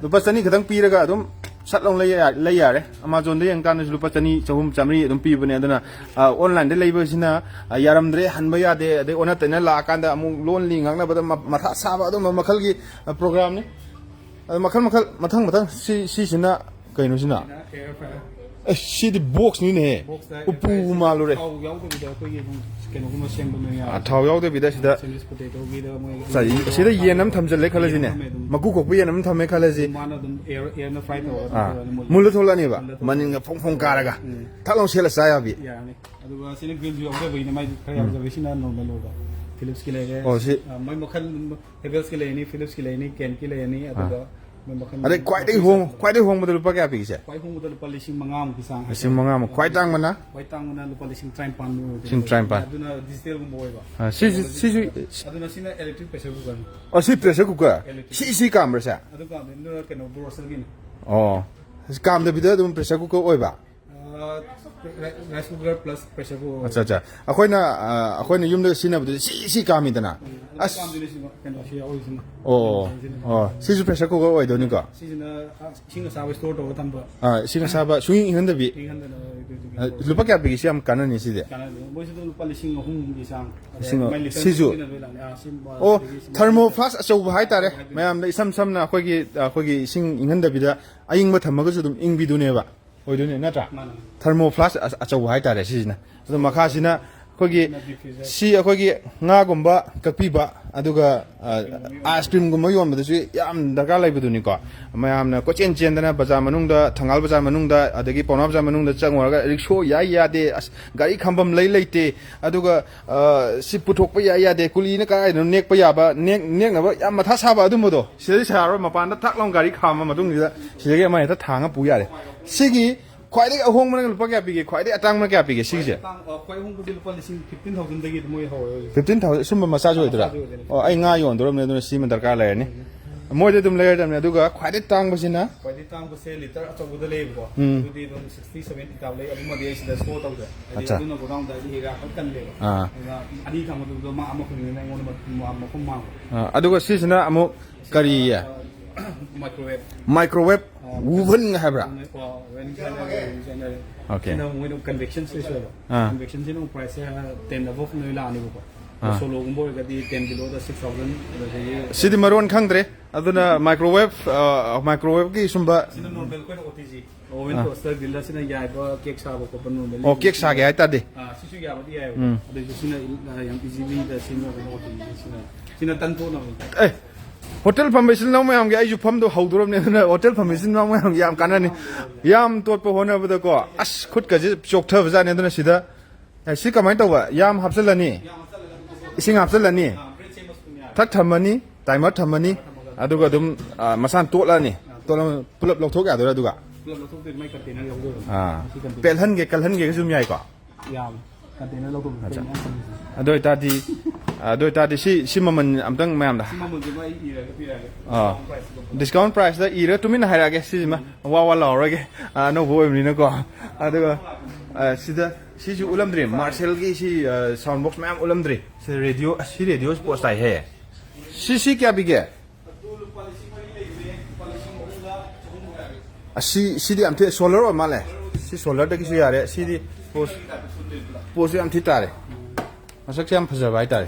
ꯂꯨꯄꯥ 100 ꯈꯛꯇꯪ ꯄꯤꯔꯒ ꯑꯗꯨꯝ ꯁꯠ ꯂꯧ ꯂꯩ ꯌꯥꯔꯦ ꯑꯃꯥꯖꯣꯟꯗ ꯌꯦꯡꯀꯥꯟꯗꯁꯨ ꯂꯨꯄా 100 300 100 ꯑꯗꯨꯝ ꯄꯤꯕꯅꯦ ꯑꯗꯨꯅ ꯑꯣꯟꯂꯥꯏꯟꯗ ꯂꯩꯕꯁꯤꯅ ꯌꯥꯔꯝꯗ꯭ꯔꯦ ꯍꯟꯕ ꯌꯥꯗꯦ ꯑꯗꯩ ꯑꯣꯟꯅ ꯇꯩꯅ ꯂꯥꯛꯑꯀꯥꯟꯗ ꯑꯃꯨꯛ ꯂꯣꯟꯂꯤ ꯉꯥꯡꯅꯕꯗ ꯃꯊꯥ ꯁꯥꯕ ꯑꯗꯨꯝꯕ ꯃꯈꯜꯒꯤ ꯄ꯭ꯔꯣꯒ꯭ꯔꯥꯝꯅꯤ ꯑꯗꯨ ꯃꯊꯪ ꯁꯤꯁꯤꯅ ꯀꯩꯅꯣꯁꯤꯅ ꯁꯤꯗꯤ ꯕꯣꯛꯁꯅꯤꯅꯦꯍꯦ ꯎꯄꯨ ꯃꯥꯜꯂꯨꯔꯦ ꯊꯥꯎ ꯌꯥꯎꯗꯕꯤꯗ ꯁꯤꯗ ꯌꯦꯟ ꯑꯃ ꯊꯝꯖꯜꯂꯦ ꯈꯜꯂꯁꯤꯅꯦ ꯃꯀꯨ ꯈꯣꯛꯄ ꯌꯦꯟ ꯑꯃ ꯊꯝꯃꯦ ꯈꯜꯂꯁꯤ ꯃꯨꯜꯂ ꯊꯣꯛꯂꯛꯑꯅꯦꯕ ꯃꯅꯤꯟꯒ ꯐꯣꯡ ꯀꯥꯔꯒ ꯊꯛ ꯂꯥꯎ ꯁꯦꯠꯂ ꯆꯥ ꯌꯥꯕꯤ ꯑꯗꯨꯒ ꯁꯤꯅ ꯒ꯭ꯔꯤꯜꯁꯨ ꯌꯥꯎꯖꯕꯒꯤꯅ ꯃꯥꯏ ꯈꯔ ꯌꯥꯎꯖꯕꯁꯤꯅ ꯅꯣꯔꯃꯦꯜ ꯑꯣꯏꯕ ꯐꯤलिꯞꯁꯀꯤ ꯂꯩꯔꯦ ꯃꯣꯏ ꯃꯈꯜ ꯍꯦꯚꯦꯜꯁꯀꯤ ꯂꯩꯔꯅꯤ ꯐꯤलिꯞꯁꯀꯤ ꯂꯩꯔꯅꯤ ꯀꯦꯟꯀꯤ ꯂꯩꯔꯅꯤ ꯑꯗꯨꯒ ꯑꯗꯩ ꯈ꯭ꯋꯥꯏꯗꯒꯤ ꯍꯣꯡꯕꯗ ꯂꯨꯄꯥ ꯀꯌꯥ ꯄꯤꯒꯦ ꯈ꯭ꯋꯥꯏ ꯍꯣꯡꯕꯗ ꯂꯨꯄꯥ 5,000ꯃꯨꯛꯀꯤ ꯆꯥꯡ 5,000 ꯈ꯭ꯋꯥꯏ ꯇꯥꯡꯕꯅ ꯂꯨꯄꯥ 1,53 ꯑꯗꯨꯅ ꯗꯤꯖꯤꯇꯦꯜꯒꯨꯝꯕ ꯑꯣꯏꯕ ꯁꯤꯁꯨ ꯑꯗꯨꯅ ꯁꯤꯅ ꯏꯂꯦꯛꯇ꯭ꯔꯤꯛ ꯄ꯭ꯔꯦꯁꯔ ꯀꯨꯀꯔꯅꯤ ꯁꯤ ꯄ꯭ꯔꯦꯁꯔ ꯀꯨꯀꯔ ꯁꯤ ꯀꯥꯝꯕ꯭ꯔꯁꯦ ꯑꯗꯨ ꯀꯥꯝꯗ ꯀꯩꯅꯣ ꯕ꯭ꯔꯣꯁꯔꯒꯤꯅꯤ ꯀꯥꯝꯗꯕꯤꯗ ꯑꯗꯨꯝ ꯄ꯭ꯔꯦꯁꯔ ꯀꯨꯀꯔ ꯑꯣꯏꯕ rice cooker plus pressure cooker अच्छा अखोना युम सिनबदु सी कामिदना अस सिजु प्रेशर कुकर ओइदोनिको सिजना सिंग साबा स्टोर तो तंबा सिंग साबा सुई इंगंदबि लुपा क्या बिगि सिम काननि सिदे मोइसु लुपा लिसिंग अहुम गि सांग सिजु ओ थर्मो फ्लास्क अचौबा हाय तारे मयाम इसम समना अखोगी सिंग इंगंदबिदा अयिंग थमगसु दुम इंबिदुनेबा ओइदुने नत्रा थर्मो फ्लास्क अचौबा हाय तारे सिजना मखासिना ꯑꯩꯈꯣꯏꯒꯤ ꯁꯤ ꯑꯩꯈꯣꯏꯒꯤ ꯉꯥꯒꯨꯝꯕ ꯀꯛꯄꯤꯕ ꯑꯗꯨꯒ ꯑꯥꯏꯁ ꯀ꯭ꯔꯤꯝꯒꯨꯝꯕ ꯌꯣꯟꯕꯗꯁꯨ ꯌꯥꯝ ꯗꯔꯀꯥꯔ ꯂꯩꯕꯗꯨꯅꯤꯀꯣ ꯃꯌꯥꯝꯅ ꯀꯣꯏꯆꯦꯟ ꯆꯦꯟꯗꯅ ꯕꯖꯥꯔ ꯃꯅꯨꯡꯗ ꯊꯪꯒꯥꯜ ꯕꯖꯥꯔ ꯃꯅꯨꯡꯗ ꯑꯗꯒꯤ ꯄꯥꯎꯅꯥ ꯕꯖꯥꯔ ꯃꯅꯨꯡꯗ ꯆꯪꯉꯨꯔꯒ ꯔꯤꯛꯁꯣ ꯌꯥꯏ ꯌꯥꯗꯦ ꯑꯁ ꯒꯥꯔꯤ ꯈꯥꯝꯐꯝ ꯂꯩꯇꯦ ꯑꯗꯨꯒ ꯁꯤ ꯄꯨꯊꯣꯛꯄ ꯌꯥꯏ ꯌꯥꯗꯦ ꯀꯨꯂꯤꯅ ꯀꯗꯥꯏꯗꯅꯣ ꯅꯦꯛꯄ ꯌꯥꯕ ꯅꯦꯛꯅꯕ ꯌꯥꯝ ꯃꯊꯥ ꯁꯥꯕ ꯑꯗꯨꯝꯕꯗꯣ ꯁꯤꯗꯗꯤ ꯁꯥꯔꯣꯏ ꯃꯄꯥꯟꯗ ꯊꯥꯛ ꯂꯥꯎ ꯒꯥꯔꯤ ꯈꯥꯝꯃ ꯃꯇꯨꯡꯁꯤꯗ ꯁꯤꯗꯒꯤ ꯑꯃ ꯍꯦꯛꯇ ꯊꯥꯡꯉ ꯄꯨ ꯌꯥꯔꯦ ꯁꯤꯒꯤ ꯈ꯭ꯋꯥꯏꯗꯒꯤ ꯑꯍꯣꯡꯕꯅ ꯂꯨꯄꯥ ꯀꯌꯥ ꯄꯤꯒꯦ ꯈ꯭ꯋꯥꯏꯗꯒꯤ ꯑꯇꯥꯡꯕꯅ ꯀꯌꯥ ꯄꯤꯒꯦ ꯁꯤꯒꯤꯁꯦ ꯈ꯭ꯋꯥꯏ ꯑꯍꯣꯡꯕꯗꯤ ꯂꯨꯄꯥ 15,000ꯗꯒꯤ ꯃꯣꯏ ꯍꯧꯔꯦ 15,000 ꯁꯨꯝꯕ ꯃꯆꯥꯁꯨ ꯑꯣꯏꯗꯣꯏꯔꯥ ꯑꯣ ꯑꯩ ꯉꯥ ꯌꯣꯟꯗꯣꯔꯕꯅꯦ ꯑꯗꯨꯅ ꯁꯤꯃ ꯗꯔꯀꯥꯔ ꯂꯩꯔꯅꯤ ꯃꯣꯏꯗ ꯑꯗꯨꯝ ꯂꯩꯔꯗꯕꯅꯦ ꯑꯗꯨꯒ ꯈ꯭ꯋꯥꯏꯗꯒꯤ ꯇꯥꯡꯕꯁꯤꯅ ꯈ꯭ꯋꯥꯏꯗꯒꯤ ꯇꯥꯡꯕꯁꯦ ꯂꯤꯇꯔ ꯑꯆꯧꯕꯗ ꯂꯩꯌꯦꯕꯀꯣ ꯑꯗꯨꯗꯤ ꯑꯗꯨꯝ 60-70 ꯇꯥꯕ ꯂꯩ ꯑꯗꯨꯃꯗꯤ ꯑꯩ ꯁꯤꯗ ꯁꯣ ꯇꯧꯗ꯭ꯔꯦ ꯍꯥꯏꯗꯤ ꯑꯗꯨꯅ ꯒꯣꯗꯥꯎꯟꯗ ꯑꯩ ꯍꯤꯔꯥ ꯈꯛ ꯀꯜꯂꯦꯕ ꯑꯗꯨꯅ ꯑꯅꯤ ꯊꯝꯕꯗꯨꯗꯣ ꯃꯥ ꯑꯃ ꯈꯪꯅꯤꯅ ꯑꯩꯉꯣꯟꯗ ꯃꯐꯝ ꯃꯥꯡꯕ ꯑꯗꯨꯒ ꯁꯤꯁꯤꯅ ꯑꯃꯨꯛ ꯀꯔꯤ ꯃꯥꯏꯀ꯭ꯔꯣꯋꯦꯕ ꯋꯨꯚꯟ ꯍꯥꯏꯕ꯭ꯔꯥ Okay. ꯃꯣꯏꯅ ꯀꯟꯚꯦꯛꯁꯟ ꯁ꯭ꯋꯤꯆ ꯑꯣꯏꯕ ꯀꯟꯚꯦꯛꯁꯟꯁꯤꯅ ꯄ꯭ꯔꯥꯏꯁꯁꯦ 10 ꯑꯕove ꯅꯣꯏ ꯂꯥꯛꯑꯅꯤꯕꯀꯣ ꯁꯣꯂꯣꯒꯨꯝꯕ ꯑꯣꯏꯔꯒꯗꯤ 10 ꯕꯤꯂꯣꯗ 6,000 ꯑꯗꯒꯤ ꯁꯤꯗꯤ ꯃꯔꯣꯟ ꯈꯪꯗ꯭ꯔꯦ ꯑꯗꯨꯅ ꯃꯥꯏꯀ꯭ꯔꯣꯋꯦꯕꯀꯤ ꯁꯨꯝꯕ ꯁꯤꯅ ꯅꯣꯔꯃꯦꯜ ꯑꯩꯈꯣꯏꯅ OTG ꯑꯣꯚꯦꯟ ꯇꯣꯁꯇꯔ ꯒ꯭ꯔꯤꯜꯂꯔꯁꯤꯅ ꯌꯥꯏꯕ ꯀꯦꯛ ꯁꯥꯕ ꯈꯣꯠꯄ ꯅꯣꯔꯃꯦꯜ ꯑꯣ ꯀꯦꯛ ꯁꯥꯒꯦ ꯍꯥꯏꯇꯥꯔꯗꯤ ꯁꯤꯁꯨ ꯌꯥꯕꯗꯤ ꯌꯥꯏꯕ ꯑꯗꯨꯁꯨ ꯁꯤꯅ ꯌꯥꯝ ꯏꯖꯤꯂꯤꯗ ꯁꯤꯖꯤꯟꯅꯕ OTG ꯁꯤꯅ ꯇꯟꯊꯣꯛꯅꯕ ꯑꯦ ꯍꯣꯇꯦꯜ ꯐꯝꯕ ꯏꯆꯤꯜ ꯏꯅꯥꯎ ꯃꯌꯥꯝꯒꯤ ꯑꯩꯁꯨ ꯐꯝꯗꯣ ꯍꯧꯗꯣꯔꯕꯅꯦ ꯑꯗꯨꯅ ꯍꯣꯇꯦꯜ ꯐꯝꯕ ꯏꯆꯤꯜ ꯏꯅꯥꯎ ꯃꯌꯥꯝꯒꯤ ꯌꯥꯝ ꯀꯥꯟꯅꯅꯤ ꯌꯥꯝ ꯇꯣꯠꯄ ꯍꯣꯠꯅꯕꯗꯀꯣ ꯑꯁ ꯈꯨꯠꯀꯁꯦ ꯆꯣꯛꯊꯕꯖꯥꯠꯅꯤ ꯑꯗꯨꯅ ꯁꯤꯗ ꯁꯤ ꯀꯃꯥꯏꯅ ꯇꯧꯕ ꯌꯥꯝ ꯍꯥꯞꯆꯤꯜꯂꯅꯤ ꯏꯁꯤꯡ ꯍꯥꯞꯆꯤꯜꯂꯅꯤ ꯊꯛ ꯊꯝꯃꯅꯤ ꯇꯥꯏꯃꯔ ꯊꯝꯃꯅꯤ ꯑꯗꯨꯒ ꯑꯗꯨꯝ ꯃꯁꯥꯅ ꯇꯣꯠꯂꯅꯤ ꯄꯨꯂꯞ ꯂꯧꯊꯣꯛ ꯌꯥꯗꯣꯏꯔꯥ ꯑꯗꯨꯒ ꯄꯨꯂꯞ ꯂꯧꯊꯣꯛꯇꯣꯏ ꯃꯥꯏ ꯀꯟꯇꯦꯅꯔ ꯌꯥꯎꯗꯣꯏꯕ ꯄꯦꯜꯍꯟꯒꯦ ꯀꯜꯍꯟꯒꯦꯒꯁꯨ ꯑꯗꯨꯝ ꯌꯥꯏꯀꯣ ꯌꯥꯝ ꯀꯟꯇꯦꯅꯔ ꯂꯧꯊꯣꯛꯇꯣꯏ ꯑꯗꯨ ꯑꯣꯏꯇꯥꯔꯗꯤ ꯁꯤ ꯃꯃꯜ ꯑꯝꯇꯪ ꯃꯌꯥꯝꯗ ꯃꯃꯜꯁꯤꯃ ꯑꯩ ꯏꯔꯒ ꯄꯤꯔꯛꯑꯒꯦ ꯗꯤꯁꯀꯥꯎꯟ ꯄ꯭ꯔꯥꯏꯁꯇ ꯏꯔ ꯇꯨꯃꯤꯟꯅ ꯍꯥꯏꯔꯛꯑꯒꯦ ꯁꯤꯁꯤꯃ ꯋꯥ ꯂꯥꯎꯔꯒꯦ ꯑꯅꯧꯕ ꯑꯣꯏꯕꯅꯤꯅꯀꯣ ꯑꯗꯨꯒ ꯁꯤꯗ ꯁꯤꯁꯨ ꯎꯠꯂꯝꯗ꯭ꯔꯤ ꯃꯥꯔꯁꯦꯜꯒꯤ ꯁꯤ ꯁꯥꯎꯟ ꯕꯣꯛꯁ ꯃꯌꯥꯝ ꯎꯠꯂꯝꯗ꯭ꯔꯤ ꯁꯤ ꯔꯦꯗꯤꯑꯣ ꯁꯤ ꯔꯦꯗꯤꯑꯣ ꯄꯣꯁ ꯇꯥꯏꯍꯦ ꯁꯤ ꯀꯌꯥ ꯄꯤꯒꯦ ꯁꯤꯗꯤ ꯌꯥꯝ ꯊꯤ ꯁꯣꯂꯔ ꯑꯣꯏ ꯃꯥꯜꯂꯦ ꯁꯤ ꯁꯣꯂꯔꯗꯒꯤꯁꯨ ꯌꯥꯔꯦ ꯁꯤꯗꯤ ꯄꯣꯁꯁꯨ ꯌꯥꯝ ꯊꯤ ꯇꯥꯔꯦ ꯃꯁꯛꯁꯦ ꯌꯥꯝ ꯐꯖꯕ ꯍꯥꯏꯇꯥꯔꯦ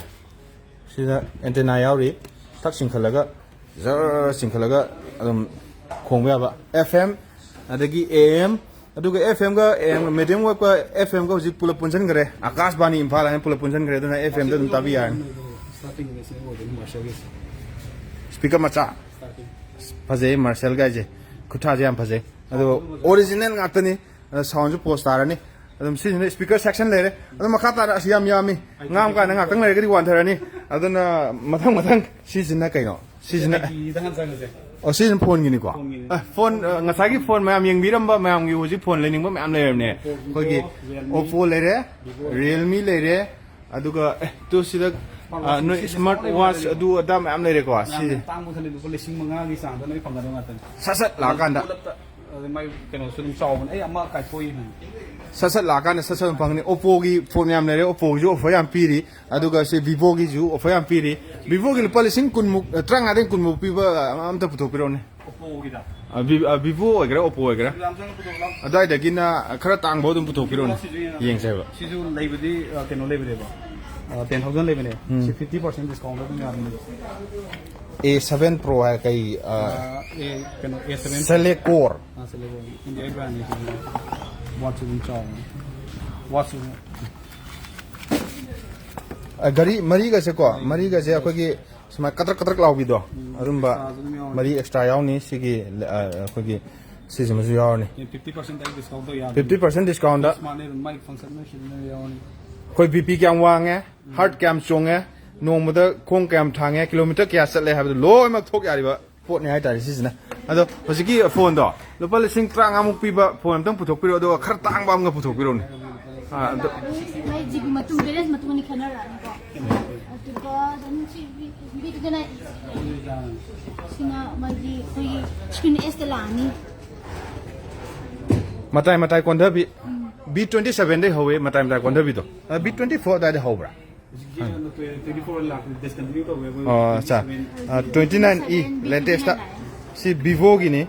ꯁꯤꯗ ꯑꯦꯟꯇꯦꯅꯥ ꯌꯥꯎꯔꯤ ꯊꯛ ꯆꯤꯡꯈꯠꯂꯒ ꯖꯔ ꯆꯤꯡꯈꯠꯂꯒ ꯑꯗꯨꯝ ꯈꯣꯡꯕ ꯌꯥꯕ FM ꯑꯗꯒꯤ AM ꯑꯗꯨꯒ FMꯒ AM ꯃꯦꯗꯤꯌꯝ ꯋꯦꯕꯀ FMꯒ ꯍꯧꯖꯤꯛ ꯄꯨꯂꯞ ꯄꯨꯟꯁꯤꯟꯈ꯭ꯔꯦ ꯑꯀꯥꯁꯕꯥꯅꯤ ꯏꯝꯐꯥꯜ ꯍꯥꯏꯅ ꯄꯨꯂꯞ ꯄꯨꯟꯁꯤꯟꯈ꯭ꯔꯦ ꯑꯗꯨꯅ FMꯗ ꯑꯗꯨꯝ ꯇꯥꯕꯤ ꯌꯥꯔꯅꯤ ꯁ꯭ꯄꯤꯀꯔ ꯃꯆꯥ ꯐꯖꯩ ꯃꯥꯔꯁꯦꯜ ꯒꯥꯏꯁꯦ ꯈꯨꯠꯊꯥꯁꯦ ꯌꯥꯝ ꯐꯖꯩ ꯑꯗꯨꯒ ꯑꯣꯔꯤꯖꯤꯅꯦꯜ ꯉꯥꯛꯇꯅꯤ ꯁꯥꯎꯟꯁꯨ ꯄꯣꯁ ꯇꯥꯔꯅꯤ ꯑꯗꯨꯝ ꯁꯤꯁꯤꯅ ꯁ꯭ꯄꯤꯀꯔ ꯁꯦꯛꯁꯟ ꯂꯩꯔꯦ ꯑꯗꯨꯝ ꯃꯈꯥ ꯇꯥꯅ ꯑꯁꯤ ꯌꯥꯝ ꯌꯥꯝꯃꯤ ꯉꯥꯝ ꯀꯥꯟꯗ ꯉꯥꯛꯇꯪ ꯂꯩꯔꯒꯗꯤ ꯋꯥꯟꯊꯔꯅꯤ ꯑꯗꯨꯅ ꯃꯊꯪ ꯁꯤꯁꯤꯅ ꯀꯩꯅꯣ ꯁꯤꯁꯤꯅ ꯁꯤꯁꯤꯅ ꯐꯣꯟꯒꯤꯅꯤꯀꯣ ꯐꯣꯟ ꯉꯁꯥꯏꯒꯤ ꯐꯣꯟ ꯃꯌꯥꯝ ꯌꯦꯡꯕꯤꯔꯝꯕ ꯃꯌꯥꯝꯒꯤ ꯍꯧꯖꯤꯛ ꯐꯣꯟ ꯂꯩꯅꯤꯡꯕ ꯃꯌꯥꯝ ꯂꯩꯔꯕꯅꯦ ꯑꯩꯈꯣꯏꯒꯤ Oppo ꯂꯩꯔꯦ Realme ꯂꯩꯔꯦ ꯑꯗꯨꯒ ꯇꯨ ꯁꯤꯗ ꯅꯣꯏ ꯁ꯭ꯃꯥꯔꯠ ꯋꯥꯆ ꯑꯗꯨ ꯑꯗꯥ ꯃꯌꯥꯝ ꯂꯩꯔꯦꯀꯣ ꯁꯤꯁꯦ ꯇꯥꯡꯕ ꯈꯜꯂꯤ ꯂꯨꯄꯥ 5,000ꯒꯤ ꯆꯥꯡꯗ ꯂꯣꯏ ꯐꯪꯒꯗꯕ ꯉꯥꯛꯇꯅꯤ ꯁꯠ ꯂꯥꯛꯑꯀꯥꯟꯗ ꯃꯥꯏ ꯀꯩꯅꯣꯁꯨ ꯑꯗꯨꯝ ꯆꯥꯎꯕꯅꯦ ꯑꯩ ꯑꯃ ꯀꯥꯏꯊꯣꯛꯏ ꯁꯠ ꯂꯥꯛꯑꯀꯥꯟꯗ ꯁꯠ ꯑꯗꯨꯝ ꯐꯪꯒꯅꯤ Oppoꯒꯤ ꯐꯣꯟ ꯌꯥꯝ ꯂꯩꯔꯦ Oppoꯒꯤꯁꯨ ꯑꯣꯐꯔ ꯌꯥꯝ ꯄꯤꯔꯤ ꯑꯗꯨꯒ ꯁꯤ Vivoꯒꯤꯁꯨ ꯑꯣꯐꯔ ꯌꯥꯝ ꯄꯤꯔꯤ Vivoꯒꯤ ꯂꯨꯄꯥ 10,000 35,000 10,000 ꯄꯤꯕ ꯑꯝꯇ ꯄꯨꯊꯣꯛꯄꯤꯔꯛꯎꯅꯦ Oppoꯒꯤꯗ Vivo ꯑꯣꯏꯒꯦꯔꯥ Oppo ꯑꯣꯏꯒꯦꯔꯥ ꯑꯗꯨꯋꯥꯏꯗꯒꯤꯅ ꯈꯔ ꯇꯥꯡꯕ ꯑꯗꯨꯝ ꯄꯨꯊꯣꯛꯄꯤꯔꯛꯎꯅꯦ ꯌꯦꯡꯁꯦꯕ ꯁꯤꯁꯨ ꯂꯩꯕꯗꯤ ꯀꯩꯅꯣ ꯂꯩꯕꯅꯦꯕ 10,000 ꯂꯩꯕꯅꯦ ꯁꯤ 50% ꯗꯤꯁꯀꯥꯎꯟꯠ ꯑꯗꯨꯝ ꯌꯥꯕꯅꯦ A7 Pro ꯍꯥꯏ ꯀꯩꯀꯩꯅꯣ A7 Select Core India brand ne watch ꯑꯗꯨꯝ ꯆꯥꯎꯕꯅꯦ watch ꯒꯥꯔꯤ ꯃꯔꯤꯒꯁꯦ ꯑꯩꯈꯣꯏꯒꯤ ꯁꯨꯃꯥꯏꯅ ꯀꯇꯔꯛ ꯂꯥꯎꯕꯤꯗꯣ ꯑꯗꯨꯝꯕ ꯃꯔꯤ ꯑꯦꯛꯁꯇ꯭ꯔꯥ ꯌꯥꯎꯅꯤ ꯁꯤꯒꯤ ꯑꯩꯈꯣꯏꯒꯤ ꯁꯤꯁꯤꯃꯁꯨ ꯌꯥꯎꯔꯅꯤ 50% ꯗꯤꯁꯀꯥꯎꯟꯠ ꯌꯥꯎ 50% ꯗꯤꯁꯀꯥꯎꯟꯠꯗ ꯃꯥꯏꯛ ꯐꯪꯁꯟ ꯁꯤꯗ ꯌꯥꯎꯅꯤ ꯑꯩꯈꯣꯏ BP ꯀꯌꯥꯝ ꯋꯥꯡꯉꯦ ꯍꯥꯔꯠ ꯀꯌꯥꯝ ꯆꯣꯡꯉꯦ ꯅꯣꯡꯃꯗ ꯈꯣꯡ ꯀꯌꯥꯝ ꯊꯥꯡꯉꯦ ꯀꯤꯂꯣꯃꯤꯇꯔ ꯀꯌꯥ ꯆꯠꯂꯦ ꯍꯥꯏꯕꯗꯨ ꯂꯣꯏꯅꯃꯛ ꯊꯣꯛ ꯌꯥꯔꯤꯕ ꯄꯣꯠꯅꯤ ꯍꯥꯏꯇꯥꯔꯦ ꯁꯤꯁꯤꯅ ꯑꯗꯣ ꯍꯧꯖꯤꯛꯀꯤ ꯐꯣꯟꯗꯣ ꯂꯨꯄꯥ 35,000ꯃꯨꯛ ꯄꯤꯕ ꯐꯣꯟ ꯑꯝꯇꯪ ꯄꯨꯊꯣꯛꯄꯤꯔꯣ ꯑꯗꯨꯒ ꯈꯔ ꯇꯥꯡꯕ ꯑꯃꯒ ꯄꯨꯊꯣꯛꯄꯤꯔꯣꯅꯦ ꯖꯤꯕꯤ ꯃꯇꯨꯡ ꯕꯦꯂꯦꯟꯁ ꯃꯇꯨꯡ ꯏꯟꯅ ꯈꯦꯠꯅꯔꯛꯑꯅꯤꯀꯣ ꯑꯗꯨꯒ ꯑꯗꯨꯝ ꯕꯤꯗꯨꯗꯅ ꯁꯤꯅ ꯃꯥꯒꯤ ꯑꯩꯈꯣꯏꯒꯤ ꯁ꯭ꯀ꯭ꯔꯤꯟ ꯑꯦꯁꯇ ꯂꯥꯛꯑꯅꯤ ꯃꯇꯥꯏ ꯀꯣꯟꯊꯕꯤ B27ꯗꯩ ꯍꯧꯋꯦ ꯃꯇꯥꯏ ꯀꯣꯟꯊꯕꯤꯗꯣ B24 ꯑꯗꯥꯏꯗ ꯍꯧꯕ꯭ꯔꯥ 24 ꯂꯥꯛ ꯗꯤꯁꯀꯟꯇꯤꯅ꯭ꯌꯨ ꯇꯧꯋꯦ ꯑꯆꯥ 29E ꯂꯦꯇꯦꯁꯇ ꯁꯤ Vivoꯒꯤꯅꯤ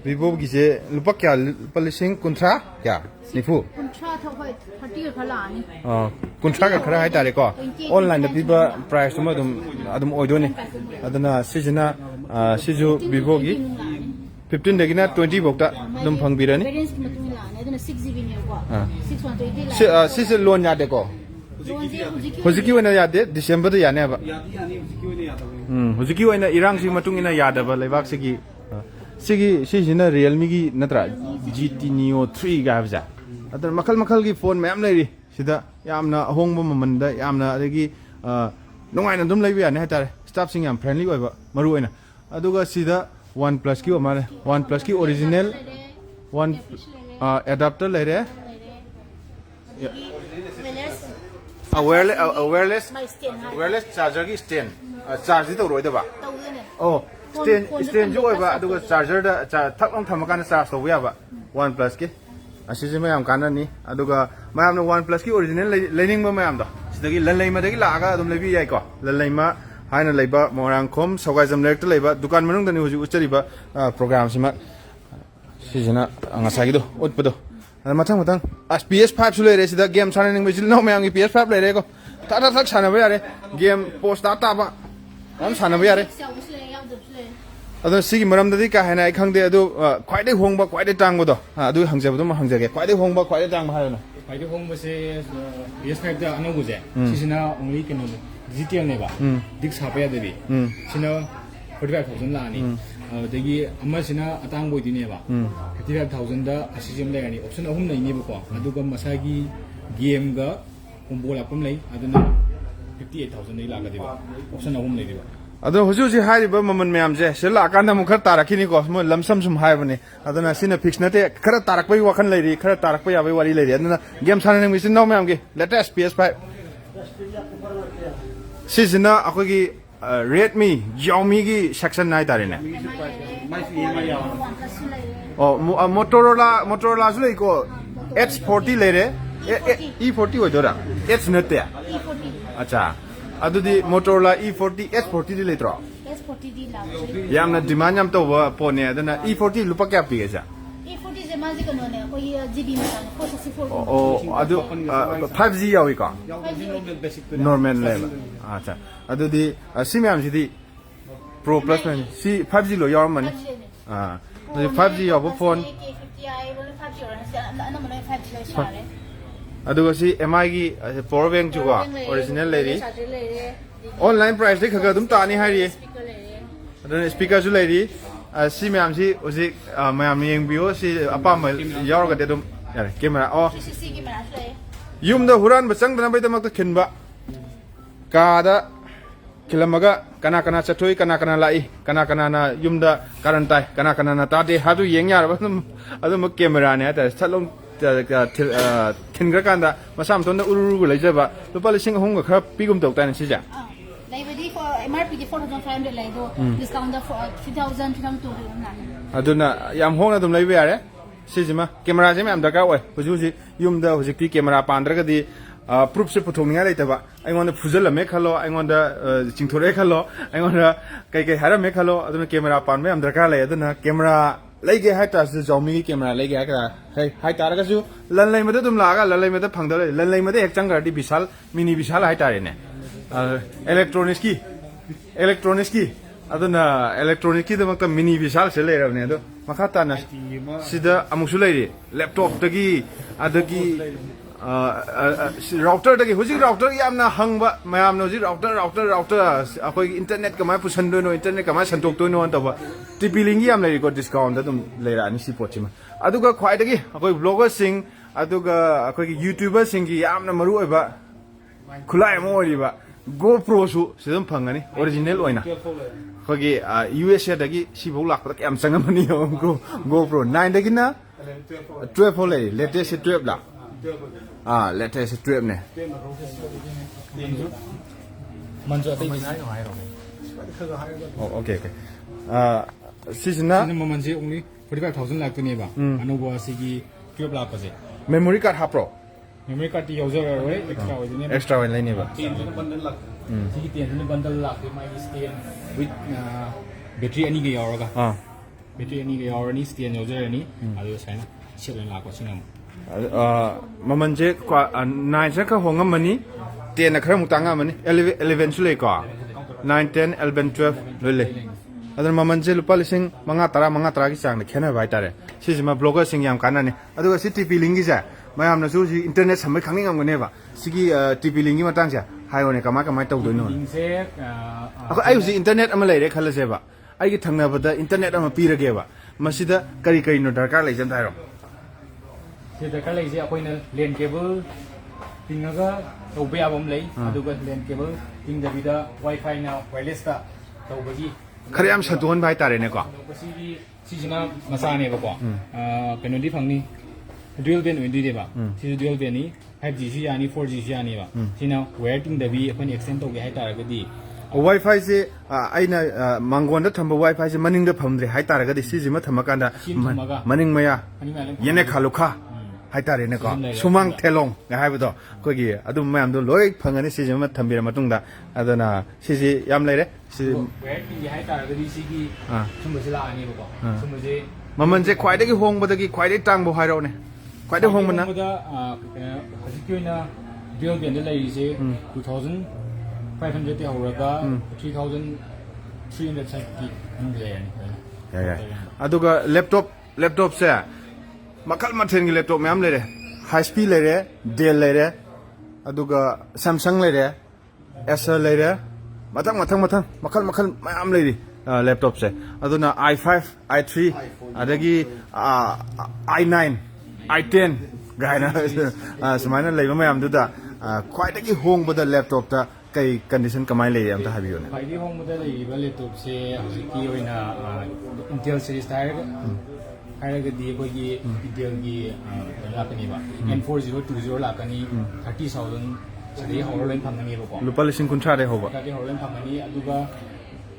Vivoꯒꯤꯁꯦ ꯂꯨꯄꯥ ꯀꯌꯥ ꯂꯨꯄꯥ 30,000 ꯀꯌꯥ ꯅꯤꯐꯨ 30 ꯍꯣꯏ 30ꯒ ꯈꯔ ꯂꯥꯛꯑꯅꯤ 30ꯒ ꯈꯔ ꯍꯥꯏꯇꯥꯔꯦꯀꯣ ꯑꯣꯟꯂꯥꯏꯟꯗ ꯄꯤꯕ ꯄ꯭ꯔꯥꯏꯁꯇꯨꯃ ꯑꯗꯨꯝ ꯑꯣꯏꯗꯣꯏꯅꯤ ꯑꯗꯨꯅ ꯁꯤꯁꯤꯅ ꯁꯤꯁꯨ Vivoꯒꯤ 15ꯗꯒꯤꯅ 20 ꯐꯥꯎꯇ ꯑꯗꯨꯝ ꯐꯪꯕꯤꯔꯅꯤ ꯕꯦꯂꯦꯟꯁꯀꯤ ꯃꯇꯨꯡ ꯏꯟꯅ ꯂꯥꯛꯑꯅꯤ ꯑꯗꯨꯅ 6GB ꯅꯦꯕꯀꯣ 620 ꯁꯤꯁꯦ ꯂꯣꯟ ꯌꯥꯗꯦꯀꯣ ꯍꯧꯖꯤꯛꯀꯤ ꯑꯣꯏꯅ ꯌꯥꯗꯦ ꯗꯤꯁꯦꯝꯕꯔꯗ ꯌꯥꯅꯦꯕ ꯌꯥꯗꯤ ꯌꯥꯅꯤ ꯍꯧꯖꯤꯛꯀꯤ ꯑꯣꯏꯅ ꯌꯥꯗꯕꯅꯤ ꯍꯧꯖꯤꯛꯀꯤ ꯑꯣꯏꯅ ꯏꯔꯥꯡꯁꯤꯒꯤ ꯃꯇꯨꯡ ꯏꯟꯅ ꯌꯥꯗꯕ ꯂꯩꯕꯥꯛꯁꯤꯒꯤ ꯁꯤꯁꯤꯅ ꯔꯤꯌꯦꯜꯃꯤꯒꯤ ꯅꯠꯇ꯭ꯔꯥ GT Neo 3 ꯒ ꯍꯥꯏꯕꯁꯦ ꯑꯗꯨꯅ ꯃꯈꯜ ꯃꯈꯜꯒꯤ ꯐꯣꯟ ꯃꯌꯥꯝ ꯂꯩꯔꯤ ꯁꯤꯗ ꯌꯥꯝꯅ ꯑꯍꯣꯡꯕ ꯃꯃꯟꯗ ꯌꯥꯝꯅ ꯑꯗꯒꯤ ꯅꯨꯡꯉꯥꯏꯅ ꯑꯗꯨꯝ ꯂꯩꯕ ꯌꯥꯅꯤ ꯍꯥꯏꯇꯥꯔꯦ ꯁ꯭ꯇꯥꯐꯁꯤꯡ ꯌꯥꯝ ꯐ꯭ꯔꯦꯟꯂꯤ ꯑꯣꯏꯕ ꯃꯔꯨ ꯑꯣꯏꯅ ꯑꯗꯨꯒ ꯁꯤꯗ OnePlus ꯀꯤ ꯑꯣꯏꯃꯥꯜꯂꯦ OnePlus ꯀꯤ ꯑꯣꯔꯤꯖꯤꯅꯦꯜ ꯋꯥꯟ ꯑꯦꯗꯥꯞꯇꯔ ꯂꯩꯔꯦ ꯋꯦꯌꯔꯂꯦꯁ ꯆꯥꯔꯖꯔꯒꯤ ꯁ꯭ꯇꯦꯟ ꯆꯥꯔꯖꯗꯤ ꯇꯧꯔꯣꯏꯗꯕ ꯑꯣ ꯁ꯭ꯇꯦꯟꯁꯨ ꯑꯣꯏꯕ ꯑꯗꯨꯒ ꯆꯥꯔꯖꯔꯗ ꯊꯛ ꯂꯥꯎ ꯊꯝꯃꯀꯥꯟꯗ ꯆꯥꯔꯖ ꯇꯧꯕ ꯌꯥꯕ OnePlus ꯀꯤ ꯑꯁꯤꯁꯦ ꯃꯌꯥꯝ ꯀꯥꯟꯅꯅꯤ ꯑꯗꯨꯒ ꯃꯌꯥꯝꯅ OnePlus ꯀꯤ ꯑꯣꯔꯤꯖꯤꯅꯦꯜ ꯂꯩꯅꯤꯡꯕ ꯃꯌꯥꯝꯗꯣ ꯁꯤꯗꯒꯤ ꯂꯟꯂꯩꯃꯗꯒꯤ ꯂꯥꯛꯑꯒ ꯑꯗꯨꯝ ꯂꯩꯕꯤ ꯌꯥꯏꯀꯣ ꯂꯟꯂꯩꯃ ꯍꯥꯏꯅ ꯂꯩꯕ ꯃꯣꯏꯔꯥꯡꯈꯣꯝ ꯁꯧꯒꯥꯏꯖꯝ ꯂꯩꯔꯛꯇ ꯂꯩꯕ ꯗꯨꯀꯥꯟ ꯃꯅꯨꯡꯗꯅꯤ ꯍꯧꯖꯤꯛ ꯎꯠꯆꯔꯤꯕ ꯄ꯭ꯔꯣꯒ꯭ꯔꯥꯝꯁꯤꯃ ꯁꯤꯁꯤꯅ ꯉꯁꯥꯏꯒꯤꯗꯣ ꯎꯠꯄꯗꯣ ꯑꯗ ꯃꯊꯪ PS5 ꯁꯨ ꯂꯩꯔꯦ ꯁꯤꯗ ꯒꯦꯝ ꯁꯥꯟꯅꯅꯤꯡꯕ ꯏꯆꯤꯜ ꯏꯅꯥꯎ ꯃꯌꯥꯝꯒꯤ PS5 ꯂꯩꯔꯦꯀꯣ ꯊꯛ ꯁꯥꯟꯅꯕ ꯌꯥꯔꯦ ꯒꯦꯝ ꯄꯣꯁ ꯇꯥꯕ ꯌꯥꯝ ꯁꯥꯟꯅꯕ ꯌꯥꯔꯦ ꯑꯗꯣ ꯁꯤꯒꯤ ꯃꯔꯝꯗꯗꯤ ꯀꯥ ꯍꯦꯟꯅ ꯑꯩ ꯈꯪꯗꯦ ꯑꯗꯨ ꯈ꯭ꯋꯥꯏꯗꯒꯤ ꯍꯣꯡꯕ ꯈ꯭ꯋꯥꯏꯗꯒꯤ ꯇꯥꯡꯕꯗꯣ ꯑꯗꯨ ꯍꯪꯖꯕꯗꯨ ꯍꯪꯖꯒꯦ ꯈ꯭ꯋꯥꯏꯗꯒꯤ ꯍꯣꯡꯕ ꯈ꯭ꯋꯥꯏꯗꯒꯤ ꯇꯥꯡꯕ ꯍꯥꯏꯔꯣꯅ ꯈ꯭ꯋꯥꯏꯗꯒꯤ ꯍꯣꯡꯕꯁꯦ PS5ꯗ ꯑꯅꯧꯕꯁꯦ ꯁꯤꯁꯤꯅ ꯑꯣꯡꯂꯤ ꯀꯩꯅꯣꯅꯦ ꯗꯤꯖꯤꯇꯦꯜꯅꯦꯕ ꯗꯤꯛꯁ ꯍꯥꯞꯄ ꯌꯥꯗꯕꯤ ꯁꯤꯅ 45,000 ꯂꯥꯛꯑꯅꯤ ꯑꯗꯒꯤ ꯑꯃꯁꯤꯅ ꯑꯇꯥꯡꯕ ꯑꯣꯏꯗꯣꯏꯅꯦꯕ 55,000ꯗ ꯑꯁꯤꯁꯤ ꯑꯃ ꯂꯩꯔꯅꯤ ꯑꯣꯞꯁꯟ 3 ꯂꯩꯅꯦꯕꯀꯣ ꯑꯗꯨꯒ ꯃꯁꯥꯒꯤ ꯒꯦꯝꯒ ꯀꯣꯝꯕꯣ ꯂꯥꯛꯄ ꯑꯃ ꯂꯩ ꯑꯗꯨꯅ 58,000ꯗꯒꯤ ꯂꯥꯛꯀꯗꯣꯏꯕ ꯑꯣꯞꯁꯟ 3 ꯂꯩꯗꯣꯏꯕ ꯑꯗꯣ ꯍꯧꯖꯤꯛ ꯍꯥꯏꯔꯤꯕ ꯃꯃꯜ ꯃꯌꯥꯝꯁꯦ ꯁꯤꯗ ꯂꯥꯛꯑꯀꯥꯟꯗ ꯑꯃꯨꯛ ꯈꯔ ꯇꯥꯔꯛꯈꯤꯅꯤꯀꯣ ꯃꯣꯏ ꯂꯝꯁꯝ ꯁꯨꯝ ꯍꯥꯏꯕꯅꯦ ꯑꯗꯨꯅ ꯁꯤꯅ ꯐꯤꯛꯁ ꯅꯠꯇꯦ ꯈꯔ ꯇꯥꯔꯛꯄꯒꯤ ꯋꯥꯈꯜ ꯂꯩꯔꯤ ꯈꯔ ꯇꯥꯔꯛꯄ ꯌꯥꯕꯒꯤ ꯋꯥꯔꯤ ꯂꯩꯔꯤ ꯑꯗꯨꯅ ꯒꯦꯝ ꯁꯥꯟꯅꯅꯤꯡꯕ ꯏꯆꯤꯟ ꯏꯅꯥꯎ ꯃꯌꯥꯝꯒꯤ ꯂꯦꯇꯦꯁ PS5 ꯁꯤꯁꯤꯅ ꯑꯩꯈꯣꯏꯒꯤ Redmi Xiaomiꯒꯤ ꯁꯦꯛꯁꯟ ꯍꯥꯏꯇꯥꯔꯦꯅꯦ ꯑꯣ Motorolaꯁꯨ ꯂꯩꯀꯣ H40 ꯂꯩꯔꯦ E40 ꯑꯣꯏꯗꯣꯏꯔꯥ H ꯅꯠꯇꯦ ꯑꯠꯆꯥ ꯑꯗꯨꯗꯤ Motorola E40 H40 ꯗꯤ ꯂꯩꯇ꯭ꯔꯣ ꯌꯥꯝꯅ ꯗꯤꯃꯥꯟ ꯌꯥꯝ ꯇꯧꯕ ꯄꯣꯠꯅꯦ ꯑꯗꯨꯅ E40 ꯂꯨꯄꯥ ꯀꯌꯥ ꯄꯤꯒꯦ ꯁꯦ ꯑꯣ ꯑꯗꯨ 5G ꯌꯥꯎꯏꯀꯣ ꯅꯣꯔꯃꯦꯜ ꯂꯩꯕ ꯑꯠꯆꯥ ꯑꯗꯨꯗꯤ ꯁꯤ ꯃꯌꯥꯝꯁꯤꯗꯤ Pro Plus ꯁꯤ 5G ꯂꯣꯏ ꯌꯥꯎꯔꯝꯃꯅꯤ ꯑꯗꯨꯗꯤ 5G ꯌꯥꯎꯕ ꯐꯣꯟ ꯑꯗꯨꯒ ꯁꯤ MIꯒꯤ ꯄꯋꯥꯔ ꯕꯦꯡꯛꯁꯨꯀꯣ ꯑꯣꯔꯤꯖꯤꯅꯦꯜ ꯂꯩꯔꯤ ꯑꯣꯟꯂꯥꯏꯟ ꯄ꯭ꯔꯥꯏꯁꯇꯤ ꯈꯔ ꯑꯗꯨꯝ ꯇꯥꯅꯤ ꯍꯥꯏꯔꯤ ꯑꯗꯨꯅ ꯁ꯭ꯄꯤꯀꯔꯁꯨ ꯂꯩꯔꯤ ꯁꯤ ꯃꯌꯥꯝꯁꯤ ꯍꯧꯖꯤꯛ ꯃꯌꯥꯝ ꯌꯦꯡꯕꯤꯌꯣ ꯁꯤ ꯑꯄꯥꯝꯕ ꯌꯥꯎꯔꯒꯗꯤ ꯑꯗꯨꯝ ꯌꯥꯔꯦ ꯀꯦꯃꯦꯔꯥ ꯌꯨꯝꯗ ꯍꯨꯔꯥꯟꯕ ꯆꯪꯗꯅꯕꯒꯤꯗꯃꯛꯇ ꯈꯤꯟꯕ ꯀꯥꯗ ꯈꯤꯜꯂꯝꯃꯒ ꯀꯅꯥ ꯆꯠꯊꯣꯛꯏ ꯀꯅꯥ ꯂꯥꯛꯏ ꯀꯅꯥꯅ ꯌꯨꯝꯗ ꯀꯥꯔꯟ ꯇꯥꯏ ꯀꯅꯥꯅ ꯇꯥꯗꯦ ꯍꯥꯏꯕꯗꯨ ꯌꯦꯡ ꯌꯥꯔꯕ ꯑꯗꯨꯝꯕ ꯀꯦꯃꯦꯔꯥꯅꯦ ꯍꯥꯏꯇꯥꯔꯦ ꯁꯠꯂꯣꯝ ꯈꯤꯟꯈ꯭ꯔꯀꯥꯟꯗ ꯃꯁꯥ ꯃꯇꯣꯟꯗ ꯎꯔꯨꯒ ꯂꯩꯖꯕ ꯂꯨꯄꯥ 3,000ꯒ ꯈꯔ ꯄꯤꯒꯨꯝ ꯇꯧ ꯇꯥꯏꯅꯦ ꯁꯤꯁꯦ MRPꯒꯤ 4,500 ꯂꯩ ꯑꯗꯣ ꯗꯤꯁꯀꯥꯎꯟꯗ 3,000 3,200 ꯑꯗꯨꯅ ꯌꯥꯝ ꯍꯣꯡꯅ ꯑꯗꯨꯝ ꯂꯩꯕ ꯌꯥꯔꯦ ꯁꯤꯁꯤꯃ ꯀꯦꯃꯦꯔꯥꯁꯦ ꯌꯥꯝ ꯗꯔꯀꯥꯔ ꯑꯣꯏ ꯌꯨꯝꯗ ꯍꯧꯖꯤꯛꯇꯤ ꯀꯦꯃꯦꯔꯥ ꯄꯥꯟꯗ꯭ꯔꯒꯗꯤ ꯄ꯭ꯔꯨꯐꯁꯦ ꯄꯨꯊꯣꯛꯅꯤꯡꯉꯥꯏ ꯂꯩꯇꯕ ꯑꯩꯉꯣꯟꯗ ꯐꯨꯖꯜꯂꯝꯃꯦ ꯈꯜꯂꯣ ꯑꯩꯉꯣꯟꯗ ꯆꯤꯡꯊꯣꯔꯛꯑꯦ ꯈꯜꯂꯣ ꯑꯩꯉꯣꯟꯗ ꯀꯩ ꯍꯥꯏꯔꯝꯃꯦ ꯈꯜꯂꯣ ꯑꯗꯨꯅ ꯀꯦꯃꯦꯔꯥ ꯄꯥꯟꯕ ꯌꯥꯝ ꯗꯔꯀꯥꯔ ꯂꯩ ꯑꯗꯨꯅ ꯀꯦꯃꯦꯔꯥ ꯂꯩꯒꯦ ꯍꯥꯏꯇꯥꯔꯁꯨ Xiaomiꯒꯤ ꯀꯦꯃꯦꯔꯥ ꯂꯩꯒꯦ ꯍꯥꯏꯇꯥꯔꯒꯁꯨ ꯂꯟꯂꯩꯃꯗ ꯑꯗꯨꯝ ꯂꯥꯛꯑꯒ ꯂꯟꯂꯩꯃꯗ ꯐꯪꯗꯕ ꯂꯩ ꯂꯟꯂꯩꯃꯗ ꯍꯦꯛ ꯆꯪꯈ꯭ꯔꯗꯤ ꯕꯤꯁꯥꯜ ꯃꯤꯅꯤ ꯕꯤꯁꯥꯜ ꯍꯥꯏꯇꯥꯔꯦꯅꯦ ꯏꯂꯦꯛꯇ꯭ꯔꯣꯅꯤꯛꯁꯀꯤ ꯑꯗꯨꯅ ꯏꯂꯦꯛꯇ꯭ꯔꯣꯅꯤꯛꯀꯤꯗꯃꯛꯇ ꯃꯤꯅꯤ ꯕꯤꯁꯥꯜꯁꯦ ꯂꯩꯔꯕꯅꯦ ꯑꯗꯣ ꯃꯈꯥ ꯇꯥꯅ ꯁꯤꯗ ꯑꯃꯨꯛꯁꯨ ꯂꯩꯔꯤ ꯂꯦꯞꯇꯣꯞꯇꯒꯤ ꯑꯗꯒꯤ ꯔꯥꯎꯇꯔꯗꯒꯤ ꯍꯧꯖꯤꯛ ꯔꯥꯎꯇꯔ ꯌꯥꯝꯅ ꯍꯪꯕ ꯃꯌꯥꯝꯅ ꯍꯧꯖꯤꯛ ꯔꯥꯎꯇꯔ ꯑꯩꯈꯣꯏꯒꯤ ꯏꯟꯇꯔꯅꯦꯠ ꯀꯃꯥꯏꯅ ꯄꯨꯁꯟꯗꯣꯏꯅꯣ ꯏꯟꯇꯔꯅꯦꯠ ꯀꯃꯥꯏꯅ ꯁꯟꯗꯣꯛꯇꯣꯏꯅꯣ ꯇꯧꯕ TP-Link ꯌꯥꯝ ꯂꯩꯔꯤꯀꯣ ꯗꯤꯁꯀꯥꯎꯟꯗ ꯑꯗꯨꯝ ꯂꯩꯔꯛꯑꯅꯤ ꯁꯤ ꯄꯣꯠꯁꯤꯃ ꯑꯗꯨꯒ ꯈ꯭ꯋꯥꯏꯗꯒꯤ ꯑꯩꯈꯣꯏ ꯕ꯭ꯂꯣꯒꯔꯁꯤꯡ ꯑꯗꯨꯒ ꯑꯩꯈꯣꯏꯒꯤ ꯌꯨꯇ꯭ꯌꯨꯕꯔꯁꯤꯡꯒꯤ ꯌꯥꯝꯅ ꯃꯔꯨ ꯑꯣꯏꯕ ꯈꯨꯠꯂꯥꯏ ꯑꯃ ꯑꯣꯏꯔꯤꯕ GoProꯁꯨ ꯁꯤꯗ ꯑꯗꯨꯝ ꯐꯪꯒꯅꯤ ꯑꯣꯔꯤꯖꯤꯅꯦल ꯑꯣꯏꯅ ꯑꯩꯈꯣꯏꯒꯤ USA ꯁꯤꯐꯥꯎ ꯂꯥꯛꯄꯗ ꯀꯌꯥꯝ ꯆꯪꯉꯝꯃꯅꯤ GoPro 9ꯗꯒꯤꯅ 12 ꯐꯥꯎ ꯂꯩꯔꯤ ꯂꯦꯇꯦꯁꯁꯦ 12 ꯂꯥ ꯂꯦꯇꯦꯁꯁꯦ 12 ꯅꯦ ꯃꯟꯖꯨ ꯑꯇꯩ ꯍꯥꯏꯔꯣ ꯑꯣꯀꯦ ꯁꯤꯁꯤꯅ ꯃꯃꯜꯁꯦ ꯑꯣꯡꯂꯤ 45,000 ꯂꯥꯛꯇꯣꯏꯅꯦꯕ ꯑꯅꯧꯕ ꯑꯁꯤꯒꯤ 12 ꯂꯥꯛꯄꯁꯦ ꯃꯦꯃꯣꯔꯤ ꯀꯥꯔꯗ ꯍꯥꯞꯄ꯭ꯔꯣ ꯃꯦꯃꯣꯔꯤ ꯀꯥꯔꯗꯇꯤ ꯌꯥꯎꯖꯔꯔꯣꯏ ꯑꯦꯛꯁꯇ꯭ꯔꯥ ꯑꯣꯏꯗꯣꯏꯅꯦꯕ ꯑꯦꯛꯁꯇ꯭ꯔꯥ ꯑꯣꯏꯅ ꯂꯩꯅꯦꯕ ꯁꯤꯒꯤ 10ꯁꯤꯅ ꯕꯟꯗꯜ ꯂꯥꯛꯇꯣꯏ ꯃꯥꯒꯤ ꯁ꯭ꯇꯦꯟ ꯋꯤꯠ ꯕꯦꯇ꯭ꯔꯤ 2ꯒ ꯌꯥꯎꯔꯒ ꯕꯦꯇ꯭ꯔꯤ 2ꯒ ꯌꯥꯎꯔꯅꯤ ꯁ꯭ꯇꯦꯟ ꯌꯥꯎꯖꯔꯅꯤ ꯑꯗꯨꯒ ꯁꯨꯃꯥꯏꯅ ꯁꯦꯠ ꯑꯣꯏꯅ ꯂꯥꯛꯄ ꯁꯤꯅ ꯑꯃꯨꯛ ꯃꯃꯜꯁꯦ 9ꯁꯤꯅ खर होंगमनी 10 खर मुक तांगामनी 11 सु लेको 9 10 11 12 लोले aduna mamanche lupa lising manga tara ki chang khena bai tare sijima blogger sing yam kanani aduga si TP link gi sa mayam na su internet samai khangni ngam ne ba sigi TP link gi matang sa hayo ne kama tau do no ai usi internet ama leire khala se ba ai gi thangna bada internet ama pi rage ba masida kari no darkar lai jam thai ro se darkar lai se akoina LAN cable tingaga tawbe abam lei aduga LAN cable tingdabida wifi na wireless ta tawbagi khare am sadon bai tare ne ko sijina masane ba ko penalty phangni dual band windu de ba si dual band ni 5G si yani 4G si yani ba sina wiring dabi apani extend tawge hai taragadi Wi-Fi se aina mangon da thamba Wi-Fi se maning da phamdre hai taragadi sijima thamakanda maning maya yene khalukha hai tare ne ko sumang thelong ga hai bado ko gi adu mayam do loi phangani sijima thambira matungda adana siji yam leire si wiring hai taragadi sigi sumbasila ani ba ko sumbaje maman je khwai dagi hong badagi khwai dai tang bo hai ro ne khwai dai hong bana hajikina dual band da lai se 2500 te houraga 3370 ya aduga laptop se makal mathen gi laptop mayam leire high speed leire Dell leire aduga Samsung leire Acer leire matang makal mayam leire laptop se aduna i5 i3 adagi i9 i10 gaina samaina leiba mayam duda khwai dagi hong bada laptop ta kai condition kamai lei am ta habiyo ne khwai di hong bada leiba laptop se hajiki oina Intel series tire hairagadi kogi Intel gi lakani ba N4020 lakani 30000 sadi horolen phangani ba ko lupa lising kuntra de hoba sadi horolen phangani aduga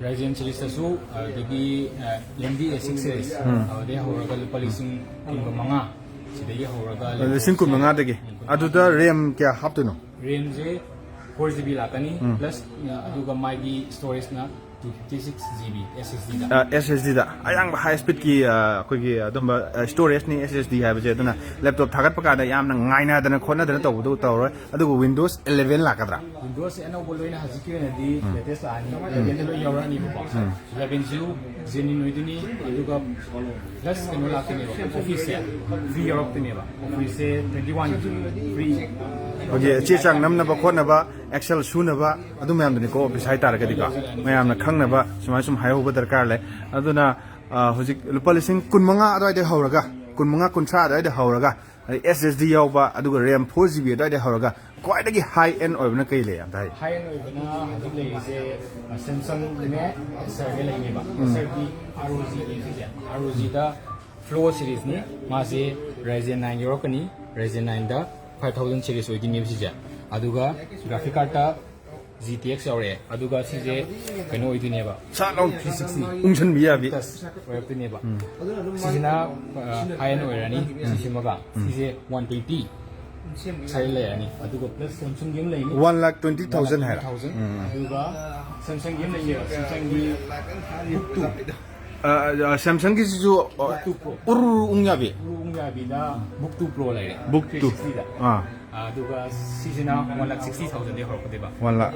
Ryzen series tasu dagi AMD A6 series de horaga lupa lising manga sidagi horaga lising kun manga dagi aduda RAM kya haptuno RAM je 4GB lakani plus aduga magi storage na 256GB SSD da SSD da ayang high speed ki ko gi adum storage ni SSD ha baje dana laptop thagat paka da yamna ngaina dana khona dana taw du taw adu Windows 11 lakadra Windows eno boloina haziki na di latest ani 11 lo yawra ni ba 11 ju zeni noidini aduga plus eno lakini office free europe ni ba office 21 free oje che chang namna ba khona ba Excel suna ba adu mayam dani ko office hai tar gadi ka mayam na khangna ba sumai sum hayo ba darkar le aduna hojik lupa lising kun manga adai de hauraga kun manga kun tra adai de hauraga SSD yaw ba aduga RAM 4GB adai de hauraga kwai dagi high end oibna kai le am dai high end oibna hajik le se Samsung ne Acer le ni ba Acer di ROG ROG da Flow series ni ma se Ryzen 9 yorokani Ryzen 9 da 5000 series oigi ni bisi ja aduga graphic card ta GTX yaure aduga sije kano oidune ba sa long 360 ungchan biya bi oidune ba sijina high end oirani sisimaga sije 120 sai le ani aduga plus Samsung game lai ni 1,20,000 hai aduga Samsung game lai Samsung gi Samsung ki ju uru ungya bi da Book 2 Pro lai Book 2 aduga sijina 1,60,000 de horko deba 1 lakh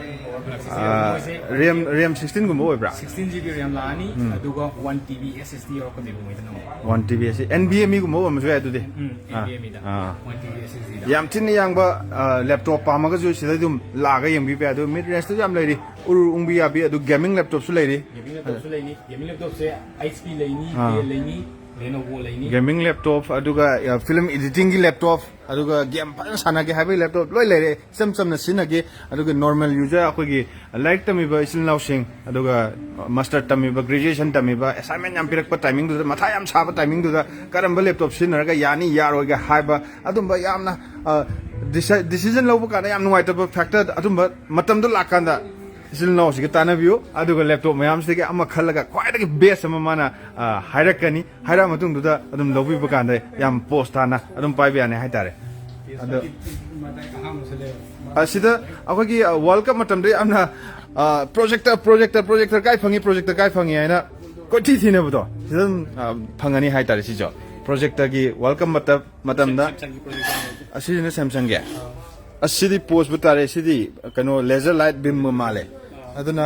RAM 16 gumbo oibra 16GB RAM la ani aduga 1TB SSD horko deba moidana 1TB NVMe gumbo amju adu de NVMe da 1TB SSD da yam tin yang ba laptop pa ma ga ju sida dum la ga yem bi pe adu mid range yam lai ri uru ung bi ya bi adu gaming laptop su lai ri gaming laptop se HP lai ni Dell lai ni Lenovo lai ni gaming laptop aduga film editing gi laptop aduga game pa sana ge habi laptop loi lai re Samsung na sina ge aduga normal user akoi gi like tami ba isil now sing aduga master tami ba graduation tami ba assignment yam pirak pa timing du matha yam sa ba timing du karam ba laptop sin ra ga yani yaroi ga haiba adum ba yamna decision lobu kana yam nuai ta ba factor adum ba matam du lakanda isil now sig ta na view aduga laptop mayam sig ama khalaga kwai da best ama mana hairakani haira matung du da adum lobi ba kana yam post ana adum pai ba ne hai tare adu asida akogi world cup matam de amna projector kai phangi aina ko thi thine bu to sidam phangani hai tare si jo projector gi world cup matam da asidi Samsung ge asidi post bu tare sidi kano laser light beam male aduna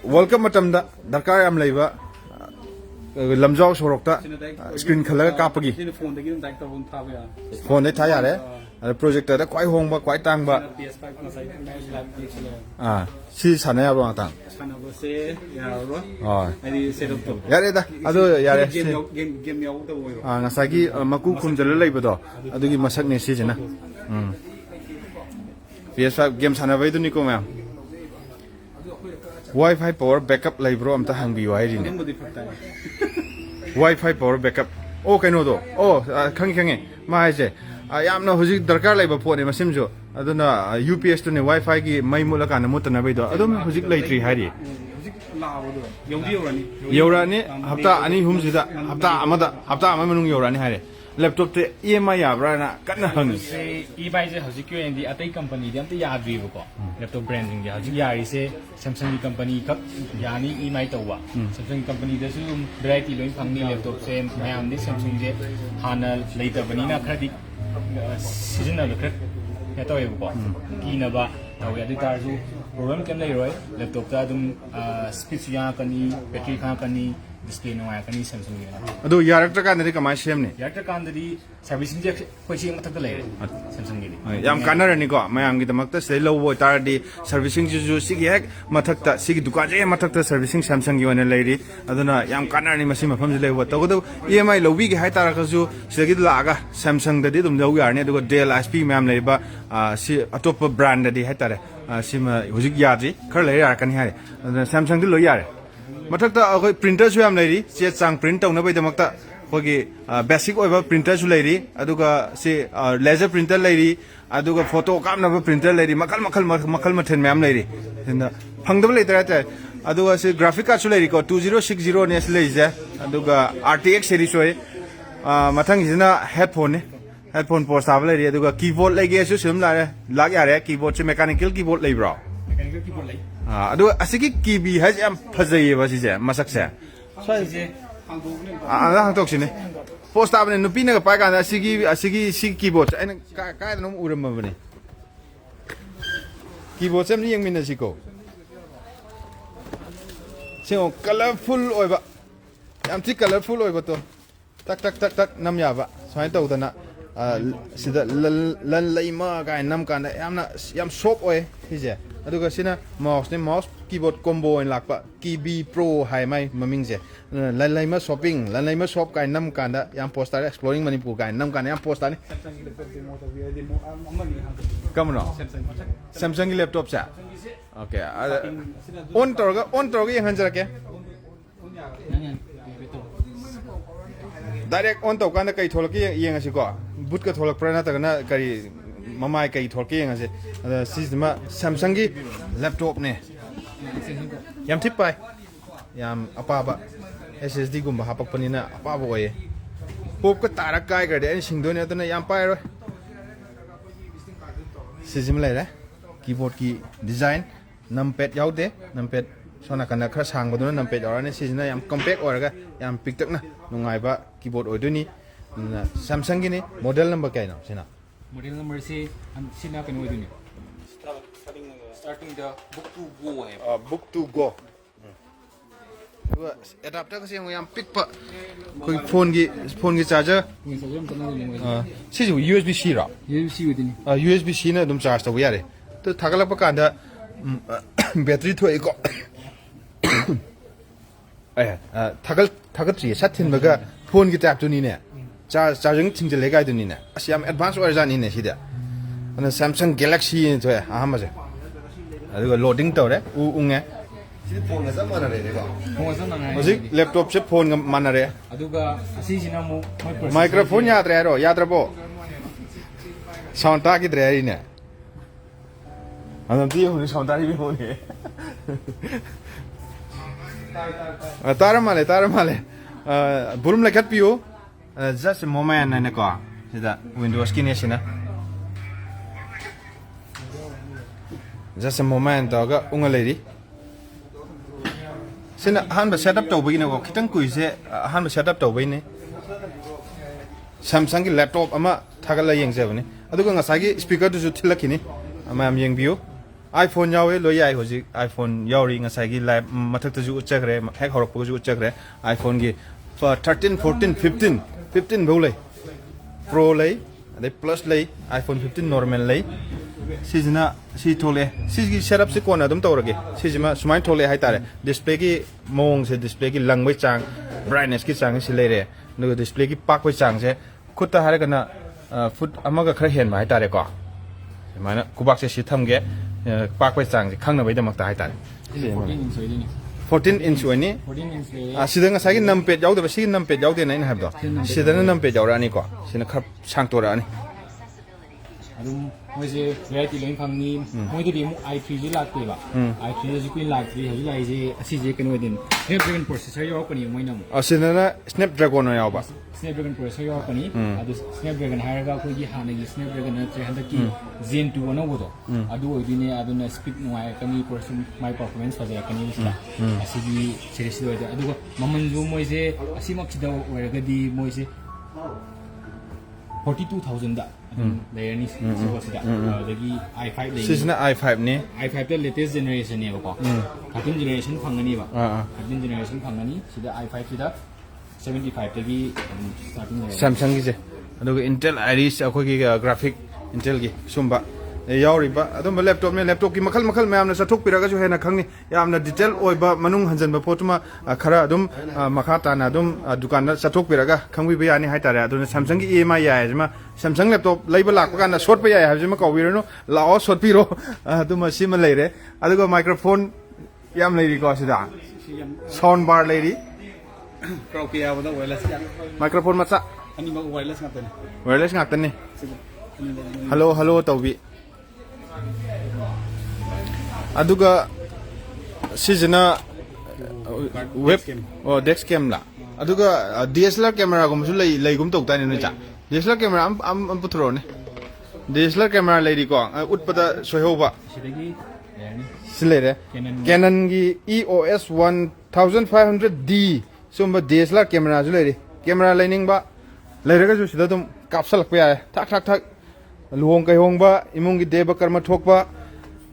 World Cup matamda darkar am laiba lamjaw sorokta screen khalaga kapagi phone dagi dum type tabun thaba ya phone dai tha yare projector da kwai hongba kwai tangba PS5 na sai live pixel si sana ya ro tang sana bo se ya ro ai setup to yare da ado yare game yaw to wo ngasagi maku khumjala laiba do adugi masak ne si jena PS5 game sana bai du ni ko ma Wi-Fi power backup laibro amta hangbi wa rin Wi-Fi power backup okay no do khangi ma aise yamna huji darkar laiba phone ma simjo aduna UPS to ne Wi-Fi gi mai mula kana mutana bai do adum huji laitri hari Yorani hafta ani humsida hafta ama manung yorani hare laptop te EMI yabra na kana hang e-buy je hauji kyo endi atai company de amta yadri ko laptop branding de hauji yari se Samsung company kap yani EMI tawwa Samsung company de su variety loin phangni laptop se mayam ni Samsung je hana later bani na khadi seasonal khad ya tawe ko kina ba tawe adi tar su problem kem lai roi laptop ta dum speed ya kani battery kha kani display no ya kani Samsung ni adu yarakta kan ri kamai sem ne yarakta kan di servicing je khoisi mathak ta leire Samsung ni yam kanar ni ko mayam gi damak ta sei lo wo tar di servicing ju sigi hek mathak ta sigi dukan je mathak ta servicing Samsung gi wana leiri aduna yam kanar ni masi mafam je lewa to EMI lo wi gi hai tar ka ju sigi la ga Samsung da di dum lo yar ne adugo Dell HP mayam leiba si atop brand da di hai tar sima hujik yadri khar leira kan hai Samsung di lo yar mathakta akoi printer su yam leiri che chang print tawna bai damakta khogi basic oiba printer su leiri aduga se laser printer leiri aduga photo kamna ba printer leiri makal mathen ma'am leiri hinda phangdab leitara ta aduga se graphic card su leiri ko 2060 ne se leije aduga RTX series oi mathang hina headphone post tab leiri aduga keyboard leige su sim la lag yare keyboard se mechanical keyboard leibro mechanical keyboard lai adu asigi kibi has am phajai ba si je masak se sai je hang tok sine post abne nupi na pa ka asigi keyboard ai ka no uram ba ne keyboard sem ni yang min na siko seo colorful oi ba am ti colorful oi ba to tak nam ya ba sai to dana sida LANLEIMA ka nam ka yam shop oi si je aduga sina mouse keyboard combo in lakpa KB Pro hai mai maming je LANLEIMA shopping LANLEIMA shop kai nam kanda yam poster exploring Manipur kai nam kanda yam poster ni kamno Samsung laptop sa okay on torga yang hanjara ke direct on to kanda kai tholki yang asiko but ka tholak prana ta kana kari mamai kai tholki yang ase sistema Samsung gi laptop ne yam tip pai yam apa ba SSD gumba hapak panina apa ba oye pop ka tarak kai gade ani singdo ne atana yam pai ro sistem lai ra keyboard ki design numpad yaude numpad sona kana khra sang baduna numpad yaurane sistema yam compact oraga yam piktak na nungai ba keyboard oiduni Samsung gi ne model number kai no sina model number se sina kan woi duni starting the book to go adapter ka se yam pick pa koi phone gi charger si USB C ra USB woi duni USB C na dum charge to yare to thagala pa kanda battery thoi ko thagatri sathin baga phone gi tap tu ni ne charging thing je legai tu ni ne asiam advance order ni ne sida ana Samsung Galaxy ni to ahama je aduga loading tawre unge si phone ga samana re ko phone sa nang hoji laptop se phone ga manare aduga asi sina mu microphone yadra bo sound ta ki dre ri ne anam ti hu sound ta ri bi ho ne taramale burum lekat piu just a moment na ko sida Windows ki ne sina just a moment ga unga leiri sina han ba setup to bi ne ko kitang kui se han ba setup to bi ne Samsung ki laptop ama thagala yeng je bane aduga ngasagi speaker du ju thilakini ama am yeng biu iPhone yawe lo yai hoji iPhone yauri ngasai gi live mathak ta ju uchakre hek horok pu ju uchakre iPhone gi 13 14 15 bole Pro lay ade plus lay iPhone 15 normal lay sijina si thole si setup si kona dum tawrage sijima sumai thole hai tare display gi mong se display gi langbai chang brightness ki chang si leire no display gi pak bai chang se khutta hare kana foot amaga khara hen mai tare ko mana kubak se si thamge pak bai chang khang na bai damak ta hai tare 14 inch wani 14 inch le sidang asagi numpad yaw da si numpad yaw de na in habdo sidang numpad yaw rani ko sina khap sang to rani adum moise variety loin phangni moide di mu i3 ji lakte ba i3 ji kuin lakte haji lai ji asi je keno din snapdragon processor yo kani moina mu asina snapdragon yaw ba snapdragon processor yo kani adu snapdragon haraga ko gi hanagi snapdragon na 300 ki gen 2 ono bodo adu oidine aduna speed nuai kani person my performance fa ja kani sila asi gi series do adu maman ju moise asi mak chida oiraga di moise 42000 da leire ni so sida dagi i5 leire sisna i5 ni i5 the latest generation ne ba ko 13 generation phangani ba 13 generation phangani sida i5 sida 75 dagi starting Samsung gi je aduga Intel Iris akoi gi graphic Intel gi sumba yauriba adum laptop ki makhal mayam na sathok piraga ju hena khangni yamna detail oiba manung hanjan ba potuma khara adum makha ta na adum dukan na sathok piraga khangwi ba yani hai tare aduna Samsung gi EMI ya jima Samsung laptop leiba lak kan na short pa ya ha jima ka wirano lao short piro aduma sima leire aduga microphone yam leiri ko sida sound bar leiri Karaoke abada wireless microphone macha ani ma wireless ngatan ni hello tawbi aduga sijina web dex cam la aduga DSLR camera gum su lei gum tok tani cha DSLR camera am puthro ne DSLR camera lei ko utpada soihoba sidagi silere Canon gi EOS 1500D sumba DSLR camera ju lei camera lining ba leiraga ju sida dum kapsal pe ya thak luhong kai hong ba imung gi deba karma thok ba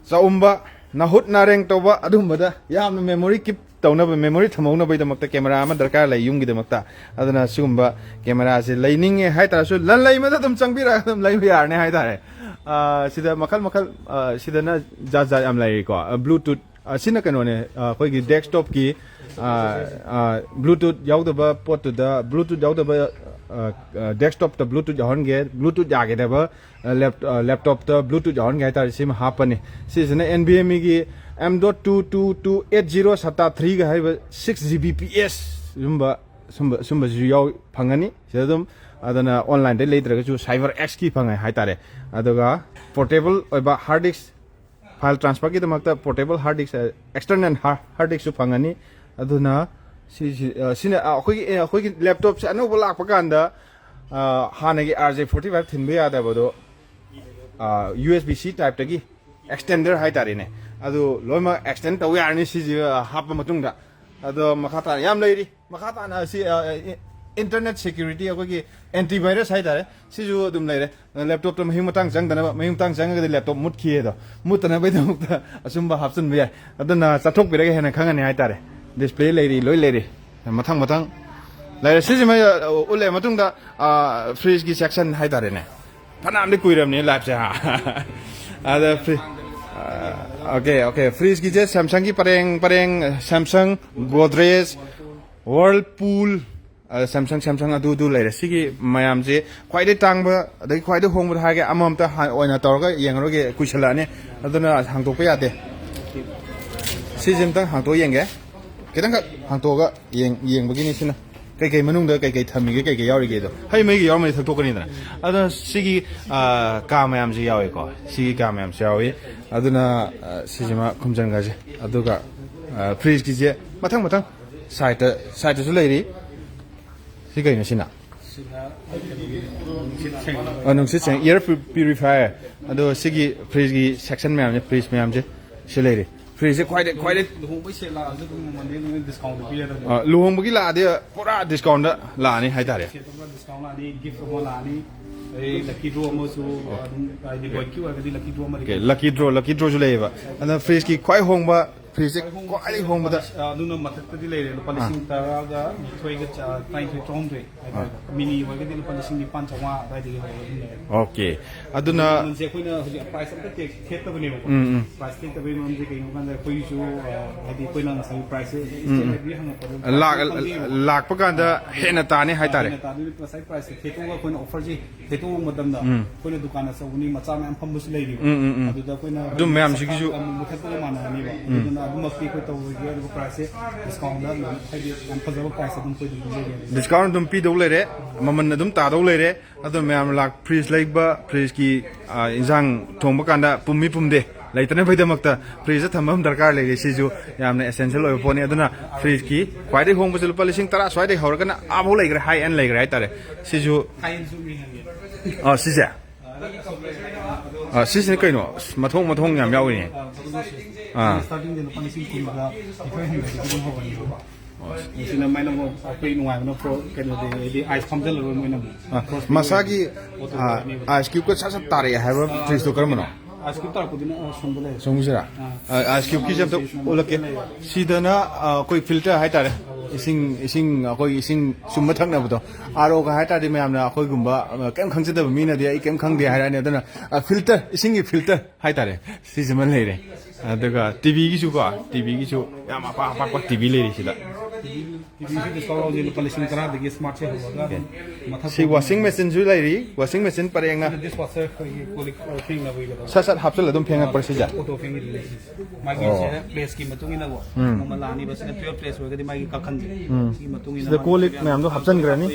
chaumba nahut nareng toba adumbada yamna memory keep tawna memory thamona bai damakta camera ama darkar lai yung gi damakta aduna sumba camera se lining e hai tara su LANLEIMA da dum changbira dum lai yar ne hai tare sida makal sida na ja am lai ko bluetooth sina kano ne khoi gi desktop ki bluetooth yaudaba pot da bluetooth yaudaba desktop ta bluetooth hon ge bluetooth ja ge da ba laptop ta bluetooth hon ge ta sim hapani sisna NVMe gi M.22280 SATA 3 ga hai 6 Gbps sumba ju yaw phangani sedum adana online de leitraga ju CyberX ki phangai hai tare aduga portable oiba hard disk file transfer ki damakta portable hard disk external hard disk su phangani aduna sina akhoi laptop se anu bolak pakanda hanagi RJ45 thinbe yada bodo USB-C type tagi extender hai tare ne adu loima extend taw yarni si hap matungda adu makhata yam leiri makhata na si internet security akhoi antivirus hai tare si ju dum leire laptop to mahim tang jang dana mahim tang jang ga laptop mut khie do mutana bai damukta asumba hapsun be aduna chathok pirage hena khangani hai tare display leiri loi leiri mathang leire sijima ule matungda fridge gi section hai tare ne phanam de kuiram ne live ja ada okay fridge gi je Samsung gi pareng Samsung Godrej Whirlpool Samsung adu leire sigi mayam je khwaide tangba adai khwaide hongba ha ge amam ta oina torga yengroge kuisala ne aduna hangtok pa yate sijim tang hangto yenge kitang hangtoga yeng bagi ni sina kai manung da kai thami ge kai yauri ge do hai mai ge yaw mai thak tokani da aduna sigi ka mayam je yawi ko sigi ka mayam se yawi aduna sijima khumjang ga je aduga fridge gi je mathang side su leiri sigai na sina nungsit cheng air purifier ado sigi fridge gi section mayam je fridge mayam je sileiri fridge quite luhong bai se la adu mon discount pi da luhong gi la de pura discount la ni hai tare discount la ni gift mo la ni lucky draw also the boy Q the lucky draw Okay, lucky draw ju leba. And the freeze ki kwai hong ba freeze kwai hong ba da. no matak di leire lupa lising taraga thoi ga tai thoi chom thoi mini wa ga di lupa lising ni pan chawa dai di Okay. Aduna je koina price am te khet ta bani ba price te tabe mam je kai no kan da koi ju hadi koina na sai price bi hang pa lak pa kan da hena ta ne hai tare. ta ni price price khetu ga koina offer ji khetu madam da koina dukan sa uni macha ma am pham bus leiri adu da koina Dum ma'am ji ju mukhat ta ma na ni ba aduna adu ma fi ko ta ge adu price discount da hadi am phazaba price dum koi dum je discount dum pi do leire maman dum ta do leire adu ma'am lak freeze like ba freeze ki injang thong ba kan da pummi pumde laitane bhai damakta freeze thamam darkar leire si ju yamna essential oi poni aduna freeze ki kwai dai hong ba lupa lising tara swai dai hor kana abo leire high end leire ai tare si ju kain su mi hange si se si se kai no mathong yam yawi ni starting de lupa lising kun ga ithoi hange di dum ho ni sina mai na mo pe nuai no pro ken de ice pump del ro mo na masagi ice cube ko sa tare hai ba freeze to kar mano ice cube tar ko din sambale songusira ice cube ki jam to olake sidana koi filter hai tare ising koi ising summa thak na buto aro ka hai tare mayam na koi gumba kem khang chida mi na dia I kem khang dia hai na dana filter ising gi filter hai tare si jaman leire adaga tv gi chu ko tv gi chu yama pa tv leire sida TV se discount de lupa lising tara de smart se hoga matha si washing machine ju leire washing machine parenga this was a kolik thing na wi ga sat hapsal adum phenga procedure auto thing ni magi se place ki matung ina go malani bas na 12 place hoga di magi ka khan ki matung ina the kolik mayam do hapsan grani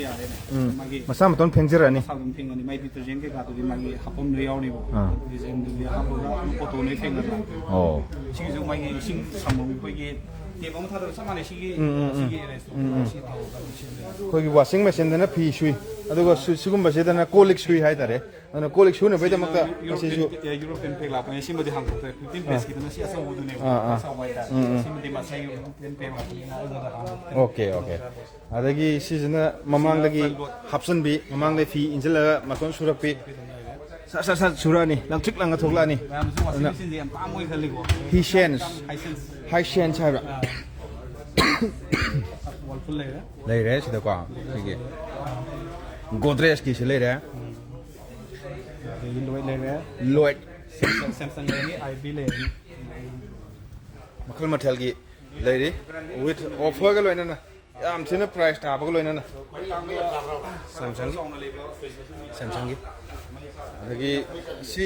magi masa maton phengjira ni sabum thing ni mai detergent ke ga to di magi hapom le yaw ni bo design du ya hapoga auto ne thing na oh si ju magi sing samum ko ge te bam tha do samane si ge si thaw ga si koi washing machine dana phi sui aduga sigum base dana kolik sui hai tare ana kolik sui na bai damakta si ju European pe la pa si ma di hang to 15 place ki dana si asa wudu ne sa wai ta si ma di ma sai European pe la na okay adagi sijina mamang lagi hapsan bi mamang le fi injala maton surak pi sa surani langthik langa thokla ni ram su washing machine de am pa moi khali go he sense hisense high sense hai ba wall full le leire sida kwa sige godrej ki se leire Lloyd Samsung le ni IB le ni makhal mathal gi leire with offer ga loina na yam thina price ta ba ga loina na Samsung gi adagi si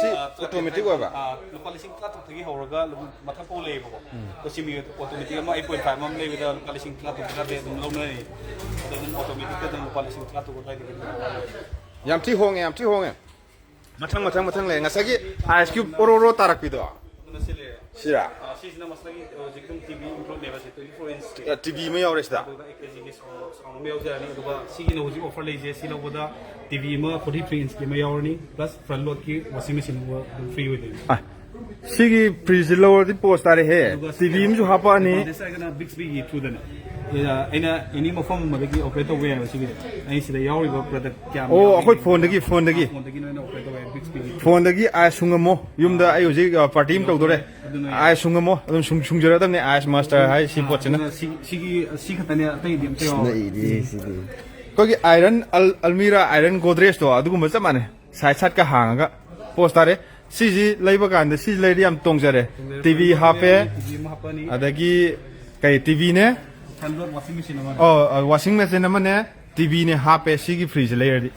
si automatic wa ba lupa lising tlat thagi horaga mathang ko le bo ko simi automatic ma 8.5 mam le with lupa lising tlat ga de dum lom ne dum automatic ka dum lupa lising tlat ko dai de yam thi hong mathang le ngasagi ice cube oro tarak pi do sira sina maslagi jikdum TV improve ne ba se 24 inch TV ma yaw resda sound me yaw ni duba sigi no ji offer le je sila boda TV ma 43 inch ki ma yaw ni plus front load ki washing machine wa free with it sigi freeze lower di post are he TV mu hapa ni this is gonna big through the ina ini mo form ma dagi operator we ba sigi ai sida yaw ri ba product kya oh akoi phone dagi no operator we big speed phone dagi ai sungamo yumda ai hoji party im tawdore ai sungamo adum sungjara tamne ai master hai si pochna sigi khatane atai dim te kogi iron almira iron godrej to adugum chamane side ka hanga post are siji leiba kan si leiri am tongjare TV hape adagi kai TV ne washing machine oh washing machine amane TV ne hape sigi freeze leiri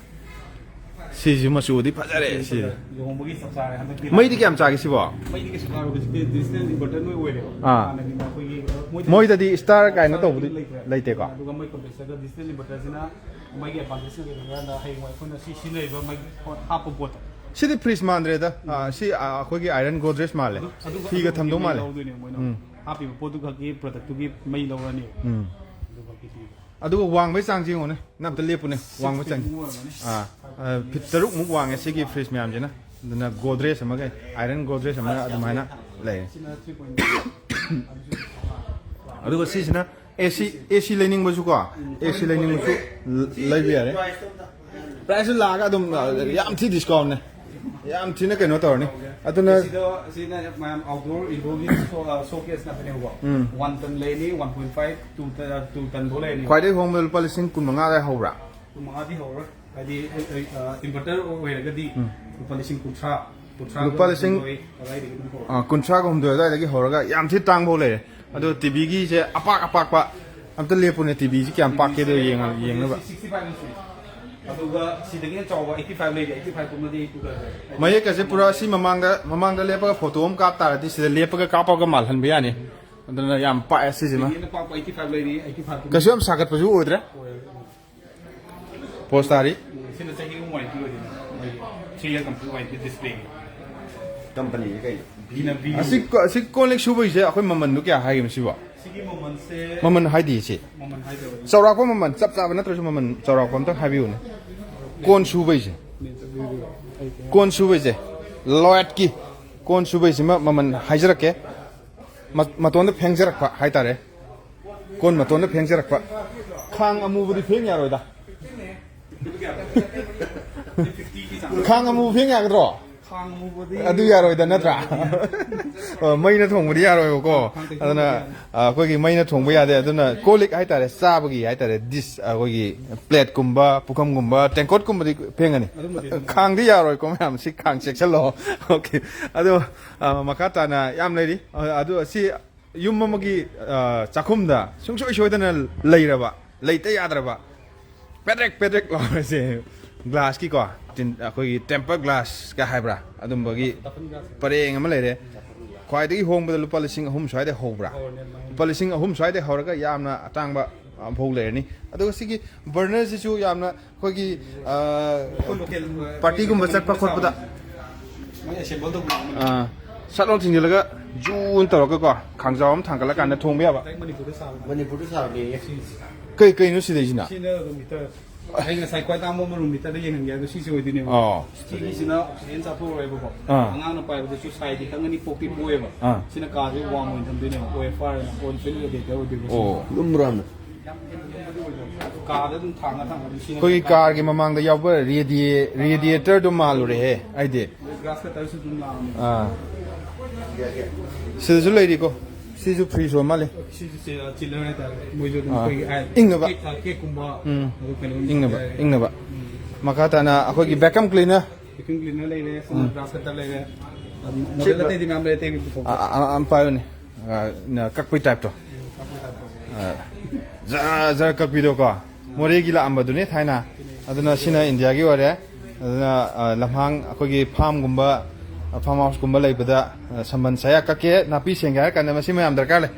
siji masu di phajare si yohomgi sapsare handak mai di kyam chagi sibo mai di ke sapsare ko digital button noi oire moi da di star kai na to budi leite ko aduga mai compressor da digital button sina mai ge advantage ge na hai mai khona si leiba mai hap bot sidi freeze mandre da si akhoi iron godrej male hi ga thamdo male happy potu ka ki product ki mai lawani aduga wang bai chang jing one nam ta lepu ne wang bai chang phit taruk mu wang e sigi freeze myam jena dana godrej sama ga iron godrej sama adumana lai aduga si sina AC learning bazu ko AC learning bazu live yare price laga adum yam thi discount ne yam thi na keno tor ni aduna sida ma'am outdoor indoor showcase na pene ho 1 ton leni 1.5 2 ton bole ni khwai dai hong mel policing kun manga dai hobra kuma di ho adi inverter oiragadi policing kutra policing kuntra ko hum do dai gi horaga yam thi tang bo le ado TV gi je apak pa amta lepune TV ji kyam pak ke do yeng na ba 65 inch aduga sidagi chawa 85 lei 85 kuma di mai ka se pura si mamang da lepa photo om kap ta di se lepa ka pa ga mal han be ani adana yam pa si ji ma ni pa 85 lei 85 ka sem sagat pa ju odra postari sina chahi mo mai di odi 3 year complete white display company kai bina b asi kolek shu bai je akhoi maman nu kya hai gi si ba sigi moment se maman hai di si moment hai de chawra ko maman chap chap na tro maman chawra ko ta hai bi ne kon shu bai je kon shu bai je loyat ki kon shu bai ma maman hai jarak ke maton da pheng jarak pa hai tare kon maton da pheng jarak pa khang amu budi pheng ya roi da khang amu pheng ya ro khang mu bodi adu ya roi da natra mai na thong budi ya roi ko adana koi gi mai na thong ba ya de adana kolik hai tare sa ba gi hai tare dis koi gi plate kumba pukam kumba tengkot kumba di pheng ani khang di ya roi ko ma si khang section lo okay adu makata na yam lei di adu si yum ma gi chakhum da sung soi soi da na leire ba leite ya dra ba pedrek lo se glass ki ko tin koi temper glass ka haibra adum bagi pareng ama leire khwai dagi hong ba lupa lising ahum swai de hobra lupa lising ahum swai de horaga yamna atang ba phou leire ni adu sigi burner si chu yamna koi gi party gum chak pa khot pa da mai assemble to satlong thing laga jun tor ka ko khangjaw am thang kala kan na thong ba manipur sa ni kai no si de jina sina meter ai nga sai kwai ta mo meter de yen ngia do si si odi ni oh sini sina oxygen sa pro rai bo angang na pai do su sai di kang ni pokti boe ba sina ka de wa mo tham de ni boe far na on pin de de odi bo oh lumram ka de thang na thang di sina koi car gi mamang da yaw ba radiator do malu re he ai de gas ka ta su dum la si ju lei di ko si ju free so male si si chiller na ta mo jo dum koi ai ing na ba ke kumba ing na ba makata na akoi gi vacuum cleaner Iking cleaner lai le sama gas ka ta lai le model te di nam le te ni po am pa yo ni na kakpi type to za kakpi do ko more gi la amba du ne thaina aduna sina india gi ware aduna lamhang akoi gi farm gumba farm house gumba lai bada samban saya kake napi senga kan ma si mayam darkar le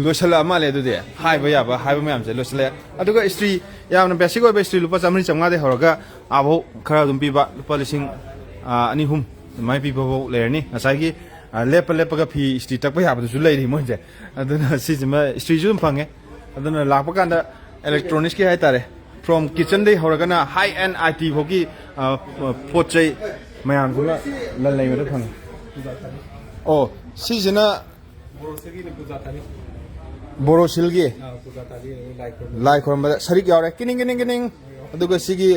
losala ma le du de hai ba ya ba hai ba mayam je losala aduga istri yamna basic oi istri lupa chamri chamga de horoga abo khara dum pi ba lupa lising ani hum mai pi bo le ni asai gi lepa ga phi istri tak ba ya ba su le ri mo je aduna si jima istri ju phange aduna lakpa kan da electronics ki hai tare from kitchen de horoga na high end IT bhogi pochai mayam jula LANLEIMA da phang oh si jina borosegi ni puja thani borosil gi puja thani lai khoram ba sarik yawre kining aduga sigi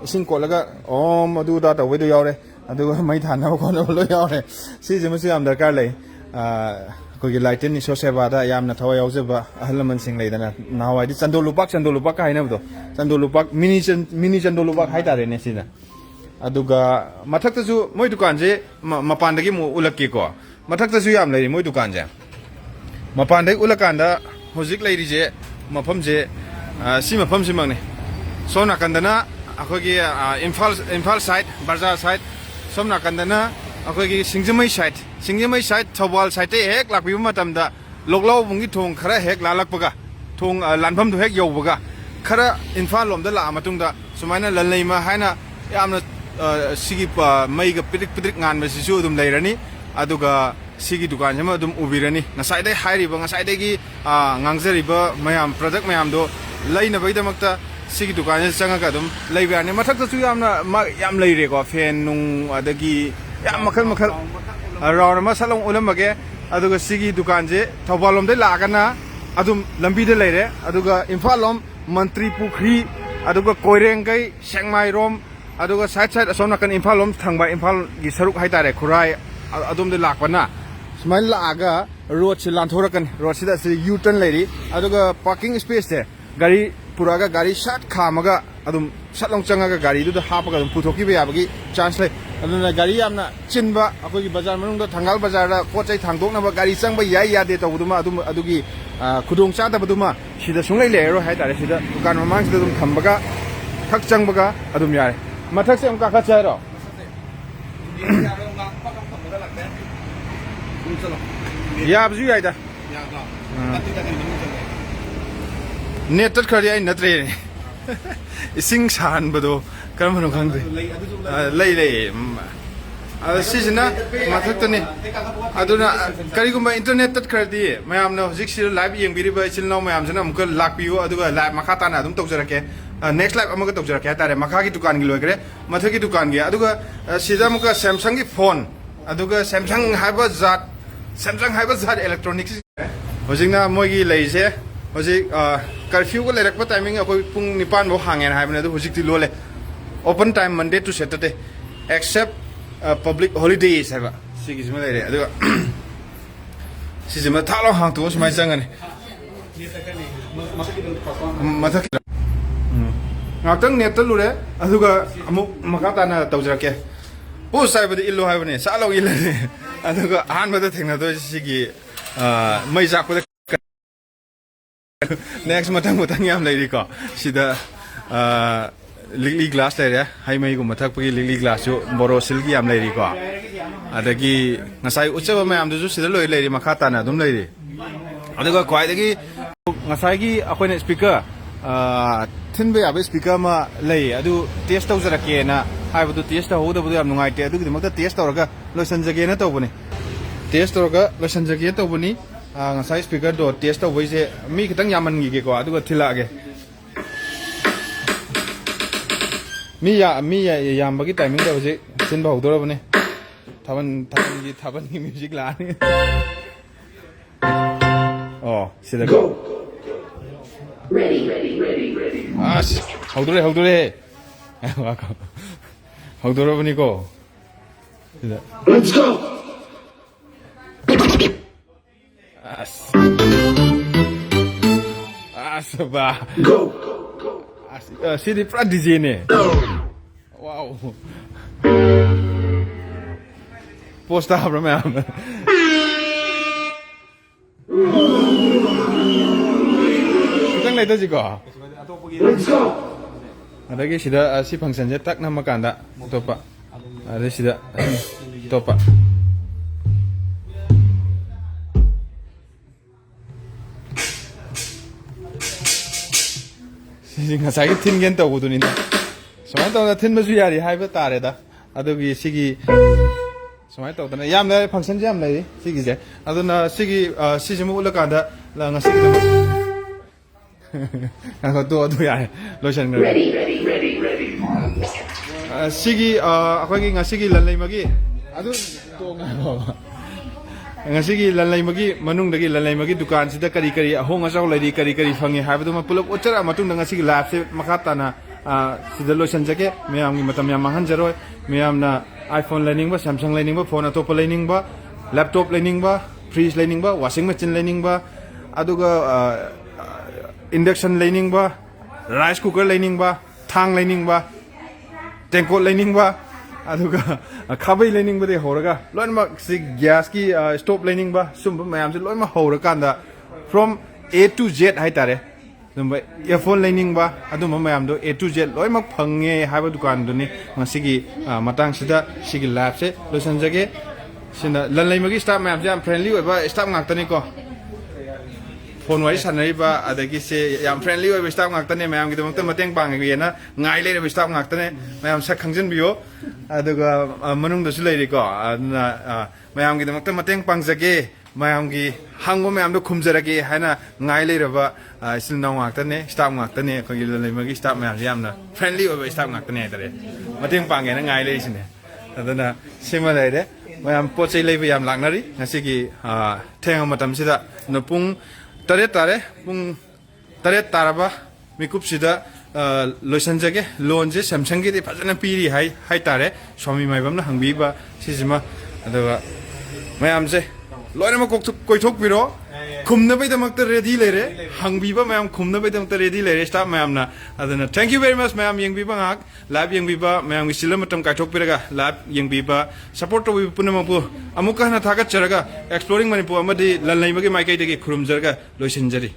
ising ko laga om adu da ta wedu yawre aduga mai than na ko no lo yawre si jima si am darkar lei ko gi lighten ni so seba da yamna thawa yawje ba ahlaman sing lei dana nawai di chandol lupak ka haina bdo chandol lupak mini chandol lupak hai tare ne sina aduga mathak ta ju moi dukan je mapan dagi mu ulak ki ko mathak ta ju yam lei moi dukan je mapan dai ulakan da hojik lei ri je mafam je si mafam si mang ne so na kan dana akhoi gi imphal side barzar side som na kan dana akhoi gi singjamai side thawal side te hek lakpi matam da loklau bungi thong khara hek lalak paga thong lanpham du hek yow baga khara imphal lom da la matung da sumaina LANLEIMA haina yamna sigi mai ga pidik ngan ba si su dum leirani aduga sigi dukan jama dum ubirani nasai dai hairi ba ngasai dai gi ngangjari ba mayam product mayam do leina bai damakta sigi dukan je changa ga dum leibani mathak ta su yam leire ko fan nung adagi yam makhal rawn ma salong ulam bage aduga sigi dukan je thobalom de lagana adum lambi de leire aduga imphalom mantri pukri aduga koirengai sengmai rom aduga side asomna kan imphalom thangba imphal gi saruk haitare khurai adum de lakpana smile laga road se lanthora kan road sida se u turn leiri aduga parking space de gari puraga gari shot khamaga adum satlong changaga gari du hapaga adum puthoki be yabagi chance le aduna gari yamna chinba akogi bazar manung da thangal bazar da pochai thangdokna ba gari changba yai yade tawduma adum adugi khudong cha da baduma sida sunglai leiro hai tare sida dukan mamang sida dum thambaga thak changbaga adum yare mathak se am ka kha chairo yabju yai da net tat khari ai natre ising san bado karam hanu khangde lei sisina mathak tani aduna karigumba internet tat khardi mayam na hojik sir live yeng biriba isil no mayam jana amka lakpiyo aduga live makha tana adum tawjarake next live amaga tawjarake tare makha gi dukan gi loigre mathak gi dukan gi aduga sida muka samsung gi phone aduga samsung haiba zat electronics hojikna moigi leise hojik curfew ko lerak pa timing akoi pung nipan bo hangen haibne du hojik ti lole open time Monday to Saturday except public holidays haiba sigi sima leire adu sigi ma thalo hang to smai changani mathak ngakang net ta lure aduga amuk makata na tawjarake po sai badi illo haibne salo ilane aduga han bada thengna do sigi mai jak ko next matang yam leiri ko sida ligli glass leire hai mai gu mathak pagi ligli glass jo borosil gi yam leiri ko adagi ngasai uchaba mayam du sida loi leiri makha ta na dum leiri aduga khwai dagi ngasai gi akoina speaker thinbe abe speaker ma lei adu test tau jarake na haibu test ho da bu yam nungai te adu gi makta test tawraga loisan jage na tawbuni test tawraga loisan jage tawbuni ngasai speaker do test tawbai je mi khitang yaman gi ge ko aduga thilage mi yambagi timing da hoje sin ba hodora bane thaban gi music la ni oh sida Go. Ready. hodore hodora bani ko sida Let's go. ba Go. sidi pra DJ ne wow posta abra me am tang lai ta ji ko Let's go. adagi sida si function je tak na makanda topa ada sida topa ngasai thin gen taw gudunin samai taw na thin masu yari haiba tare da adugi sigi samai taw na yam na function jam lai sigi je aduna sigi sijimu ulakanda la ngasi nga to adu yari lotion ngar Ready. sigi akhoi ngasi gi lanlai magi adu to nga ngasigi lanlai magi manung dagi lanlai magi dukan sida kari ahong asau lari kari fangi haibadu ma pulok ochara matung ngasigi lab se makata na sida lotion jake meyam gi matam yam mahan jaroi meyam na iPhone learning ba Samsung learning ba phone atop learning ba laptop learning ba fridge learning ba washing machine learning ba aduga induction learning ba rice cooker learning ba thang learning ba tengkot learning ba aduga khabai learning ba de horaga loinma si gas ki stove learning ba sum mayam se loinma horakanda from A to Z hai tare numba earphone learning ba aduma mayam do A to Z loinma phange haiba dukan do ni ngasigi matang sida sigi lab se losan jage sina lanlai magi staff mayam jam friendly ba staff ngak tani ko phone wai sanai ba adagi se yam friendly wai staff ngak tani mayam gi dam mateng pang gi na ngai le ba staff ngak tani mayam sak khangjin biyo aduga manung do sulai ko na mayam gi dam mateng pang jage mayam gi hangbo mayam do khumjarage haina ngai le ba sil naw ngak tani staff ngak tani ko gi lanlai magi staff mayam yam na friendly wai staff ngak tani tare mateng pang gi na ngai le sine adana sima le de mayam pochai lei yam laknari ngasi ki theng matam sida no pung taret tare pung taret taraba mikup sida loisan jage loan je samsung gi phajana piri hai tare swami maibam na hangbi ba sijima adaga mayam je loina ma koithok biro khumna bai damakta ready leire hangbi ba mayam khumna bai damakta ready leire staff mayam na adana thank you very much mayam yengbi ba ngak live yengbi ba mayam gi silam matam kaithok piraga live yengbi ba support to punama pu amuka na thagat charaga exploring Manipur amadi lanlaima gi maikai de gi khurumjarga loisinjari